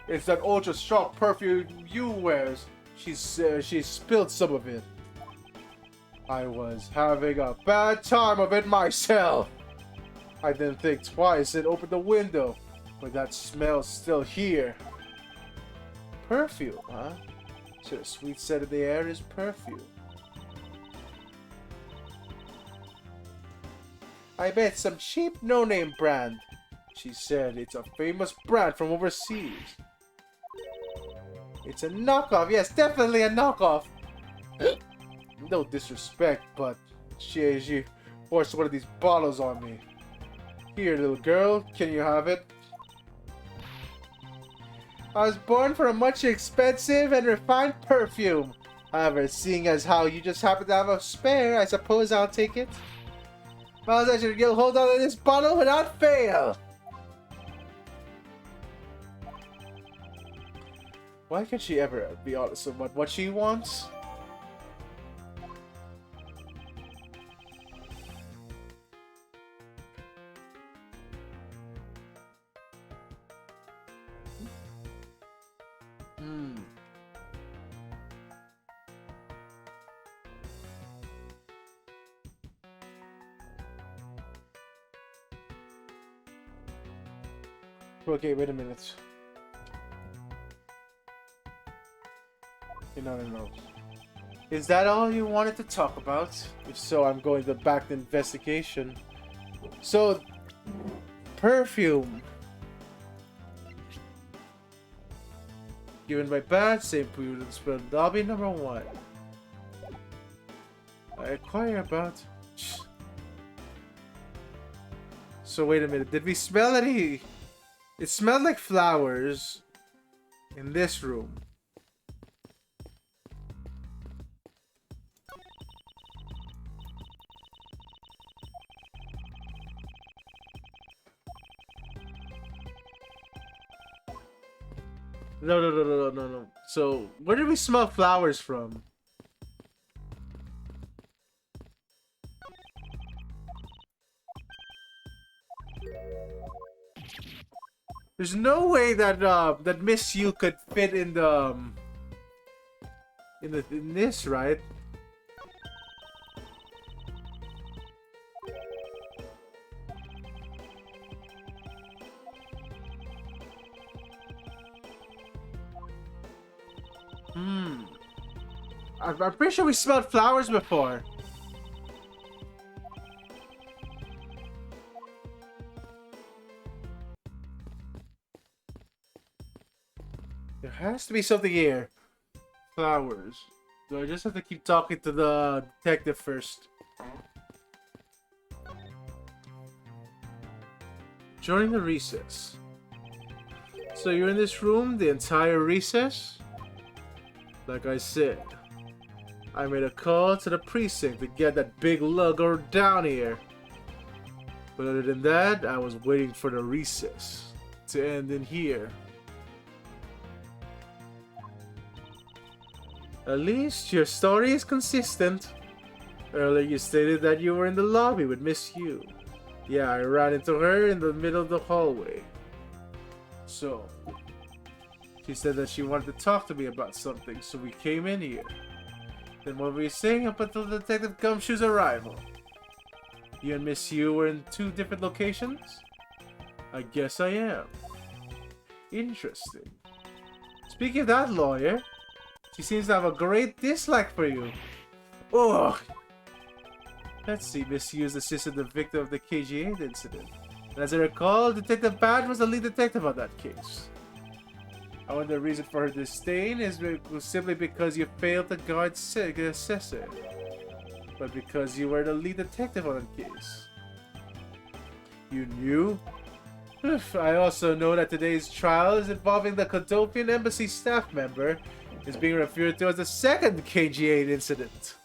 It's that ultra strong perfume you wears. She spilled some of it. I was having a bad time of it myself. I didn't think twice and opened the window, but that smell's still here. Perfume, huh? So the sweet scent of the air is perfume. I bet some cheap no-name brand. She said it's a famous brand from overseas. It's a knockoff. Yes, definitely a knockoff. No disrespect, but she forced one of these bottles on me. Here, little girl, can you have it? I was born for a much expensive and refined perfume. However, seeing as how you just happen to have a spare, I suppose I'll take it. Miles, you'll hold on to this bottle without fail. Why can't she ever be honest about what she wants? Okay, wait a minute. No. Is that all you wanted to talk about? If so, I'm going to back the investigation. So, perfume. Given by bad St. Prudence, but lobby number 1. I inquire about... So wait a minute, did we smell any... It smelled like flowers in this room. No. So, where did we smell flowers from? There's no way that that Miss Yu could fit in the in this, right? I'm pretty sure we smelled flowers before. There has to be something here. Flowers. Do I just have to keep talking to the detective first? During the recess. So you're in this room the entire recess? Like I said, I made a call to the precinct to get that big lugger down here. But other than that, I was waiting for the recess to end in here. At least your story is consistent. Earlier you stated that you were in the lobby with Miss Yu. Yeah, I ran into her in the middle of the hallway. So, she said that she wanted to talk to me about something, so we came in here. Then what were you saying up until Detective Gumshoe's arrival? You and Miss Yu were in 2 different locations? I guess I am. Interesting. Speaking of that lawyer, she seems to have a great dislike for you. Ugh. Let's see, Miss Yu's assisted the victim of the KG8 incident. And as I recall, Detective Badge was the lead detective on that case. I wonder the reason for her disdain was simply because you failed to guard Assessor. But because you were the lead detective on that case. You knew? I also know that today's trial is involving the Kodofian Embassy staff member is being referred to as the second KG8 incident.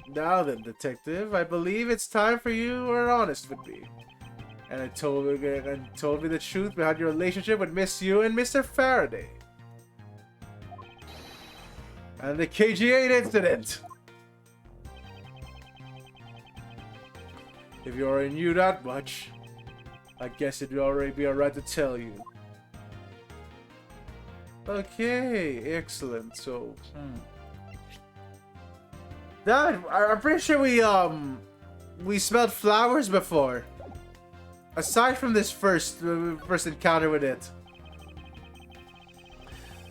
Now then, Detective, I believe it's time for you were honest with me. And told me the truth behind your relationship with Miss Yu and Mr. Faraday. And the KG8 incident. If you already knew that much, I guess it'd already be alright to tell you. Okay, excellent. So, Dad, I'm pretty sure we smelled flowers before. Aside from this first encounter with it.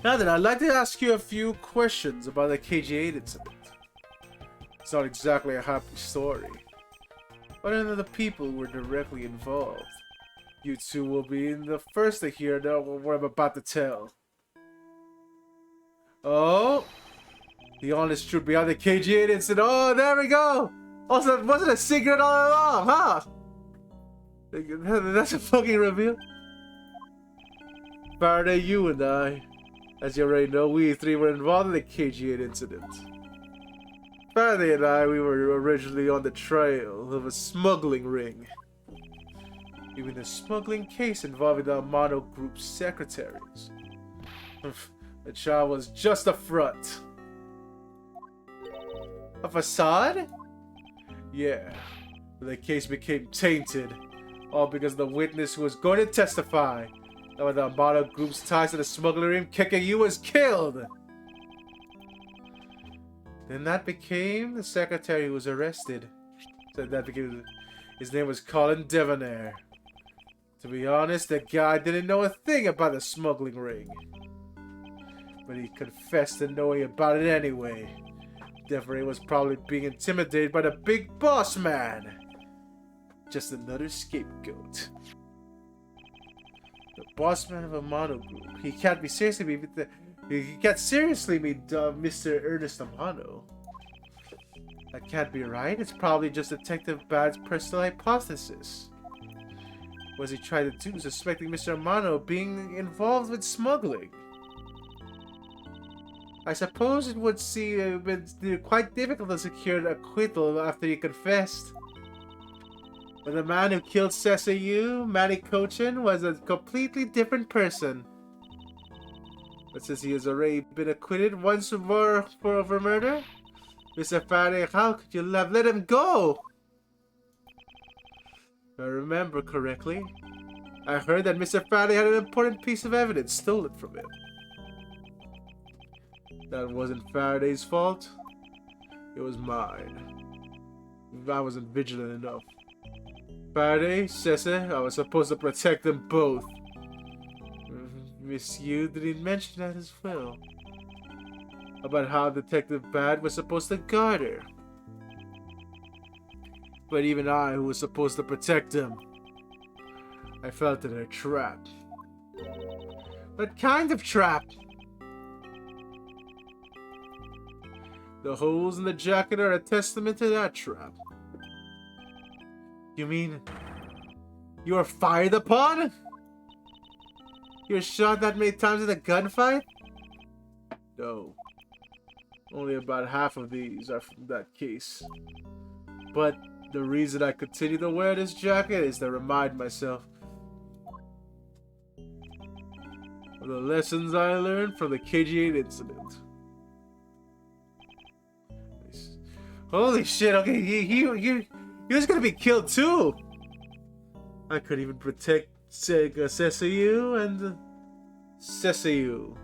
Now then, I'd like to ask you a few questions about the KG8 incident. It's not exactly a happy story. But none of the people who were directly involved. You two will be the first to hear what I'm about to tell. Oh! The honest truth behind the KG8 incident. Oh, there we go! Also, wasn't a secret all along, huh? That's a fucking reveal. Faraday, you and I, as you already know, we 3 were involved in the KG8 incident. Faraday and I, we were originally on the trail of a smuggling ring. Even a smuggling case involving the Amano Group's secretaries. The child was just a front. A facade? Yeah. The case became tainted. All because the witness who was going to testify that when the Amano Group's ties to the smuggling ring, Kekayu was killed. Then that became the secretary who was arrested. So that became his name was Colin Devonair. To be honest, the guy didn't know a thing about the smuggling ring. But he confessed to knowing about it anyway. Devonair was probably being intimidated by the big boss man. Just another scapegoat. The boss man of Amano Group. He can't be seriously he can't seriously be Mr. Ernest Amano. That can't be right. It's probably just Detective Bad's personal hypothesis. What was he trying to do, suspecting Mr. Amano being involved with smuggling? I suppose it would seem quite difficult to secure an acquittal after he confessed. But the man who killed Sesayu, Manny Kochin, was a completely different person. But since he has already been acquitted once for over murder, Mr. Faraday, how could you have let him go? If I remember correctly, I heard that Mr. Faraday had an important piece of evidence stolen from him. That wasn't Faraday's fault. It was mine. I wasn't vigilant enough. Faraday, Sese, I was supposed to protect them both. Miss Yu didn't mention that as well. About how Detective Bad was supposed to guard her. But even I, who was supposed to protect them, I fell into their trap. What kind of trap? The holes in the jacket are a testament to that trap. You mean you were fired upon? You were shot that many times in a gunfight? No. Only about half of these are from that case. But the reason I continue to wear this jacket is to remind myself of the lessons I learned from the KG8 incident. Holy shit, okay, he was gonna be killed too! I could even protect Sesayu and Sesayu.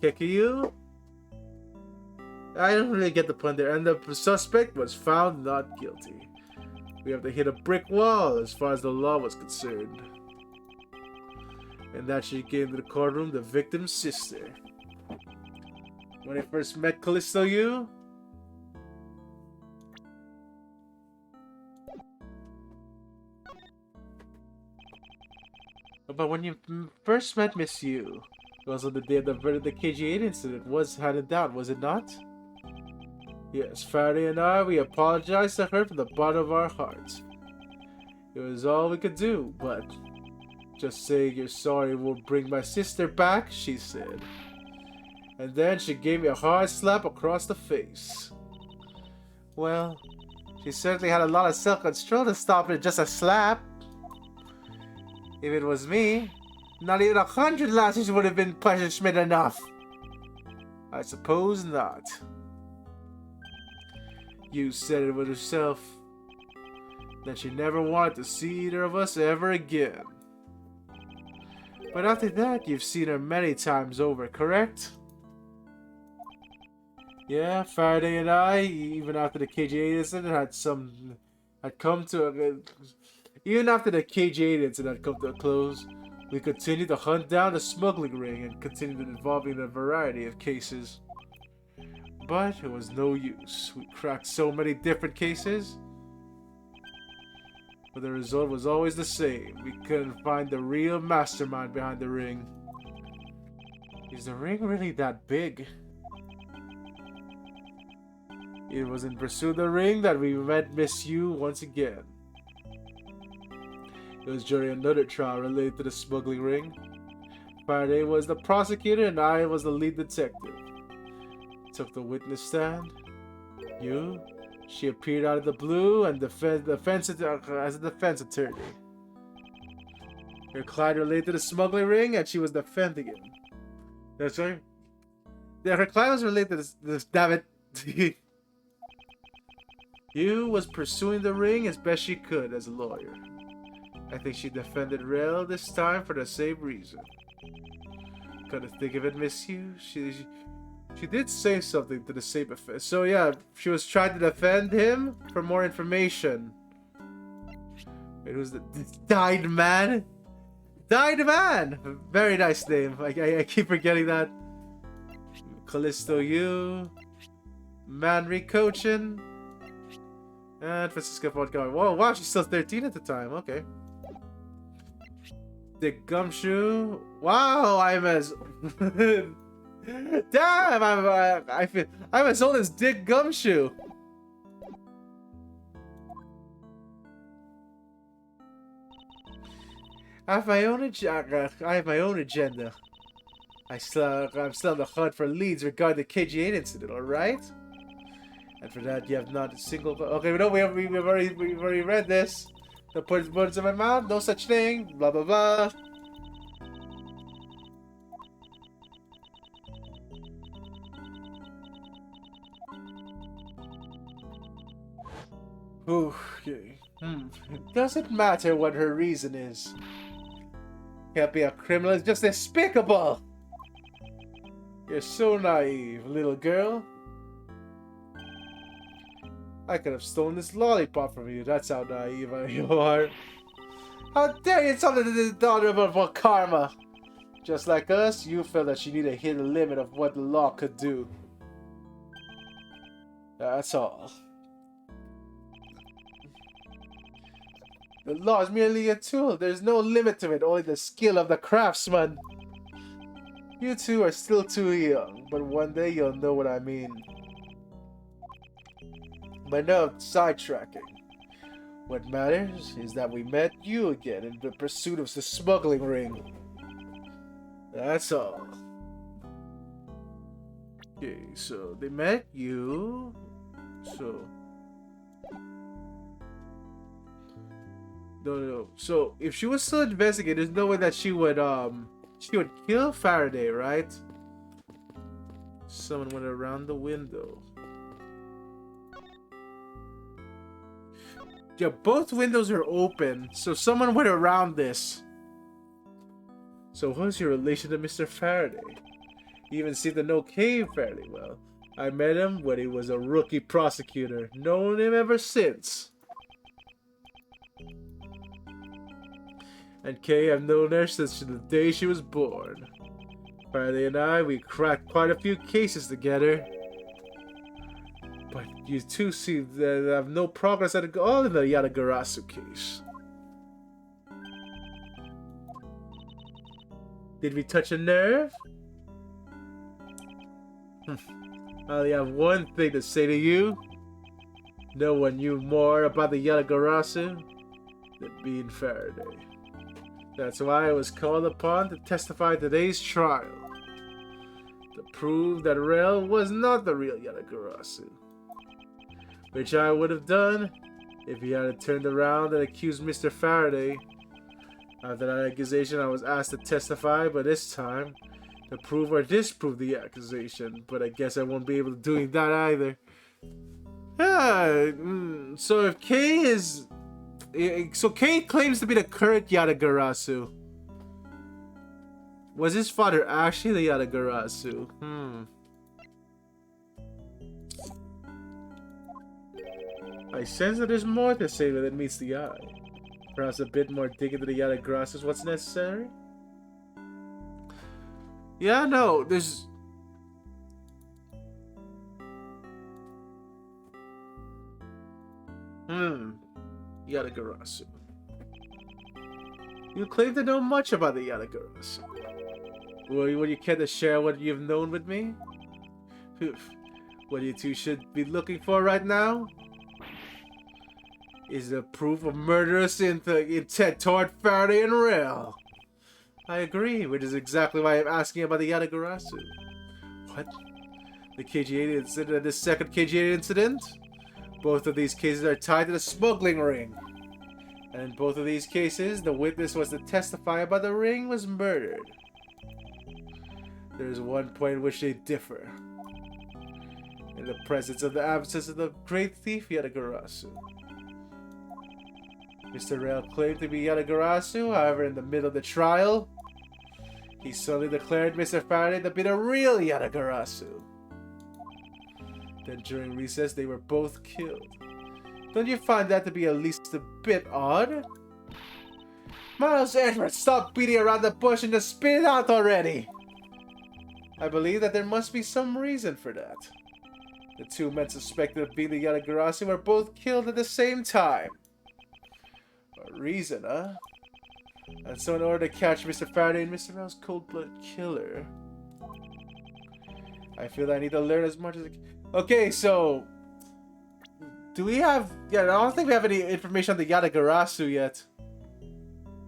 Kekiyu? I don't really get the pun there. And the suspect was found not guilty. We have to hit a brick wall as far as the law was concerned. And that she came to the courtroom, the victim's sister. When I first met Callisto Yu, but when you first met Miss Yu, it was on the day of the KG8 incident was handed down, was it not? Yes, Faraday and I, we apologized to her from the bottom of our hearts. It was all we could do, but just saying you're sorry will bring my sister back, she said. And then she gave me a hard slap across the face. Well, she certainly had a lot of self-control to stop it at just a slap. If it was me, not even 100 lashes would have been punishment enough. I suppose not. You said it with herself that she never wanted to see either of us ever again. But after that, you've seen her many times over, correct? Yeah, Faraday and I, even after the KG8 incident had come to a... Even after the KG8 incident had come to a close, we continued to hunt down the smuggling ring and continued involving a variety of cases. But it was no use. We cracked so many different cases, but the result was always the same. We couldn't find the real mastermind behind the ring. Is the ring really that big? It was in pursuit of the ring that we met Miss Yu once again. It was during another trial related to the smuggling ring. Faraday was the prosecutor and I was the lead detective. Took the witness stand. You? She appeared out of the blue and as a defense attorney. Her client related to the smuggling ring and she was defending him. That's right. Yeah, her client was related to this. Damn it. You was pursuing the ring as best she could as a lawyer. I think she defended Rel this time for the same reason. Couldn't think of it, Miss Yu. She did say something to the same effect. So yeah, she was trying to defend him for more information. Wait, who's the Died Man? Died Man! Very nice name. I keep forgetting that. Callisto Yu. Manri Kochin. And Francisca Montgomery. Whoa, wow, she's still 13 at the time. Okay. Dick Gumshoe. Wow, I'm as... Damn, I'm as old as Dick Gumshoe. I have my own agenda. I'm still on the hunt for leads regarding the KG8 incident, alright? And for that, you have not a single... Okay, no, we've already read this. Don't put words in my mouth, no such thing, blah blah blah. Okay. It doesn't matter what her reason is. Can't be a criminal, it's just despicable! You're so naive, little girl. I could have stolen this lollipop from you, that's how naive you are. How dare you tell me the daughter of Karma! Just like us, you felt that she needed to hit the limit of what the law could do. That's all. The law is merely a tool. There's no limit to it, only the skill of the craftsman. You two are still too young, but one day you'll know what I mean. But no sidetracking. What matters is that we met you again in the pursuit of the smuggling ring. That's all. Okay, so they met you. So No. So if she was still investigating, there's no way that she would kill Faraday, right? Someone went around the window. Yeah, both windows are open, so someone went around this. So what's your relation to Mr. Faraday? You even seem to know Cave fairly well. I met him when he was a rookie prosecutor. Known him ever since. And Kay, I've known her since the day she was born. Faraday and I, we cracked quite a few cases together. But you two seem to have no progress at all in the Yatagarasu case. Did we touch a nerve? I only have one thing to say to you. No one knew more about the Yatagarasu than me and Faraday. That's why I was called upon to testify at today's trial. To prove that Rel was not the real Yatagarasu. Which I would have done if he had turned around and accused Mr. Faraday. After that accusation, I was asked to testify, but this time, to prove or disprove the accusation. But I guess I won't be able to do that either. Yeah, so if Kay is... So Kay claims to be the current Yatagarasu. Was his father actually the Yatagarasu? I sense that there's more to say than meets the eye. Perhaps a bit more dig into the Yatagarasu is what's necessary? Yeah, no, there's... Yatagarasu. You claim to know much about the Yatagarasu. Would you care to share what you've known with me? What you two should be looking for right now is the proof of murderous intent toward Faraday and Rel. I agree, which is exactly why I'm asking about the Yatagarasu. What? The KG-8 incident and the second KG-8 incident? Both of these cases are tied to the smuggling ring. And in both of these cases, the witness was to testify about the ring was murdered. There is one point in which they differ. In the presence of the absence of the great thief Yatagarasu. Mr. Rel claimed to be Yatagarasu, however, in the middle of the trial, he suddenly declared Mr. Faraday to be the real Yatagarasu. Then during recess, they were both killed. Don't you find that to be at least a bit odd? Miles Edwards, stop beating around the bush and just spit it out already! I believe that there must be some reason for that. The two men suspected of being the Yatagarasu were both killed at the same time. A reason, huh? And so in order to catch Mr. Faraday and Mr. Rel's cold-blooded killer, I feel that I need to learn as much as I can. Okay, so... Do we have... Yeah, I don't think we have any information on the Yatagarasu yet.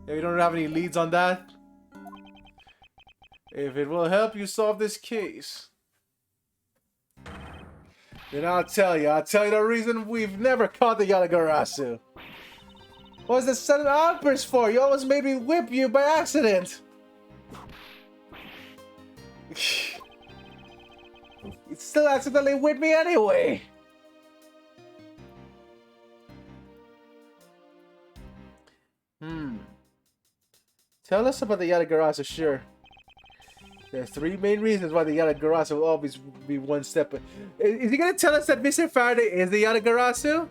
Yeah, we don't have any leads on that. If it will help you solve this case, then I'll tell you the reason we've never caught the Yatagarasu. What was the sudden outburst for? You almost made me whip you by accident. You still accidentally whipped me anyway. Tell us about the Yatagarasu, sure. There are three main reasons why the Yatagarasu will always be one step. Is he gonna tell us that Mr. Faraday is the Yatagarasu?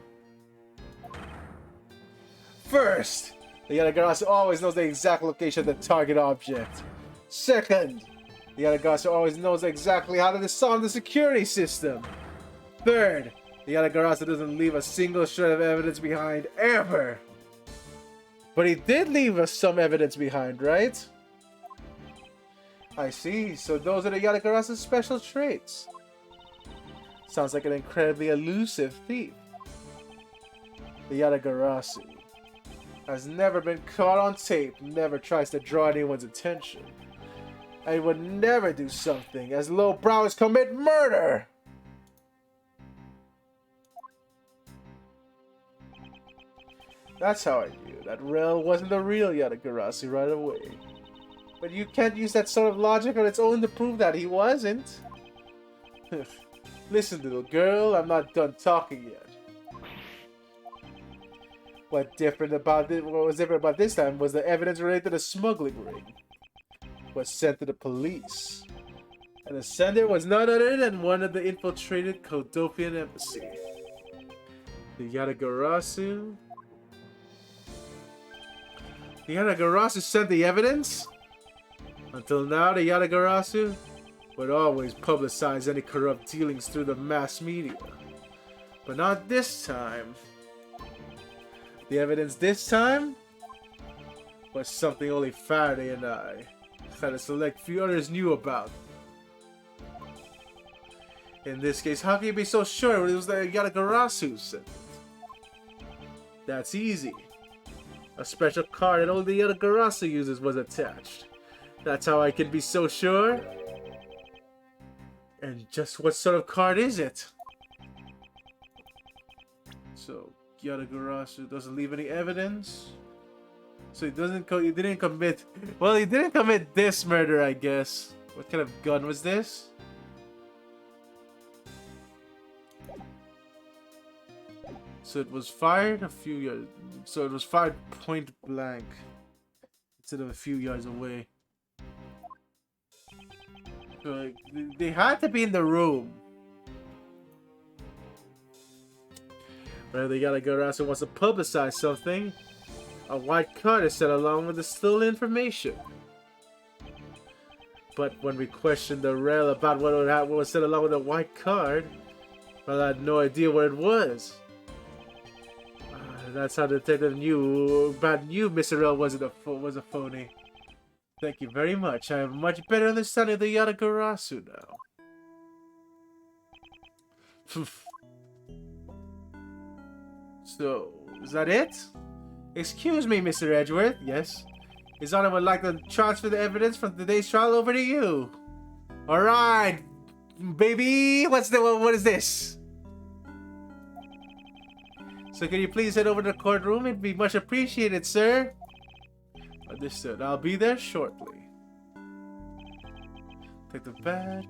First, the Yatagarasu always knows the exact location of the target object. Second, the Yatagarasu always knows exactly how to disarm the security system. Third, the Yatagarasu doesn't leave a single shred of evidence behind, ever. But he did leave us some evidence behind, right? I see, so those are the Yatagarasu's special traits. Sounds like an incredibly elusive thief. The Yatagarasu has never been caught on tape, never tries to draw anyone's attention, and would never do something as lowbrow as commit murder! That's how I view it. that Rel wasn't the real Yatagarasu right away. But you can't use that sort of logic on its own to prove that he wasn't. Listen, little girl, I'm not done talking yet. What was different about this time was the evidence related to the smuggling ring was sent to the police. And the sender was none other than one of the infiltrated Kodofian embassy. The Yatagarasu? The Yatagarasu sent the evidence? Until now, the Yatagarasu would always publicize any corrupt dealings through the mass media. But not this time. The evidence this time was something only Faraday and I, and a select few others knew about. In this case, how can you be so sure it was the Yatagarasu who sent it? That's easy. A special card that only the Yatagarasu uses was attached. That's how I can be so sure. And just what sort of card is it? So, Yatagarasu doesn't leave any evidence. So he didn't commit. Well, he didn't commit this murder, I guess. What kind of gun was this? So it was fired a few yards. So it was fired point blank instead of a few yards away. So they had to be in the room. Whether the Yatagarasu wants to publicize something, a white card is sent along with the stolen information. But when we questioned the Rel about what was sent along with the white card, well, I had no idea what it was. That's how the detective knew Mr. Rel was a phony. Thank you very much. I have a much better understanding of the Yatagarasu now. So, is that it? Excuse me, Mr. Edgeworth. Yes? His Honor would like to transfer the evidence from today's trial over to you. Alright, baby. What is this? So can you please head over to the courtroom? It'd be much appreciated, sir. Understood. I'll be there shortly. Take the bed.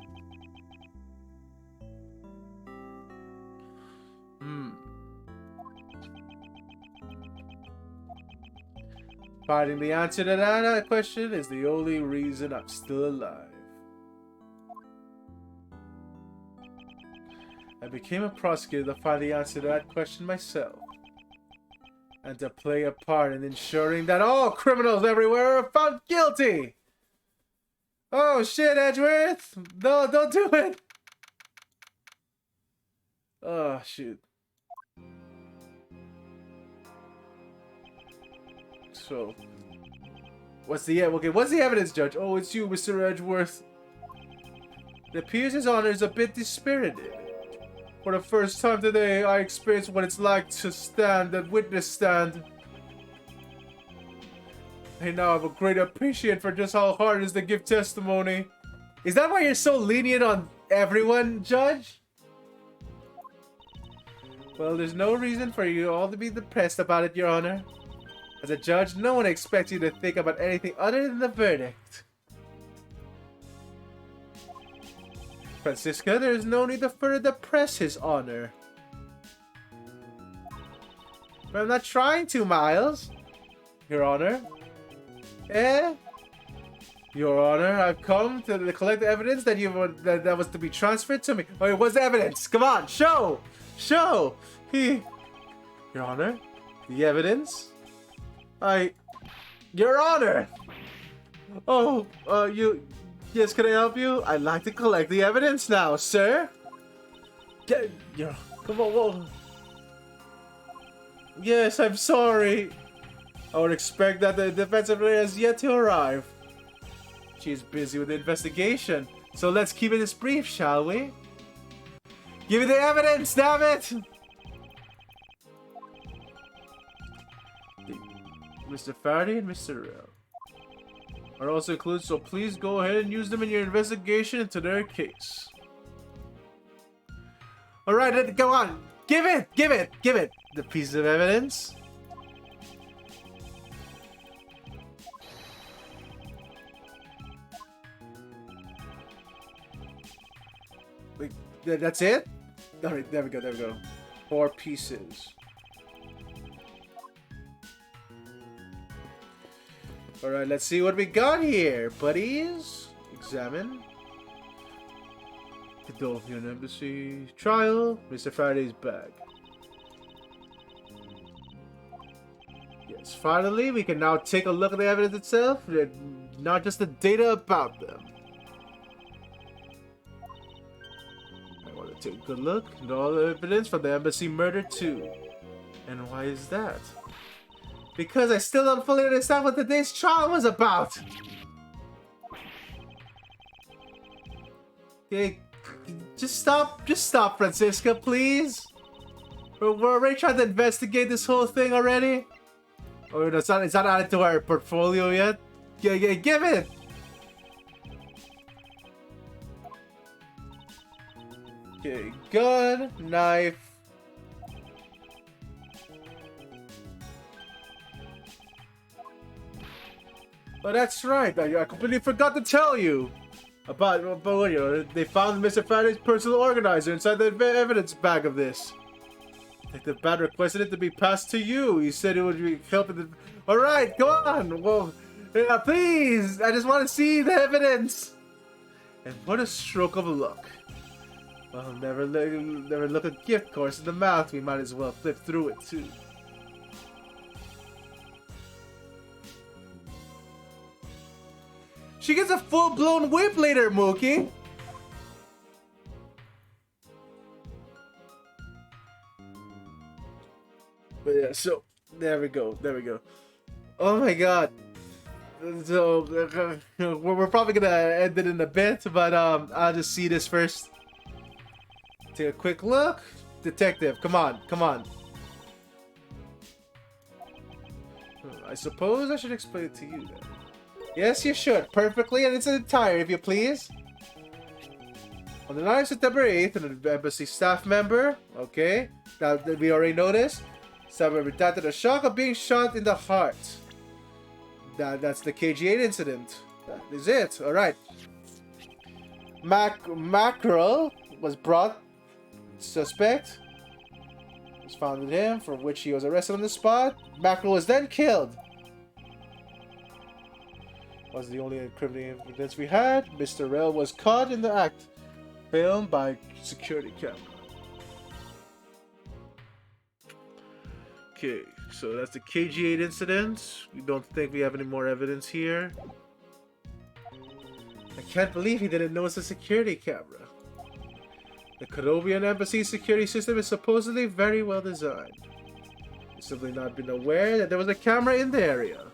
Finding the answer to that question is the only reason I'm still alive. I became a prosecutor to find the answer to that question myself. And to play a part in ensuring that all criminals everywhere are found guilty! Oh shit, Edgeworth! No, don't do it! Oh, shoot. So, what's the evidence, Judge? Oh, it's you, Mr. Edgeworth. It appears His Honor is a bit dispirited. For the first time today, I experienced what it's like to stand at witness stand. I now have a great appreciation for just how hard it is to give testimony. Is that why you're so lenient on everyone, Judge? Well, there's no reason for you all to be depressed about it, Your Honor. As a judge, no one expects you to think about anything other than the verdict. Francisca, there is no need to further depress His Honor. But I'm not trying to, Miles. Your Honor. Your Honor, I've come to collect the evidence that that was to be transferred to me. Oh, what's the evidence? Come on, show! Show! Your Honor, the evidence? Your Honor! Oh, yes, can I help you? I'd like to collect the evidence now, sir. Come on, whoa. Yes, I'm sorry. I would expect that the defense attorney has yet to arrive. She is busy with the investigation, so let's keep it this brief, shall we? Give me the evidence, damn it! Mr. Faraday and Mr. Rel are also included, so please go ahead and use them in your investigation into their case. Alright, go on. Give it! The piece of evidence. Like, that's it? Alright, there we go, there we go. 4 pieces. Alright, let's see what we got here, buddies. Examine. Godolphin Embassy trial. Mr. Faraday's bag. Yes, finally, we can now take a look at the evidence itself, not just the data about them. I want to take a good look at all the evidence from the embassy murder too. And why is that? Because I still don't fully understand what today's trial was about. Okay, just stop, Francisca, please. We're already trying to investigate this whole thing already. Oh, no, it's not added to our portfolio yet. Yeah, give it. Okay, gun, knife. Oh, that's right. I completely forgot to tell you about you know, they found Mr. Faraday's personal organizer inside the evidence bag of this. Detective Bat requested it to be passed to you. He said it would be helping the... Alright, go on. Well, yeah, please. I just want to see the evidence. And what a stroke of luck. Well, never look a gift horse in the mouth. We might as well flip through it, too. She gets a full-blown whip later, Mookie. But yeah, so there we go. Oh my god. So we're probably gonna end it in a bit, but I'll just see this first. Take a quick look. Detective, come on. I suppose I should explain it to you then. Yes, you should. Perfectly, and it's entire, if you please. On the night of September 8th, an embassy staff member, okay, now that we already noticed, staff member died of the shock of being shot in the heart. That's the KG8 incident. That is it. All right. Mackerel was brought. Suspect was found in him, for which he was arrested on the spot. Mackerel was then killed. Was the only incriminating evidence we had. Mr. Rail was caught in the act. Filmed by security camera. Okay, so that's the KG8 incident. We don't think we have any more evidence here. I can't believe he didn't notice the security camera. The Carovian Embassy security system is supposedly very well designed. He's simply not been aware that there was a camera in the area.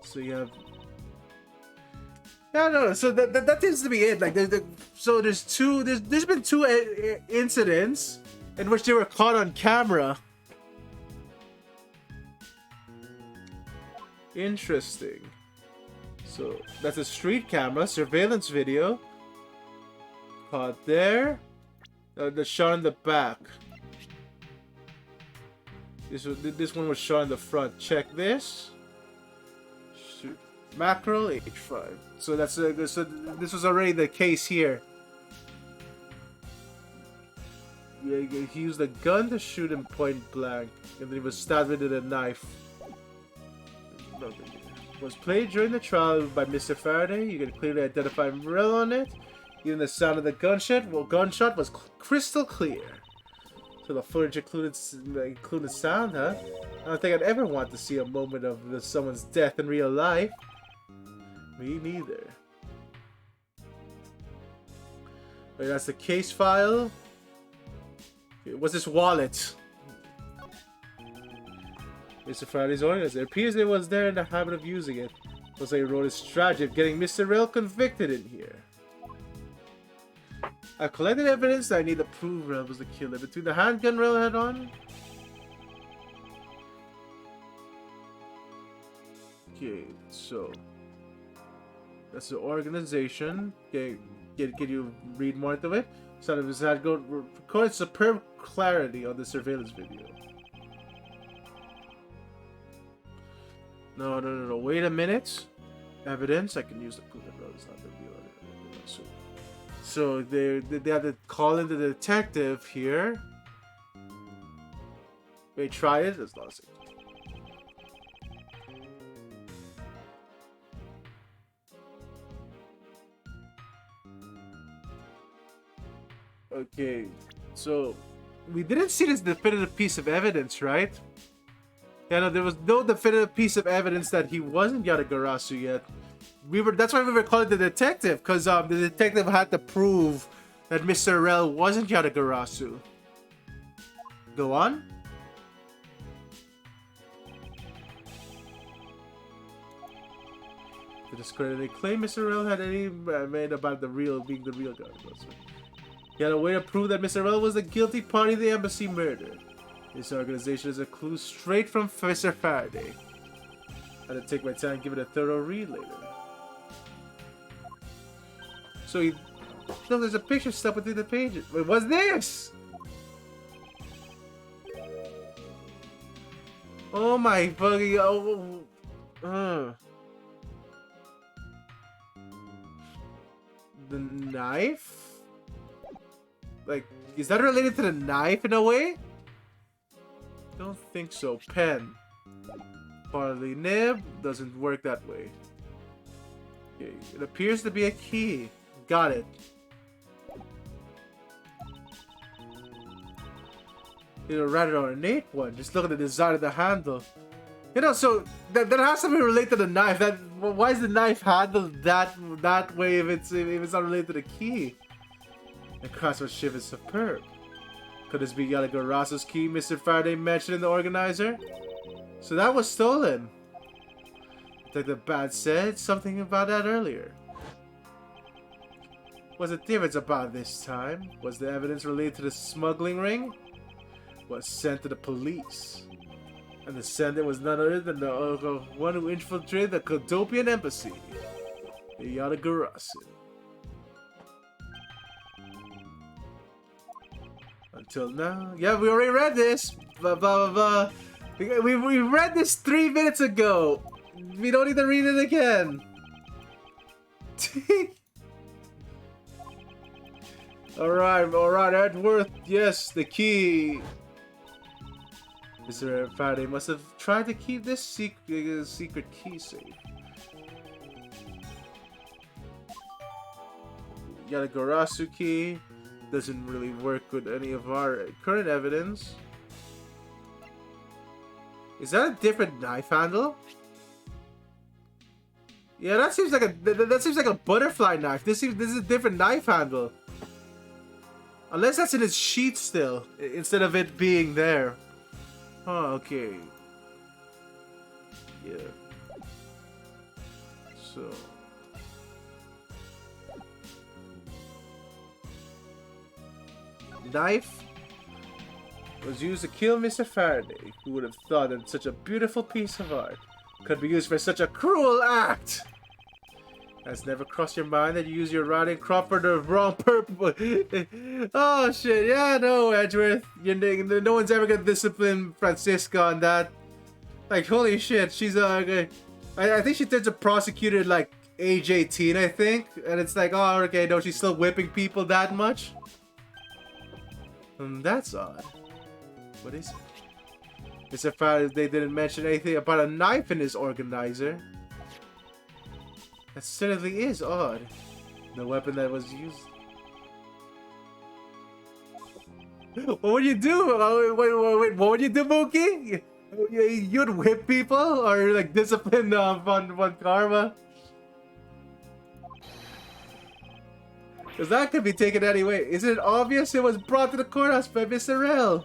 So you have... Yeah, no, so that seems to be it. Like, there's been two incidents in which they were caught on camera. Interesting. So that's a street camera surveillance video caught there. The shot in the back. This one was shot in the front. Check this. Shoot. Mackerel H5. So that's so this was already the case here. Yeah, he used a gun to shoot him point blank, and then he was stabbed with a knife. Was played during the trial by Mr. Faraday. You can clearly identify Morel on it. Even the sound of the gunshot was crystal clear. So the footage included sound, huh? I don't think I'd ever want to see a moment of someone's death in real life. Me neither. Wait, that's the case file. Okay, what's this wallet? Mr. Faraday's organizer. It appears they was there in the habit of using it. Looks like he wrote his strategy of getting Mr. Rail convicted in here. I've collected evidence that I need to prove Rail was the killer. Between the handgun Rail had on. Okay, so that's the organization. Okay, can you read more into it? Son of his had recorded superb clarity on the surveillance video. No. Wait a minute. Evidence. I can use the proof that Rail is not the real. So So they have to call in the detective here. Wait, try it? That's lost it. Okay, so we didn't see this definitive piece of evidence, right? Yeah, no, there was no definitive piece of evidence that he wasn't Yatagarasu yet. That's why we were calling the detective, because the detective had to prove that Mr. Rel wasn't Yatagarasu. Go on. To discredit any claim Mr. Rel had any made about being the real guy. He had a way to prove that Mr. Rel was the guilty party in the embassy murder. This organization is a clue straight from Professor Faraday. I had to take my time and give it a thorough read later. So look, there's a picture stuck within the pages. Wait, what's this? Oh my fucking the knife? Like, is that related to the knife in a way? Don't think so. Pen. Partly nib doesn't work that way. Okay, it appears to be a key. Got it. You know, rather ornate one. Just look at the design of the handle. You know, so that has to be related to the knife. Why is the knife handled that way if it's not related to the key? The craftsmanship is superb. Could this be Yatagarasu's key Mr. Faraday mentioned in the organizer? So that was stolen. Detective Bat said something about that earlier. What's the difference about this time? Was the evidence related to the smuggling ring? Was sent to the police. And the sender was none other than the one who infiltrated the Kodopian embassy. Yatagarasu. Until now. Yeah, we already read this. We read this 3 minutes ago. We don't need to read it again. Alright, Edworth. Yes, the key. Mr. Faraday must have tried to keep this secret key safe. Yatagarasu key doesn't really work with any of our current evidence. Is that a different knife handle? Yeah, that seems like a butterfly knife. This is a different knife handle. Unless that's in its sheath still, instead of it being there. Oh, okay. Yeah. So. Knife was used to kill Mr. Faraday. Who would have thought that such a beautiful piece of art could be used for such a cruel act? Has never crossed your mind that you use your riding crop for the wrong purpose? Oh shit, yeah, no, Edgeworth. No one's ever gonna discipline Francisca on that. Like, holy shit, she's I think she turns a prosecutor like age 18, I think. And it's like, oh, okay, no, she's still whipping people that much? That's odd. What is it? Mr. Faraday didn't mention anything about a knife in his organizer. That certainly is odd. The weapon that was used. What would you do? Wait, what would you do, Mookie? You'd whip people or like discipline Von Karma? Because that could be taken any way. Isn't it obvious it was brought to the courthouse by Mr. Rel?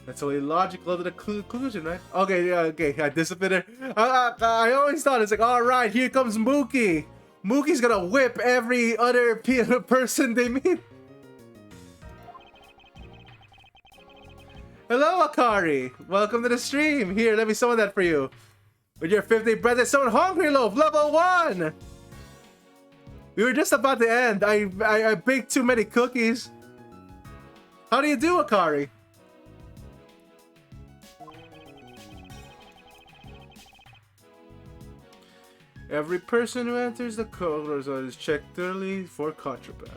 That's only logical to the conclusion, right? Okay, yeah, okay, I disciplined her. I always thought it's like, alright, here comes Mookie. Mookie's gonna whip every other person they meet. Hello, Akari. Welcome to the stream. Here, let me summon that for you. With your 50 breath, summon Hungry Loaf, level 1! We were just about to end. I baked too many cookies. How do you do, Akari? Every person who enters the corridor zone is checked thoroughly for contraband.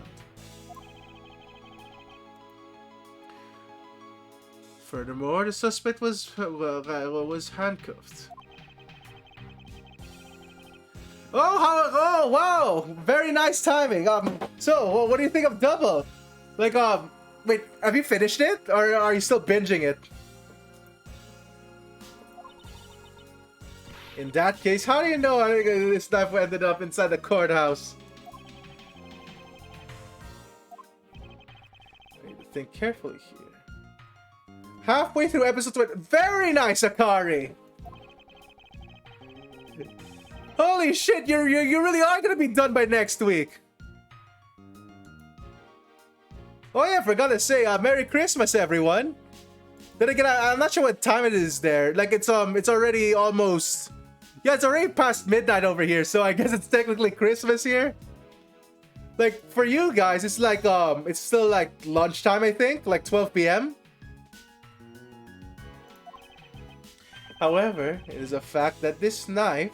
Furthermore, the suspect was handcuffed. Oh, wow! Very nice timing. So what do you think of Double? Like, wait, have you finished it, or are you still binging it? In that case, how do you know this knife ended up inside the courthouse? I need to think carefully here. Halfway through episode 20. Very nice, Akari! Holy shit, you really are gonna be done by next week. Oh yeah, I forgot to say, Merry Christmas, everyone. Then again, I'm not sure what time it is there. Like, it's already almost... Yeah, it's already past midnight over here, so I guess it's technically Christmas here. Like, for you guys, it's like, it's still like lunchtime, I think, like 12 p.m. However, it is a fact that this knife...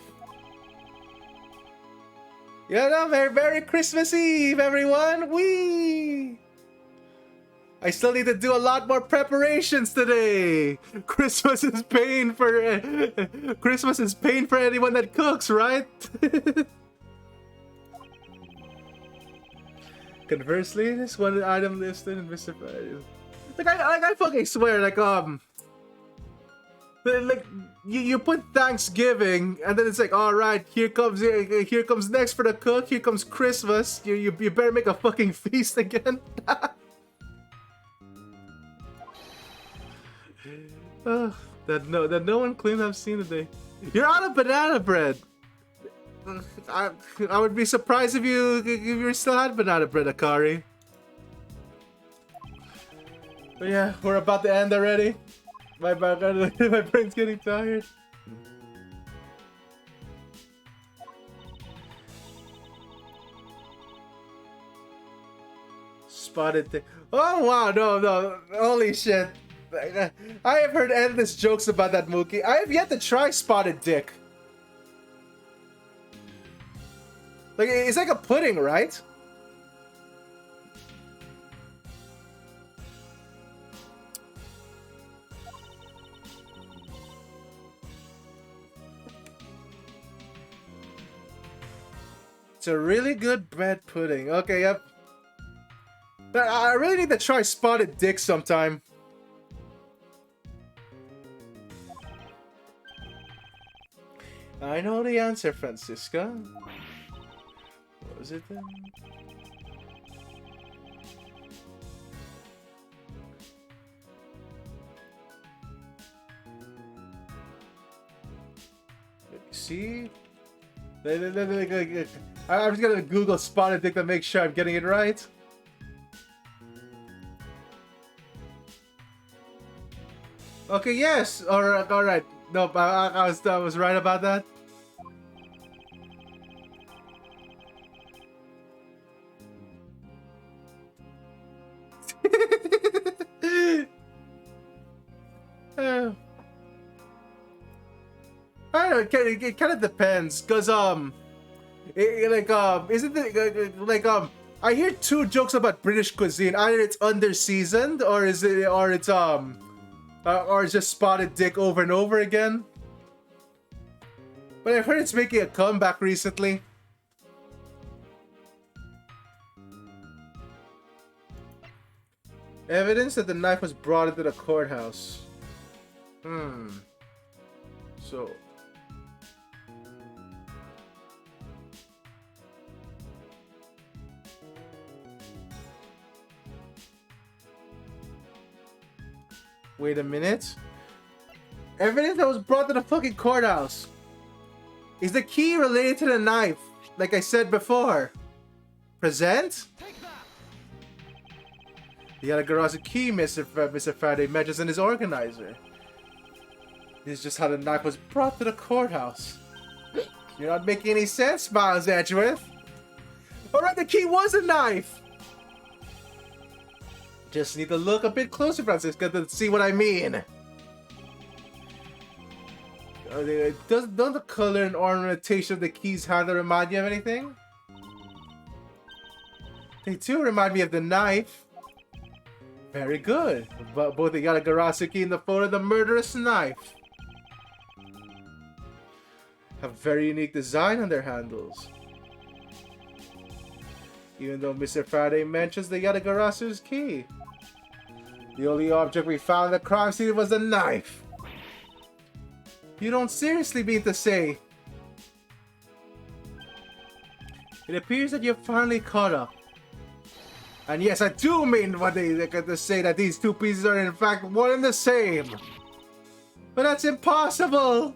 Yeah, no, Merry Christmas Eve, everyone! Whee! I still need to do a lot more preparations today. Christmas is pain for anyone that cooks, right? Conversely, this one item listed in Mr. Like I fucking swear, like you put Thanksgiving and then it's like, all right, here comes next for the cook. Here comes Christmas. You better make a fucking feast again. That no one claimed I've seen today. You're out of banana bread. I would be surprised if you still had banana bread, Akari. But yeah, we're about to end already. My brain's getting tired. Spotted thing. Oh wow, no, holy shit. I have heard endless jokes about that Mookie. I have yet to try Spotted Dick. Like, it's like a pudding, right? It's a really good bread pudding. Okay, yep. I really need to try Spotted Dick sometime. I know the answer, Francisca. What was it then? Let me see. I'm just gonna Google Spotted Dick to make sure I'm getting it right. Okay, yes. All right. Nope, I was right about that. I don't know, it kind of depends, cause isn't it I hear two jokes about British cuisine. Either it's under seasoned, or it's just Spotted Dick over and over again. But I've heard it's making a comeback recently. Evidence that the knife was brought into the courthouse. So... Wait a minute. Evidence that was brought to the fucking courthouse. Is the key related to the knife? Like I said before. Present? The Allegaraza key, Mr. Faraday mentions in his organizer. This is just how the knife was brought to the courthouse. You're not making any sense, Miles Edgeworth. Alright, the key was a knife! Just need to look a bit closer, Francisca, to see what I mean. Don't the color and ornamentation of the keys handle remind you of anything? They do remind me of the knife. Very good. But both the Yatagarasu key and the phone of the murderous knife have very unique design on their handles. Even though Mr. Faraday mentions the Yatagarasu's key, the only object we found at the crime scene was the knife. You don't seriously mean to say? It appears that you've finally caught up. And yes, I do mean what they got to say, that these two pieces are in fact one and the same. But that's impossible!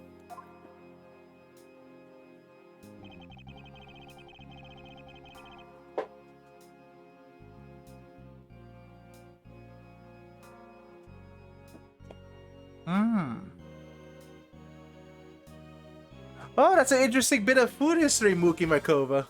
Oh, that's an interesting bit of food history, Mookie Markova.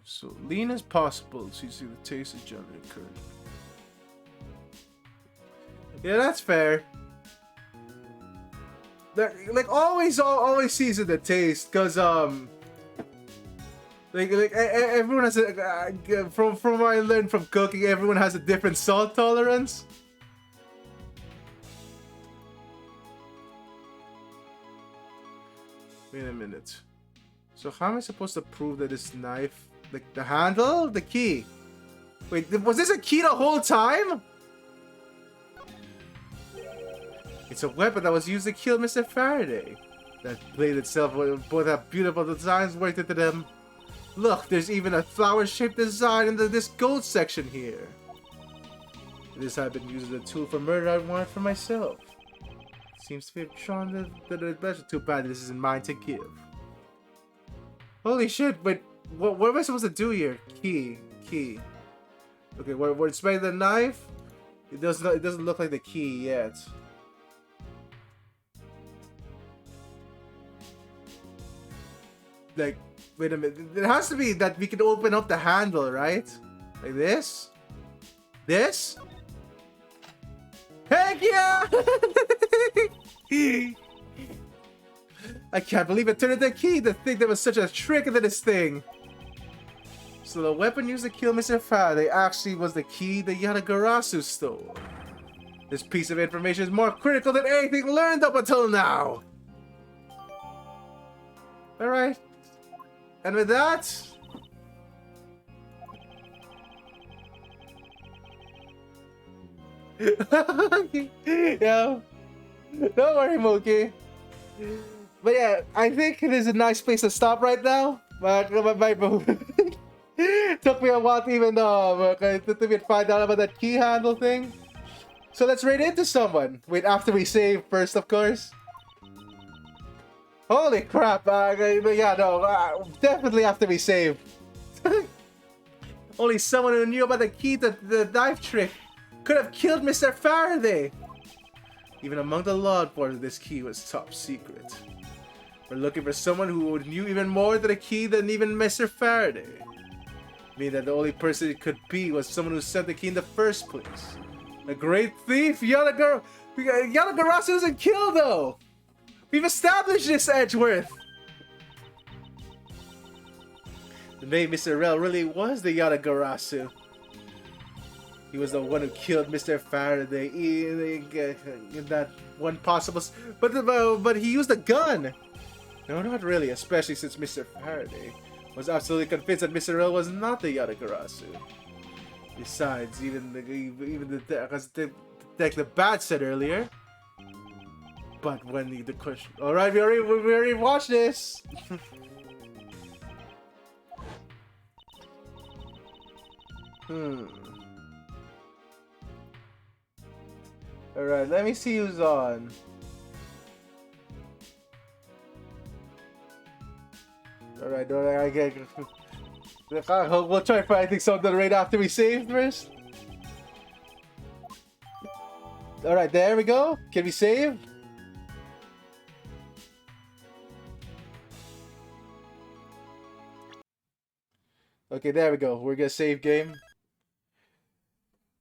So lean as possible so you see the taste of jelly curd. Yeah, that's fair. Like always season the taste, cause everyone has a from what I learned from cooking, everyone has a different salt tolerance. Wait a minute. So how am I supposed to prove that this knife, like the handle, the key? Wait, was this a key the whole time? It's a weapon that was used to kill Mr. Faraday. That blade itself will both have beautiful designs worked into them. Look, there's even a flower-shaped design in this gold section here. This had been used as a tool for murder I wanted for myself. Seems to be drawn to the best. Too bad this isn't mine to give. Holy shit, but what am I supposed to do here? Key. Okay, we're expecting the knife. It doesn't look like the key yet. Like, wait a minute. It has to be that we can open up the handle, right? Like this? This? Heck yeah! I can't believe it turned into a key to think there was such a trick into this thing. So the weapon used to kill Mr. Faraday actually was the key the Yatagarasu stole. This piece of information is more critical than anything learned up until now. Alright. And with that... yeah. Don't worry, Mookie. But yeah, I think it is a nice place to stop right now. But took me a while to even find out about that key handle thing. So let's raid into someone. Wait, after we save first, of course. Holy crap! Yeah, no, definitely after we save. Only someone who knew about the key to the knife trick could have killed Mr. Faraday. Even among the law enforcement, this key was top secret. We're looking for someone who knew even more to the key than even Mr. Faraday. Meaning that the only person it could be was someone who sent the key in the first place. A great thief, Yatagarasu isn't killed though. We've established this, Edgeworth. Maybe Mr. Rel really was the Yatagarasu. He was the one who killed Mr. Faraday in that one possible... But he used a gun! No, not really, especially since Mr. Faraday was absolutely convinced that Mr. Rel was not the Yatagarasu. Besides, even the Detective Bat said earlier. But when the question... Alright, we already watched this! Alright, let me see who's on. Alright, I get... We'll try finding something right after we save first. Alright, there we go. Can we save? Okay, there we go. We're gonna save game.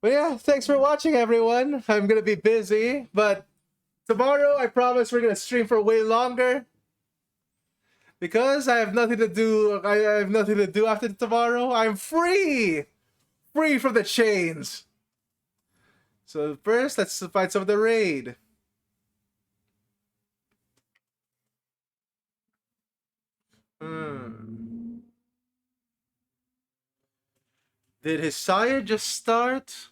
But yeah, thanks for watching, everyone. I'm gonna be busy, but tomorrow I promise we're gonna stream for way longer. Because I have nothing to do. I have nothing to do after tomorrow. I'm free! Free from the chains. So first, let's find some of the raid. Did his sire just start?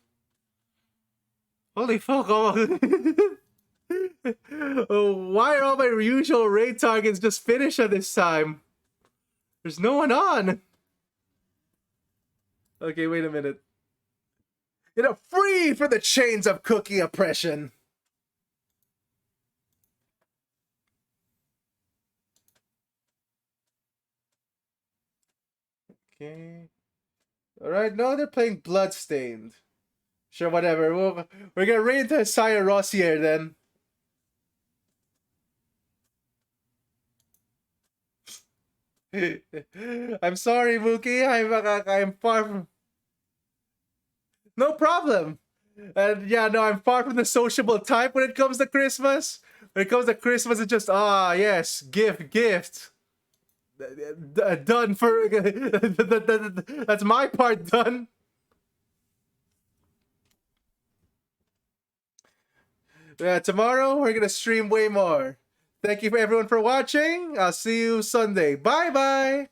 Holy fuck. Oh, why are all my usual raid targets just finished at this time? There's no one on. Okay, wait a minute. You know, free from the chains of cookie oppression. Okay. Alright, no, they're playing Bloodstained. Sure, whatever. We're gonna raid into Sire Rossier then. I'm sorry, Mookie. I'm far from... No problem. And yeah, no, I'm far from the sociable type when it comes to Christmas. When it comes to Christmas, it's just, yes, gift. Done for... That's my part done. Tomorrow, we're gonna stream way more. Thank you for everyone for watching. I'll see you Sunday. Bye-bye.